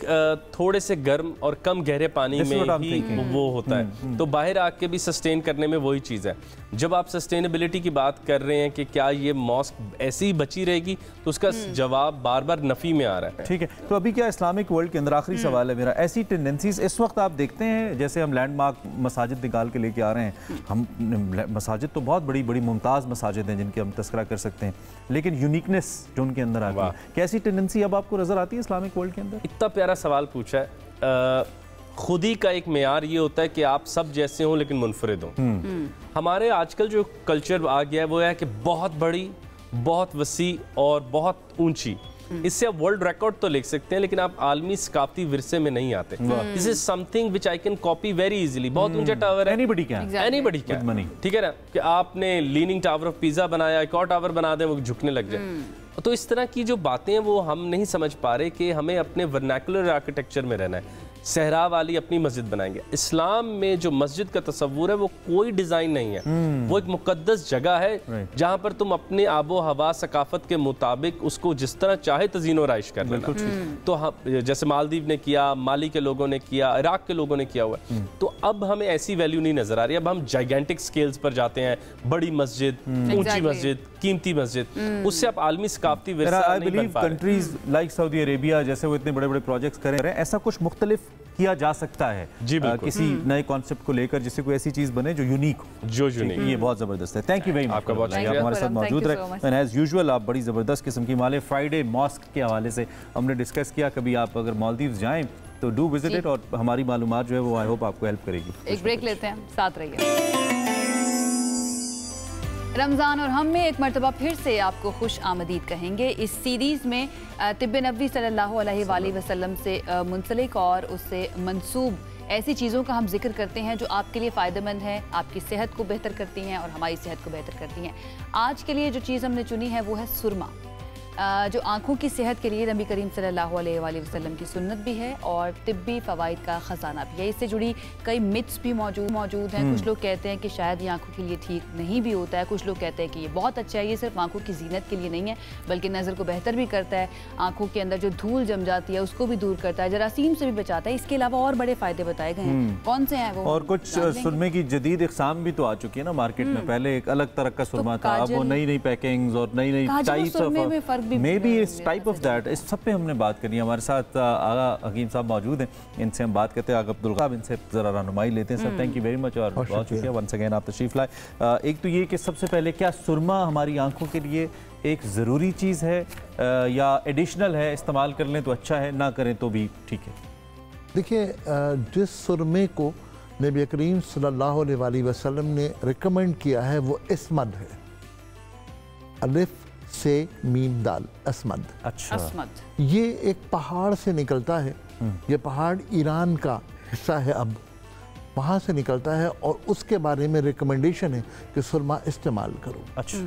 थोड़े से गर्म और कम गहरे पानी में ही वो होता है, तो बाहर आके भी सस्टेन करने में वही चीज़ है। जब आप सस्टेनेबिलिटी की बात कर रहे हैं कि क्या ये मॉस्क ऐसी ही बची रहेगी, तो उसका जवाब बार बार नफी में आ रहा है।
ठीक है, तो अभी क्या इस्लामिक वर्ल्ड के अंदर, आखिरी सवाल है मेरा, ऐसी टेंडेंसीज इस वक्त आप देखते हैं? जैसे हम लैंडमार्क मसाजिद निकाल के लेके आ रहे हैं, हम मसाजिद तो बहुत बड़ी बड़ी मुमताज़ मसाजिद हैं जिनकी हम तस्करा कर सकते हैं, लेकिन यूनिकनेस जो उनके अंदर आती है, कैसी टेंडेंसी अब आपको नजर आती है इस्लामिक वर्ल्ड के अंदर?
इतना प्यारा सवाल पूछा है। खुद ही का एक मेयार ये होता है कि आप सब जैसे हों लेकिन मुनफरिद हों। हमारे आजकल जो कल्चर आ गया है वो है कि बहुत बड़ी, बहुत वसी और बहुत ऊंची। इससे आप वर्ल्ड रिकॉर्ड तो लिख सकते हैं लेकिन आप आलमी सकाफती विरसे में नहीं आते। This is something which I can copy very easily. बहुत ऊंचा टावर है,
एनीबॉडी कैन,
एनीबॉडी कैन, ठीक है ना, कि आपने लीनिंग टावर ऑफ पिज़ा बनाया, एक और टावर बना दें वो झुकने लग जाए। तो इस तरह की जो बातें हैं वो हम नहीं समझ पा रहे कि हमें अपने वर्नाकुलर आर्किटेक्चर में रहना है। सहरा वाली अपनी मस्जिद बनाएंगे। इस्लाम में जो मस्जिद का तस्वुर है वो कोई डिजाइन नहीं है, वो एक मुकद्दस जगह है जहां पर तुम अपने आबो हवा सकाफत के मुताबिक उसको जिस तरह चाहे तज़ीनो राइश कर लेना। तो हम जैसे मालदीव ने किया, माली के लोगों ने किया, इराक के लोगों ने किया हुआ, तो अब हमें ऐसी वैल्यू नहीं नजर आ रही। अब हम जाइगेंटिक स्केल्स पर जाते हैं, बड़ी मस्जिद, ऊंची मस्जिद, कीमती मस्जिद, उससे आप आलमी सकाफती विरसा नहीं बन पा रहे।
कंट्रीज लाइक सऊदी अरेबिया जैसे वो इतने बड़े बड़े प्रोजेक्ट्स कर रहे हैं, ऐसा कुछ मुख्तलिफ किया जा सकता है किसी नए कॉन्सेप्ट को लेकर, जिससे कोई ऐसी चीज़ बने जो यूनिक हो, जो यूनिक। ये बहुत ज़बरदस्त है। थैंक यू वेरी मच, आपका बहुत शुक्रिया हमारे साथ मौजूद रहे। एंड एज यूजुअल आप बड़ी ज़बरदस्त किस्म की माले फ्राइडे मॉस्क के हवाले से हमने डिस्कस किया। कभी आप अगर मालदीव जाएँ तो डू विजिट इट, और हमारी मालूमात जो है वो आई होप आपको हेल्प करेगी।
एक ब्रेक लेते हैं, साथ रहिए। रमज़ान और हम में एक मरतबा फिर से आपको खुश आमदीद कहेंगे। इस सीरीज़ में तिब्ब नबवी सल्लल्लाहु अलैहि वसल्लम से मुंसलिक और उससे मंसूब ऐसी चीज़ों का हम जिक्र करते हैं जो आपके लिए फ़ायदेमंद है, आपकी सेहत को बेहतर करती हैं और हमारी सेहत को बेहतर करती हैं। आज के लिए जो चीज़ हमने चुनी है वो है सुरमा, जो आँखों की सेहत के लिए नबी करीम सल्लल्लाहु अलैहि वसल्लम की सुन्नत भी है और तिब्बी फ़वाइद का ख़जाना भी है। इससे जुड़ी कई मिथ्स भी मौजूद हैं। कुछ लोग कहते हैं कि शायद ये आँखों के लिए ठीक नहीं भी होता है, कुछ लोग कहते हैं कि ये बहुत अच्छा है, ये सिर्फ आँखों की जीनत के लिए नहीं है बल्कि नज़र को बेहतर भी करता है, आँखों के अंदर जो धूल जम जाती है उसको भी दूर करता है, जरासीम से भी बचाता है। इसके अलावा और बड़े फ़ायदे बताए गए हैं, कौन से हैं वो?
और कुछ सुरमे की जदीद इकसाम भी तो आ चुकी है ना मार्केट में। पहले एक अलग तरह का सुरमा था, अब वो नई नई पैकिंग्स और नई नई टाइप्स ऑफ मे बी इस टाइप ऑफ दैट, इस सब पे हमने बात करनी है। हमारे साथ आगा हकीम साहब मौजूद हैं, इनसे हम बात करते हैं। आगा अब्दुल साहब, इनसे ज़रा रहनुमाई लेते हैं। Sir thank you very much और बहुत शुक्रिया वंस अगेन आप तशरीफ लाए। एक तो ये कि सबसे पहले क्या सुरमा हमारी आंखों के लिए एक ज़रूरी चीज़ है या एडिशनल है, इस्तेमाल कर लें तो अच्छा है, ना करें तो भी ठीक है?
देखिए, जिस सुरमे को नबी करीम सल्लल्लाहु अलैहि वसल्लम ने रिकमेंड किया है वो इसमद है, अलिफ से मीम दाल, असमद।
अच्छा,
असमद ये एक पहाड़ से निकलता है। ये पहाड़ ईरान का हिस्सा है, अब वहाँ से निकलता है और उसके बारे में रिकमेंडेशन है कि सुरमा इस्तेमाल करो।
अच्छा,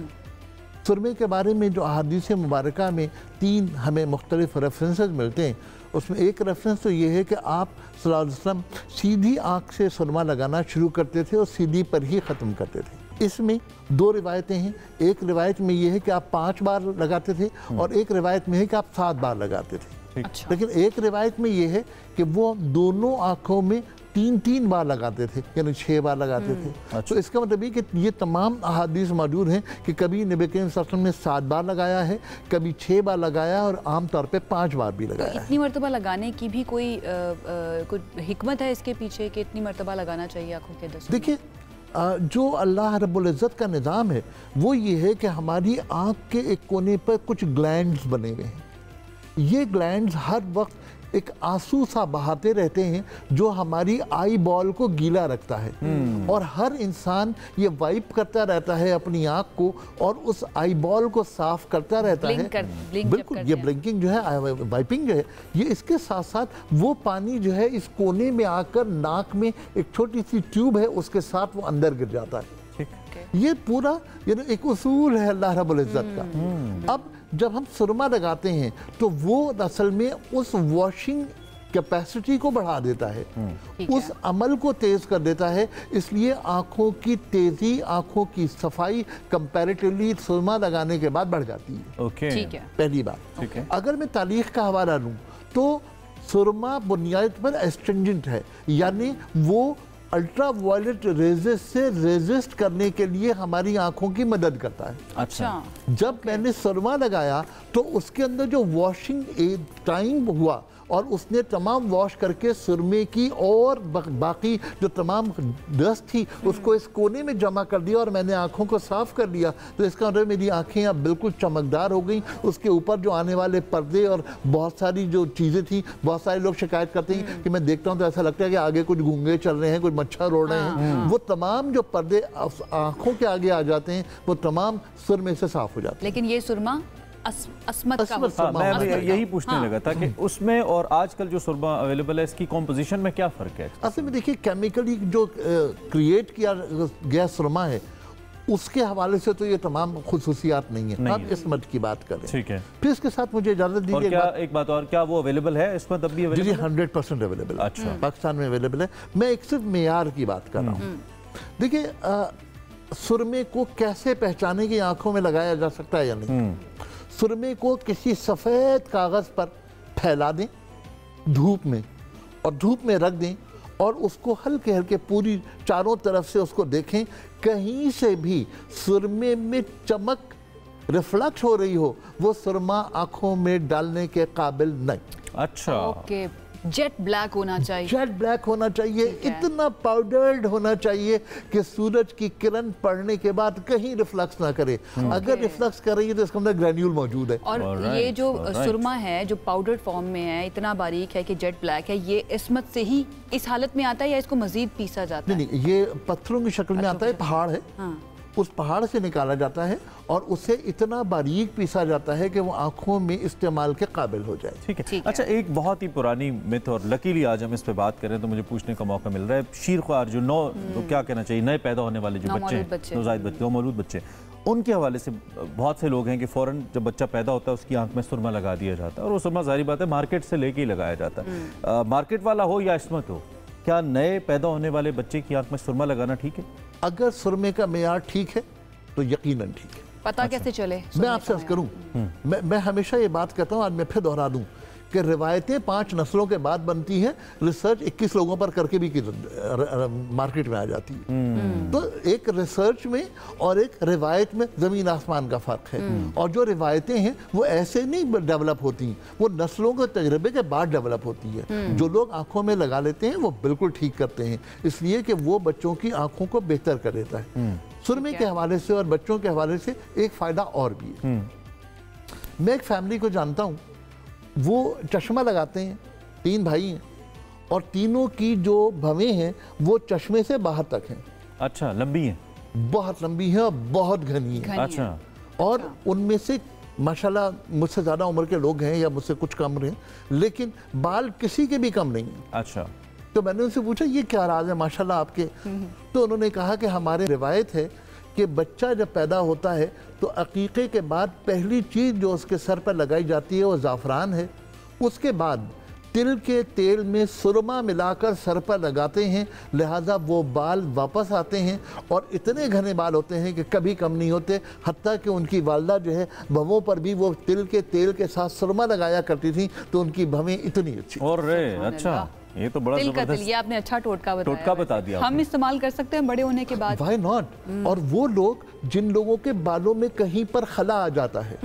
सुरमे के बारे में जो अहादीस मुबारका में 3 हमें मुख्तलिफ रेफरेंसेस मिलते हैं, उसमें एक रेफरेंस तो ये है कि आप सल्लल्लाहु अलैहि वसल्लम सीधी आँख से सुरमा लगाना शुरू करते थे और सीधी पर ही ख़त्म करते थे। इसमें 2 रिवायतें हैं। एक रिवायत में ये है कि आप 5 बार लगाते थे और एक रिवायत में है कि आप 7 बार लगाते थे।
अच्छा।
लेकिन एक रिवायत में ये है कि वो दोनों आँखों में 3-3 बार लगाते थे, यानी 6 बार लगाते थे।
अच्छा।
तो इसका मतलब ये कि ये तमाम अहादीस मौजूद हैं कि कभी नबी करीम सल्लल्लाहु अलैहि वसल्लम ने 7 बार लगाया है, कभी 6 बार लगाया और आमतौर पे 5 बार भी लगाया है।
इतनी मरतबा लगाने की भी कोई हिकमत है इसके पीछे कि इतनी मरतबा लगाना चाहिए आँखों के अंदर?
देखिए, जो अल्लाह रब्बुल इज़्ज़त का निज़ाम है वो ये है कि हमारी आँख के एक कोने पर कुछ ग्लैंड्स बने हुए हैं। ये ग्लैंड्स हर वक्त एक आंसू सा बहाते रहते हैं जो हमारी आई बॉल को गीला रखता है और हर इंसान ये वाइप करता रहता है अपनी आँख को और उस आई बॉल को साफ करता रहता है। बिल्कुल, ये ब्लिंकिंग जो है, वाइपिंग जो है, ये इसके साथ साथ वो पानी जो है इस कोने में आकर नाक में एक छोटी सी ट्यूब है उसके साथ वो अंदर गिर जाता है। ये पूरा एक उसूल है अल्लाह रब्बुल इज़्ज़त का। अब जब हम सुरमा लगाते हैं तो वो असल में उस वॉशिंग कैपेसिटी को बढ़ा देता है, उस अमल को तेज कर देता है। इसलिए आँखों की तेजी, आँखों की सफाई कंपैरेटिवली सुरमा लगाने के बाद बढ़ जाती है।
ठीक है,
पहली बात। अगर मैं तारीख का हवाला लूँ तो सुरमा बुनियाद पर एस्ट्रिंजेंट है, यानी वो अल्ट्रा वायलेट रेजेस से रेजिस्ट करने के लिए हमारी आंखों की मदद करता है।
अच्छा,
जब मैंने सुरमा लगाया तो उसके अंदर जो वॉशिंग टाइम हुआ और उसने तमाम वॉश करके सुरमे की और बाकी जो तमाम डस्ट थी उसको इस कोने में जमा कर दिया और मैंने आंखों को साफ कर लिया। तो इसका मतलब मेरी आंखें अब बिल्कुल चमकदार हो गई। उसके ऊपर जो आने वाले पर्दे और बहुत सारी जो चीज़ें थी, बहुत सारे लोग शिकायत करते हैं कि मैं देखता हूँ तो ऐसा लगता है कि आगे कुछ घूंगे चल रहे हैं, कुछ मच्छर उड़ रहे हैं। वो तमाम जो पर्दे आंखों के आगे आ जाते हैं वो तमाम सुरमे से साफ हो जाते हैं।
लेकिन ये सुरमा असमत का
मैं यही पूछने लगा था कि उसमें और आजकल जो सुरमा अवेलेबल है इसकी कॉम्पोजिशन में क्या फ़र्क है?
असल में देखिए, केमिकली जो क्रिएट किया गया सुरमा है उसके हवाले से तो ये तमाम खुसूसियात नहीं है। आप इसमत की बात करें,
ठीक है।
फिर इसके साथ मुझे इजाज़त दीजिए
एक बात और, क्या वो अवेलेबल है इसमें? तब भी
जी 100% अवेलेबल है।
अच्छा,
पाकिस्तान में अवेलेबल है। मैं एक सिर्फ मेयार की बात कर रहा हूँ। देखिए, सुरमे को कैसे पहचाने की आंखों में लगाया जा सकता है या नहीं। सुरमे को किसी सफ़ेद कागज़ पर फैला दें धूप में और धूप में रख दें और उसको हल्के हल्के पूरी चारों तरफ से उसको देखें, कहीं से भी सुरमे में चमक रिफ्लेक्ट हो रही हो, वो सुरमा आंखों में डालने के काबिल नहीं।
अच्छा,
ओके, जेट ब्लैक होना चाहिए,
जेट ब्लैक होना चाहिए, इतना पाउडर्ड होना चाहिए कि सूरज की किरण पड़ने के बाद कहीं रिफ्लेक्स ना करे। अगर रिफ्लेक्स कर रही है तो इसके अंदर ग्रेन्यूल मौजूद है।
और ये जो सुरमा है जो पाउडर्ड फॉर्म में है, इतना बारीक है कि जेट ब्लैक है, ये इस्मत से ही इस हालत में आता है या इसको मजीद पीसा जाता है?
नहीं, ये पत्थरों की शक्ल में आता है, पहाड़ है, उस पहाड़ से निकाला जाता है और उसे इतना बारीक पीसा जाता है कि वो आंखों में इस्तेमाल के काबिल हो जाए।
ठीक है। अच्छा, एक बहुत ही पुरानी मिथ और लकीली आज हम इस पे बात करें तो मुझे पूछने का मौका मिल रहा है, शीरख्वार जो तो क्या कहना चाहिए, नए पैदा होने वाले जो बच्चे हैं, नौजायद बच्चे, नौमौलूद बच्चे, उनके हवाले से बहुत से लोग हैं कि फ़ौरन जब बच्चा पैदा होता है उसकी आंख में सुरमा लगा दिया जाता है और वो सुरमा जाहिर बात है मार्केट से लेके ही लगाया जाता है। मार्केट वाला हो या इस्मत हो, क्या नए पैदा होने वाले बच्चे की आंख में सुरमा लगाना ठीक है?
अगर सुरमे का मेयार ठीक है तो यकीनन ठीक है।
पता कैसे चले?
मैं आपसे अर्ज करूं, मैं हमेशा ये बात कहता हूं, आज मैं फिर दोहरा दूं कि रिवायतें 5 नस्लों के बाद बनती हैं, रिसर्च 21 लोगों पर करके भी मार्केट में आ जाती है। तो एक रिसर्च में और एक रिवायत में ज़मीन आसमान का फ़र्क है। और जो रिवायतें हैं वो ऐसे नहीं डेवलप होती, वो नस्लों के तजर्बे के बाद डेवलप होती है। जो लोग आंखों में लगा लेते हैं वो बिल्कुल ठीक करते हैं, इसलिए कि वो बच्चों की आंखों को बेहतर कर देता है। सुरमे के हवाले से और बच्चों के हवाले से एक फ़ायदा और भी है। मैं एक फैमिली को जानता हूँ, वो चश्मा लगाते हैं, 3 भाई हैं और तीनों की जो भवें हैं वो चश्मे से बाहर तक हैं।
अच्छा, लंबी हैं?
बहुत लंबी हैं और बहुत घनी हैं।
अच्छा।
और उनमें से माशाल्लाह मुझसे ज़्यादा उम्र के लोग हैं या मुझसे कुछ कम रहे, लेकिन बाल किसी के भी कम नहीं हैं।
अच्छा।
तो मैंने उनसे पूछा ये क्या राज है माशाल्लाह आपके? तो उन्होंने कहा कि हमारे रिवायत है कि बच्चा जब पैदा होता है तो अकीक़े के बाद पहली चीज़ जो उसके सर पर लगाई जाती है वो ज़ाफ़रान है। उसके बाद तिल के तेल में सुरमा मिलाकर सर पर लगाते हैं, लिहाजा वो बाल वापस आते हैं और इतने घने बाल होते हैं कि कभी कम नहीं होते। हत्ता कि उनकी वालदा जो है भवों पर भी वो तिल के तेल के साथ सुरमा लगाया करती थी तो उनकी भवें इतनी अच्छी।
और रे अच्छा, ये तो बड़ा
जबरदस्त, ये आपने अच्छा टोटका
बता दिया।
हम इस्तेमाल कर सकते हैं बड़े होने के बाद।
Why not? और वो लोग जिन लोगों के बालों में कहीं पर खला आ जाता है,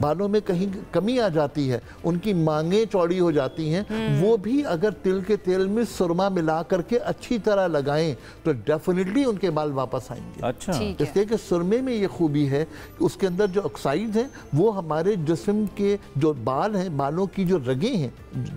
बालों में कहीं कमी आ जाती है, उनकी मांगे चौड़ी हो जाती हैं, वो भी अगर तिल के तेल में सुरमा मिला करके अच्छी तरह लगाएं तो डेफिनेटली उनके बाल वापस आएंगे।
अच्छा।
इसलिए कि सुरमे में ये खूबी है कि उसके अंदर जो ऑक्साइड हैं वो हमारे जिस्म के जो बाल हैं, बालों की जो रगें हैं,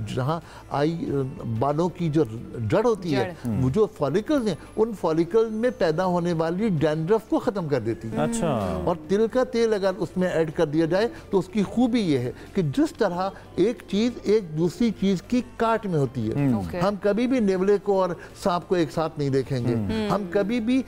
जहाँ बालों की जो जड़ होती है, वो जो फॉलिकल्स हैं, उन फॉलिकल्स में पैदा होने वाली डैंड्रफ को ख़त्म कर देती है।
अच्छा।
और तिल का तेल अगर उसमें ऐड कर दिया जाए तो उसकी खूबी ये है कि जिस तरह एक चीज़ एक दूसरी चीज़ की काट में होती है, हम कभी भी नेवले को और सांप को एक साथ नहीं देखेंगे, हम कभी भी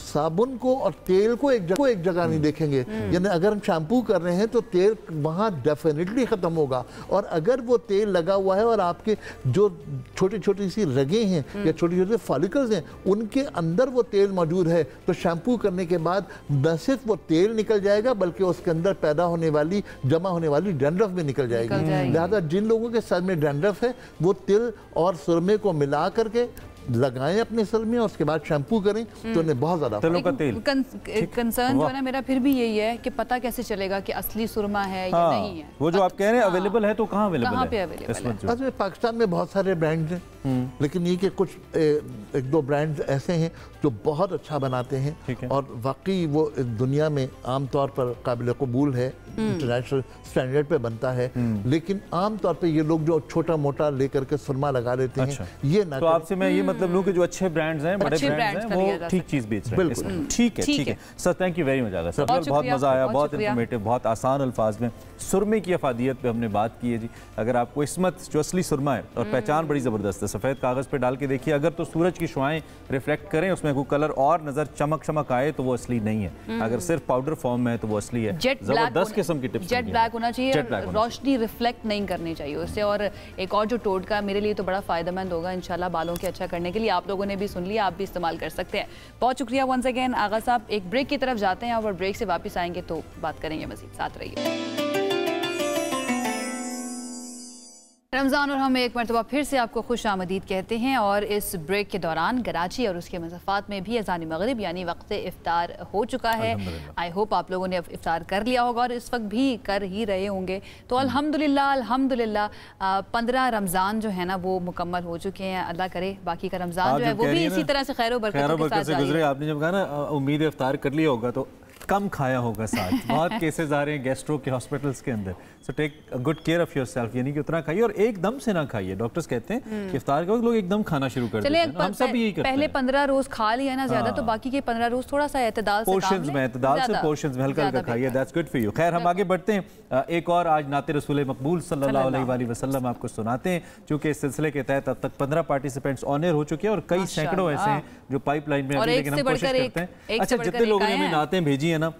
साबुन को और तेल को एक जगह नहीं देखेंगे। यानी अगर हम शैम्पू कर रहे हैं तो तेल वहाँ डेफिनेटली ख़त्म होगा, और अगर वो तेल लगा हुआ है और आपके जो छोटी छोटी सी रगें हैं या छोटे छोटे फॉलिकल्स हैं उनके अंदर वो तेल मौजूद है, तो शैम्पू करने के बाद न सिर्फ वो तेल निकल जाएगा बल्कि उसके अंदर पैदा होने वाली जमा होने वाली डैंड्रफ भी निकल जाएगी। लिहाजा जिन लोगों के सर में डैंड्रफ है वो तिल और सुरमे को मिला करके लगाएं अपने सर में और उसके बाद शैम्पू करें तो उन्हें बहुत ज्यादा
तिलों का तेल।
कंसर्न जो है ना मेरा फिर भी यही है कि पता कैसे चलेगा कि असली सुरमा है या नहीं है।
वो जो आप कह रहे हैं अवेलेबल है तो कहाँ अवेलेबल
है? पे अवेलेबल है?
पाकिस्तान में बहुत सारे ब्रांड्स हैं, लेकिन ये कि कुछ 1-2 ब्रांड्स ऐसे हैं जो बहुत अच्छा बनाते हैं और वाकई वो दुनिया में आमतौर पर काबिल कबूल है, इंटरनेशनल स्टैंडर्ड पे बनता है। लेकिन आमतौर पे ये लोग जो छोटा मोटा लेकर के सुरमा लगा लेते हैं, ये ना।
तो आपसे मैं ये मतलब लूँ कि जो अच्छे ब्रांड्स हैं, बड़े ब्रांड्स हैं, वो ठीक चीज़ बेच रहे हैं। बिल्कुल ठीक है sir, thank you very much Agha sir, बहुत मज़ा आया, बहुत इन्फॉर्मेटिव, बहुत आसान अल्फाज में सुरमे की अफादियत पे हमने बात की है जी। अगर आपको इसमत जो असली सुरमा है और पहचान बड़ी ज़बरदस्त है, सफ़ेद कागज़ पे डाल के देखिए, अगर तो सूरज की शुआएं रिफ्लेक्ट करें, उसमें कोई कलर और नज़र चमक आए तो वो असली नहीं है, अगर सिर्फ पाउडर फॉर्म में है तो वो असली है। ज़बरदस्त किस्म की टिप्स।
जेट ब्लैक होना चाहिए, रोशनी रिफ्लेक्ट नहीं करनी चाहिए उससे। और एक और जो टोटका मेरे लिए तो बड़ा फ़ायदेमंद होगा इंशाल्लाह बालों के अच्छा करने के लिए, आप लोगों ने भी सुन लिया, आप भी इस्तेमाल कर सकते हैं। बहुत शुक्रिया वंस अगेन आगा साहब। एक ब्रेक की तरफ जाते हैं और ब्रेक से वापस आएंगे तो बात करेंगे मज़ीद, साथ रहिए। रमज़ान और हम एक मरतबा फिर से आपको खुश आमदीद कहते हैं और इस ब्रेक के दौरान कराची और उसके मज़ाफ़ात में भी अज़ान मगरिब यानी वक्त इफ्तार हो चुका है। आई होप आप लोगों ने अब इफ्तार कर लिया होगा और इस वक्त भी कर ही रहे होंगे। तो अल्हम्दुलिल्लाह अल्हम्दुलिल्लाह 15 रमज़ान जो है ना वो मुकम्मल हो चुके हैं। अल्लाह करे बाकी का रमज़ान जो है वो भी इसी तरह से खैर बरकत के साथ गुजरे।
आपने जब कहा ना उम्मीद इफ्तार कर लिया होगा तो कम खाया होगा साथ। बहुत केसेस आ रहे हैं गैस्ट्रो के हॉस्पिटल्स के अंदर। So take good care of yourself, यानी कि उतना खाइए और एकदम से ना खाइए। डॉक्टर्स कहते हैं कि इफ्तार के वक्त लोग एकदम खाना शुरू कर देते हैं। हम सब यही करते हैं।
पहले 15 रोज खा लिया ना ज्यादा, तो बाकी के 15 रोज थोड़ा सा एतदाल से
पोर्शंस में पोर्शंस में हल्का हल्का खाइए। That's good for you. खैर हम आगे बढ़ते हैं। एक और आज नाते रसूल मकबूल सल्लल्लाहु अलैहि वसल्लम आपको सुनाते हैं, क्योंकि इस सिलसिले के तहत अब तक 15 पार्टिसिपेंट्स ऑनर हो चुके हैं और कई सैकड़ों ऐसे हैं जो पाइपलाइन में, लेकिन हम कोशिश करते हैं। अच्छा, जितने लोगों ने हमें नातें भेजी है ना,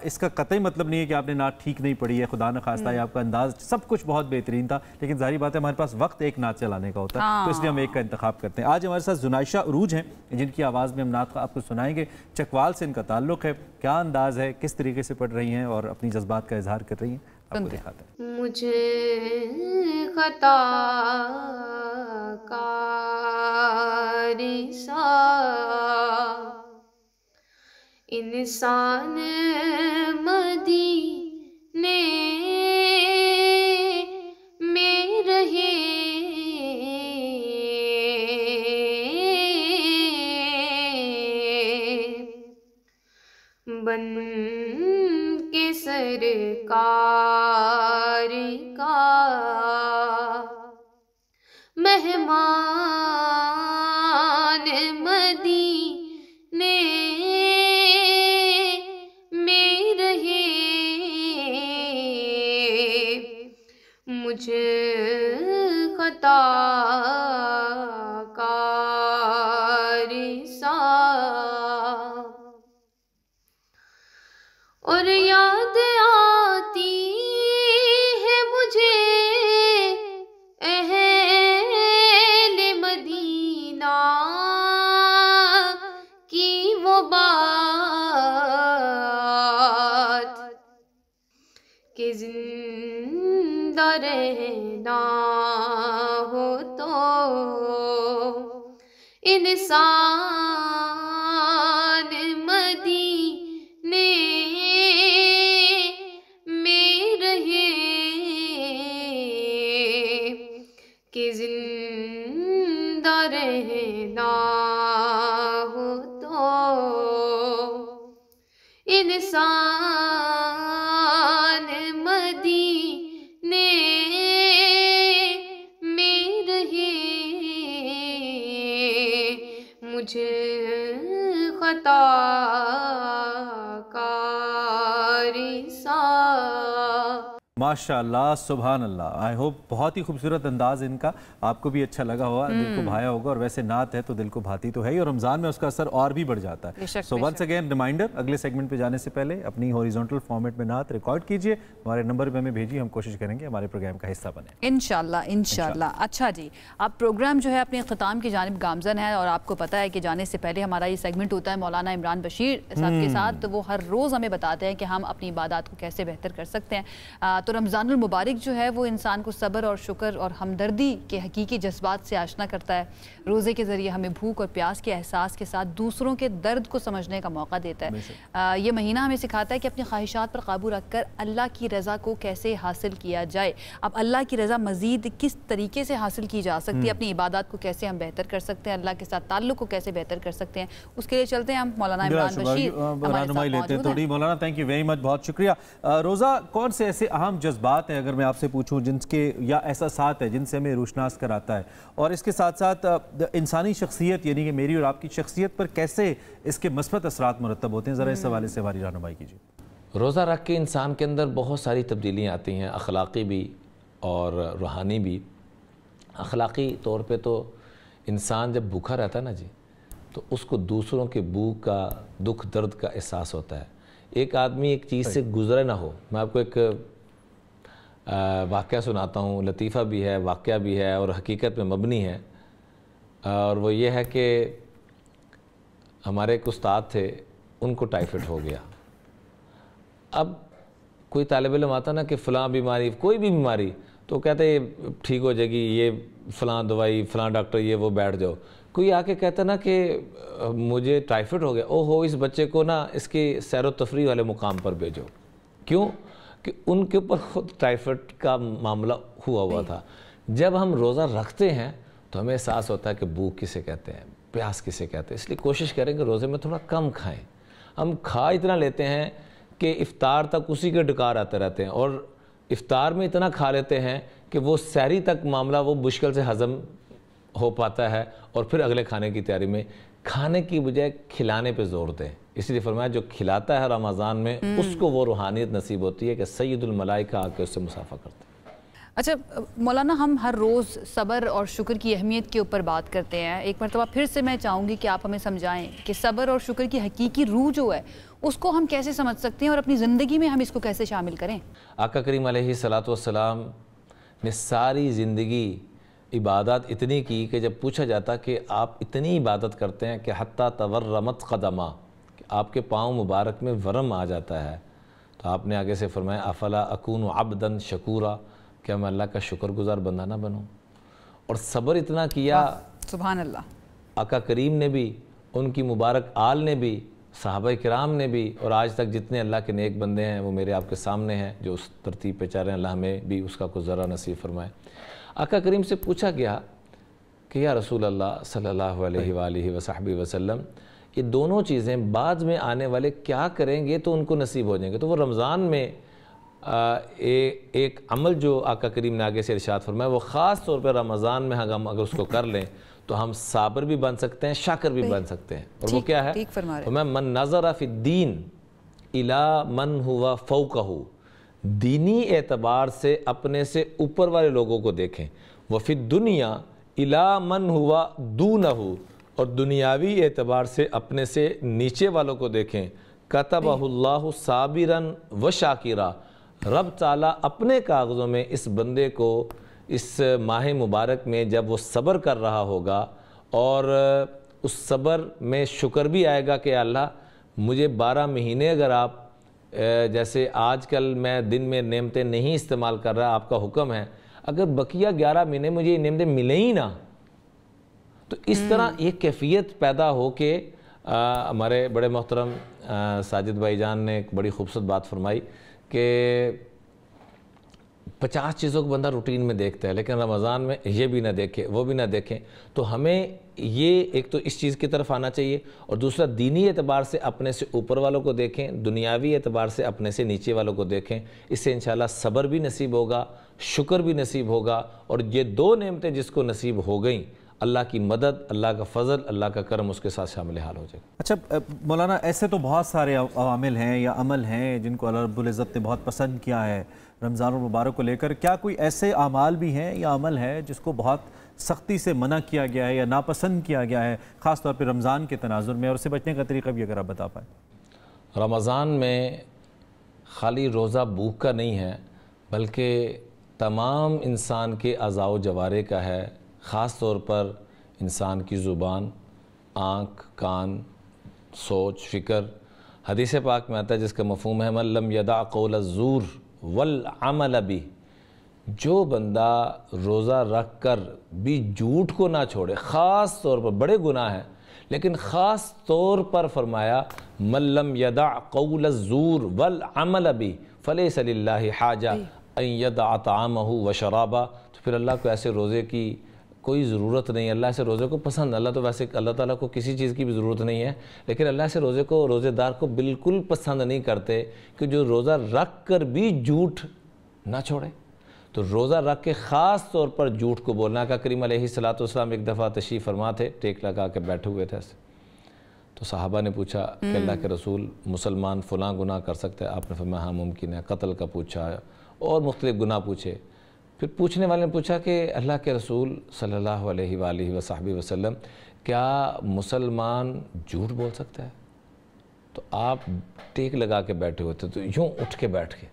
इसका कतई मतलब नहीं है कि आपने नात ठीक नहीं पढ़ी है, खुदा न खास्ता है आपका अंदाज सब कुछ बहुत बेहतरीन था, लेकिन जाहिर बात है हमारे पास वक्त एक नात चलाने का होता है, तो इसलिए हम एक का इंतखाब करते हैं। आज हमारे साथ जुनाइशा उरूज हैं, जिनकी आवाज़ में हम नात आपको सुनाएंगे। चकवाल से इनका ताल्लुक है, क्या अंदाज है, किस तरीके से पढ़ रही हैं और अपनी जज्बात का इजहार कर रही हैं, आपको दिखाते हैं।
मुझे खता इंसान मदीने में रहे, बन के सरकार का मेहमान मदीने मुझे खता सा और याद आती है मुझे अहले मदीना की वो बात कि जिंदा रहना हो तो इंसान मदीने में रहे, कि जिंदा रहना हो तो इंसान मदीने में रहे, मुझे खता
माशाअल्लाह सुभान अल्लाह। आई होप बहुत ही खूबसूरत अंदाज इनका आपको भी अच्छा लगा होगा, दिल को भाया होगा। और वैसे नात है तो दिल को भाती तो है ही, और रमज़ान में उसका असर और भी बढ़ जाता है। सो वंस अगेन रिमाइंडर, अगले सेगमेंट पे जाने से पहले अपनी हॉरिजॉन्टल फॉर्मेट में नात रिकॉर्ड कीजिए, हमारे नंबर पे हमें भेजिए, हम कोशिश करेंगे हमारे प्रोग्राम का हिस्सा बने
इंशाल्लाह इंशाल्लाह। अच्छा जी, अब प्रोग्राम जो है अपने ख़िताम की जानिब गामज़न है, और आपको पता है कि जाने से पहले हमारा ये सेगमेंट होता है मौलाना इमरान बशीर साहब के साथ। तो वो हर रोज़ हमें बताते हैं कि हम अपनी इबादत को कैसे बेहतर कर सकते हैं। तो रमज़ानुल मुबारक जो है वो इंसान को सब्र और शुक्र और हमदर्दी के हकीकी जज्बात से आशना करता है। रोज़े के ज़रिए हमें भूख और प्यास के एहसास के साथ दूसरों के दर्द को समझने का मौका देता है। ये महीना हमें सिखाता है कि अपनी ख्वाहिशात पर काबू रखकर अल्लाह की रज़ा को कैसे हासिल किया जाए। अब अल्लाह की रज़ा मज़ीद किस तरीके से हासिल की जा सकती है, अपनी इबादत को कैसे हम बेहतर कर सकते हैं, अल्लाह के साथ ताल्लुक़ को कैसे बेहतर कर सकते हैं, उसके लिए चलते हैं हम मौलाना इमरान बशीर
रहनुमाई लेते हैं थोड़ी। मौलाना थैंक यू वेरी मच, बहुत शुक्रिया। रोज़ा कौन से ऐसे अहम जज्बात हैं, अगर मैं आपसे पूछूं, जिनके या एहसासात है जिनसे हमें रोशनास कराता है, और इसके साथ साथ इंसानी शख्सियत यानी कि मेरी और आपकी शख्सियत पर कैसे इसके मस्बत असरात मुरतब होते हैं, ज़रा इस हवाले से हमारी रहनुमाई कीजिए।
रोज़ा रख के इंसान के अंदर बहुत सारी तब्दीलियाँ आती हैं, अखलाक़ी भी और रूहानी भी। अखलाक़ी तौर पे तो इंसान जब भूखा रहता है ना जी, तो उसको दूसरों के भूख का, दुख दर्द का एहसास होता है। एक आदमी एक चीज़ से गुजरे ना हो। मैं आपको एक वाक़या सुनाता हूँ, लतीफ़ा भी है, वाक़या भी है और हकीकत में मबनी है। और वो ये है कि हमारे एक उस्ताद थे, उनको टाइफाइड हो गया। अब कोई तालिब इल्म आता ना कि फ़लाँ बीमारी, कोई भी बीमारी, तो कहते ये ठीक हो जाएगी, ये फ़लाँ दवाई, फ़लाँ डॉक्टर, ये वो, बैठ जाओ। कोई आके कहता ना कि मुझे टाइफाइड हो गया, ओहो इस बच्चे को ना इसके सैर व तफरी वाले मुकाम पर भेजो। क्यों? कि उनके ऊपर खुद टाइफाइड का मामला हुआ था। जब हम रोज़ा रखते हैं तो हमें एहसास होता है कि भूख किसे कहते हैं, प्यास किसे कहते हैं, इसलिए कोशिश करें कि रोज़े में थोड़ा कम खाएं। हम खा इतना लेते हैं कि इफ़्तार तक उसी के डकार आते रहते हैं, और इफ़्तार में इतना खा लेते हैं कि वो सहरी तक मामला वो मुश्किल से हज़म हो पाता है, और फिर अगले खाने की तैयारी में खाने की बजाय खिलाने पे जोर दें। इसलिए फरमाया जो खिलाता है रमज़ान में उसको वो रूहानियत नसीब होती है कि सैयदुल मलाइका आके उससे मुसाफा करते हैं।
अच्छा मौलाना, हम हर रोज़ सब्र और शुक्र की अहमियत के ऊपर बात करते हैं। एक मरतबा फिर से मैं चाहूँगी कि आप हमें समझाएं कि सब्र और शुक्र की हकीकी रूह जो है उसको हम कैसे समझ सकते हैं और अपनी ज़िंदगी में हम इसको कैसे शामिल करें।
आका करीम अलैहिस्सलातु वस्सलाम ने सारी ज़िंदगी इबादत इतनी की कि जब पूछा जाता कि आप इतनी इबादत करते हैं कि हत्ता तवर्रमत क़दमा, कि आपके पाँव मुबारक में वरम आ जाता है, तो आपने आगे से फरमाया अफ़ला अकूनु अब्दन शकूरा, क्या मैं अल्लाह का शुक्रगुजार बंदा ना बनूं। और सब्र इतना किया
सुभान अल्लाह,
आका करीम ने भी, उनकी मुबारक आल ने भी, सहाबा किराम ने भी, और आज तक जितने अल्लाह के नेक बंदे हैं वो मेरे आपके सामने हैं जो उस तरतीब पे चल रहे हैं। अल्लाह हमें भी उसका कुछ ज़रा नसीब फरमाए। आका करीम से पूछा गया कि या रसूल अल्लाह सल्लल्लाहु अलैहि वसल्लम, ये दोनों चीज़ें बाद में आने वाले क्या करेंगे तो उनको नसीब हो जाएंगे। तो वो रमज़ान में एक अमल जो आका करीम ने आगे से इरशाद फरमाया, वो ख़ास तौर पर रमज़ान में हम अगर उसको कर लें तो हम साबर भी बन सकते हैं, शाकर भी बन सकते हैं। और वो क्या है? फरमाया मन नज़रा फ़िद्दीन इला मन हुआ फ़ौक़हू, दीनी एतबार से अपने से ऊपर वाले लोगों को देखें, व फिर दुनिया इला मन हुआ दूनहू, और दुनियावी एतबार से अपने से नीचे वालों को देखें। कतबहुल्लाहु साबिरन व शाकिरा, रब ताला अपने कागज़ों में इस बंदे को इस माह मुबारक में जब वो सब्र कर रहा होगा और उस सब्र में शुक्र भी आएगा कि अल्लाह मुझे 12 महीने अगर आप जैसे आजकल मैं दिन में नेमतें नहीं इस्तेमाल कर रहा, आपका हुक्म है, अगर बकिया 11 महीने मुझे ये नेमतें मिले ही ना, तो इस तरह ये कैफियत पैदा हो के हमारे बड़े मोहतरम साजिद भाईजान ने एक बड़ी खूबसूरत बात फरमाई कि 50 चीज़ों को बंदा रूटीन में देखता है, लेकिन रमज़ान में ये भी ना देखे वो भी ना देखें। तो हमें ये एक तो इस चीज़ की तरफ आना चाहिए, और दूसरा दीनी एतबार से अपने से ऊपर वालों को देखें, दुनियावी एतबार से अपने से नीचे वालों को देखें। इससे इंशाल्लाह सब्र भी नसीब होगा, शुक्र भी नसीब होगा, और ये दो नेमतें जिसको नसीब हो गई, अल्लाह की मदद, अल्लाह का फजल, अल्लाह का करम उसके साथ शामिल हाल हो जाएगा।
अच्छा मौलाना, ऐसे तो बहुत सारे अवामिल हैं या अमल हैं जिनको अल्लाह रब्बुल इज़्ज़त ने बहुत पसंद किया है रमज़ान और मुबारक को लेकर। क्या कोई ऐसे अमाल भी हैं या अमल है जिसको बहुत सख्ती से मना किया गया है या नापसंद किया गया है, ख़ास तौर पर रमज़ान के तनाजुर में, और उससे बचने का तरीका भी अगर आप बता पाएँ।
रमज़ान में खाली रोज़ा भूख का नहीं है, बल्कि तमाम इंसान के अज़ाव जवारे का है, ख़ास तौर पर इंसान की ज़ुबान, आँख, कान, सोच, फ़िक्र। हदीस पाक में आता है जिसका मफ़हूम है मन लम यदा क़ौल ज़ूर वल अमल भी, जो बंदा रोज़ा रख कर भी झूठ को ना छोड़े, ख़ास तौर पर बड़े गुनाह हैं, लेकिन ख़ास तौर पर फरमाया मन लम यदा क़ौल ज़ूर वल अमल भी फ़लैसा लिल्लाहि हाजा अन यदा तामहु व शराबा। तो फिर अल्लाह को ऐसे रोज़े की कोई ज़रूरत नहीं है, अल्लाह से रोज़े को पसंद। अल्लाह तो वैसे अल्लाह ताला को किसी चीज़ की भी ज़रूरत नहीं है, लेकिन अल्लाह से रोज़े को, रोज़ेदार को बिल्कुल पसंद नहीं करते कि जो रोज़ा रख कर भी झूठ ना छोड़े। तो रोज़ा रख के ख़ास तौर पर झूठ को बोलना का करीम अलैहिस्सलातु वस्सलाम एक दफ़ा तशरीफ़ फरमा थे, टेक लगा के बैठे हुए थे ऐसे, तो सहाबा ने पूछा कि अल्लाह के रसूल मुसलमान फ़लाँ गुनाह कर सकते हैं? आपने फरमाया हाँ मुमकिन है। कत्ल का पूछा और मुख्तलिफ़ गुनाह पूछे। फिर पूछने वाले ने पूछा कि अल्लाह के रसूल सल्लल्लाहु अलैहि वसल्लम, क्या मुसलमान झूठ बोल सकता है? तो आप टेक लगा के बैठे हुए थे, तो यूँ उठ के बैठ गए।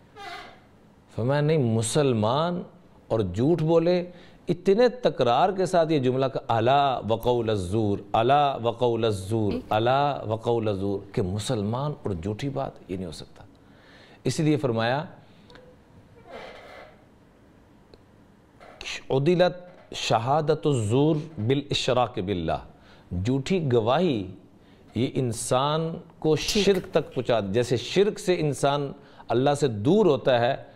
फरमाया नहीं, मुसलमान और झूठ बोले, इतने तकरार के साथ ये जुमला का अला वक़ौल ज़ूर, अला वक़ौल ज़ूर, अला वक़ौल ज़ूर, कि मुसलमान और झूठी बात ये नहीं हो सकता। इसलिए फरमाया उदिलत शहादतुज़्ज़ूर बिल इशराक बिल्लाह, झूठी गवाही ये इंसान को शिर्क तक पहुँचा, जैसे शिर्क से इंसान अल्लाह से दूर होता है,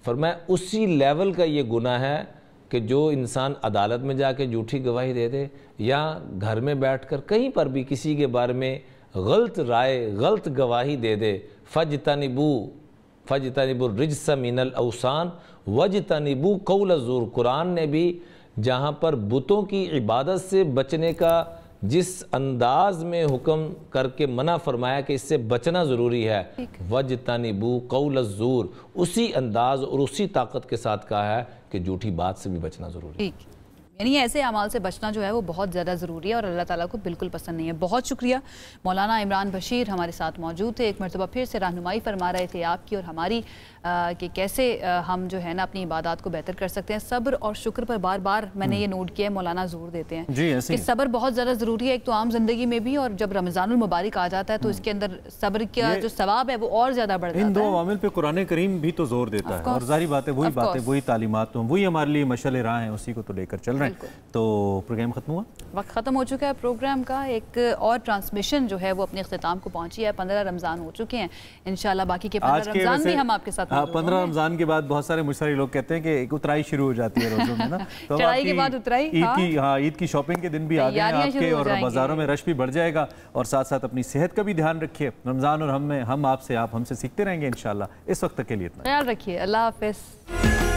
फरमाया उसी लेवल का ये गुनाह है कि जो इंसान अदालत में जाके झूठी गवाही दे दे या घर में बैठकर कहीं पर भी किसी के बारे में गलत राय, गलत गवाही दे दे। फजतनिबू रिज्स मिनल औसान वजतनिबू कौल ज़ूर, कुरान ने भी जहाँ पर बुतों की इबादत से बचने का जिस अंदाज में हुक्म करके मना फरमाया कि इससे बचना ज़रूरी है, वजतनिबू कौल ज़ूर, उसी अंदाज और उसी ताकत के साथ कहा है कि झूठी बात से भी बचना ज़रूरी है।
यानी ऐसे अमाल से बचना जो है वो बहुत ज़्यादा ज़रूरी है और अल्लाह ताला को बिल्कुल पसंद नहीं है। बहुत शुक्रिया। मौलाना इमरान बशीर हमारे साथ मौजूद थे, एक मरतबा फिर से रहनुमाई फरमा रहे थे आपकी और हमारी कि कैसे हम जो है ना अपनी इबादत को बेहतर कर सकते हैं। सब्र और शुक्र पर बार बार मैंने ये नोट किया है, मौलाना जोर देते हैं कि सब्र बहुत ज़्यादा ज़रूरी है, एक तो आम जिंदगी में भी, और जब रमज़ानुल मुबारक आ जाता है तो इसके अंदर सब्र का जो सवाब है वो और ज़्यादा बढ़ जाता है।
इन दो अवामिल पे कुरान करीम भी तो जोर देता है और जारी बात है वही बातें, वही तालीमात, तो वही हमारे लिए मशअल राह हैं, उसी को तो लेकर चल रहे हैं। तो प्रोग्राम खत्म हुआ,
वक्त ख़त्म हो चुका है प्रोग्राम का। एक और ट्रांसमिशन जो है वो अपने अख्ताम को पहुंची है। 15 रमज़ान हो चुके हैं, इंशाल्लाह बाकी के 15 रमज़ान भी हम आपके साथ।
15 रमज़ान के बाद बहुत सारे मुझे लोग कहते हैं कि एक उतराई शुरू हो जाती है रोज़ों में ना, तो
चढ़ाई के बाद उतराई,
ईद की शॉपिंग के दिन भी आ गए हैं आपके और बाजारों में रश भी बढ़ जाएगा। और साथ साथ अपनी सेहत का भी ध्यान रखिए। रमज़ान और हम आपसे, आप हमसे सीखते रहेंगे इंशाल्लाह। इस वक्त के लिए इतना,
ख्याल रखिए। अल्लाह हाफ़िज़।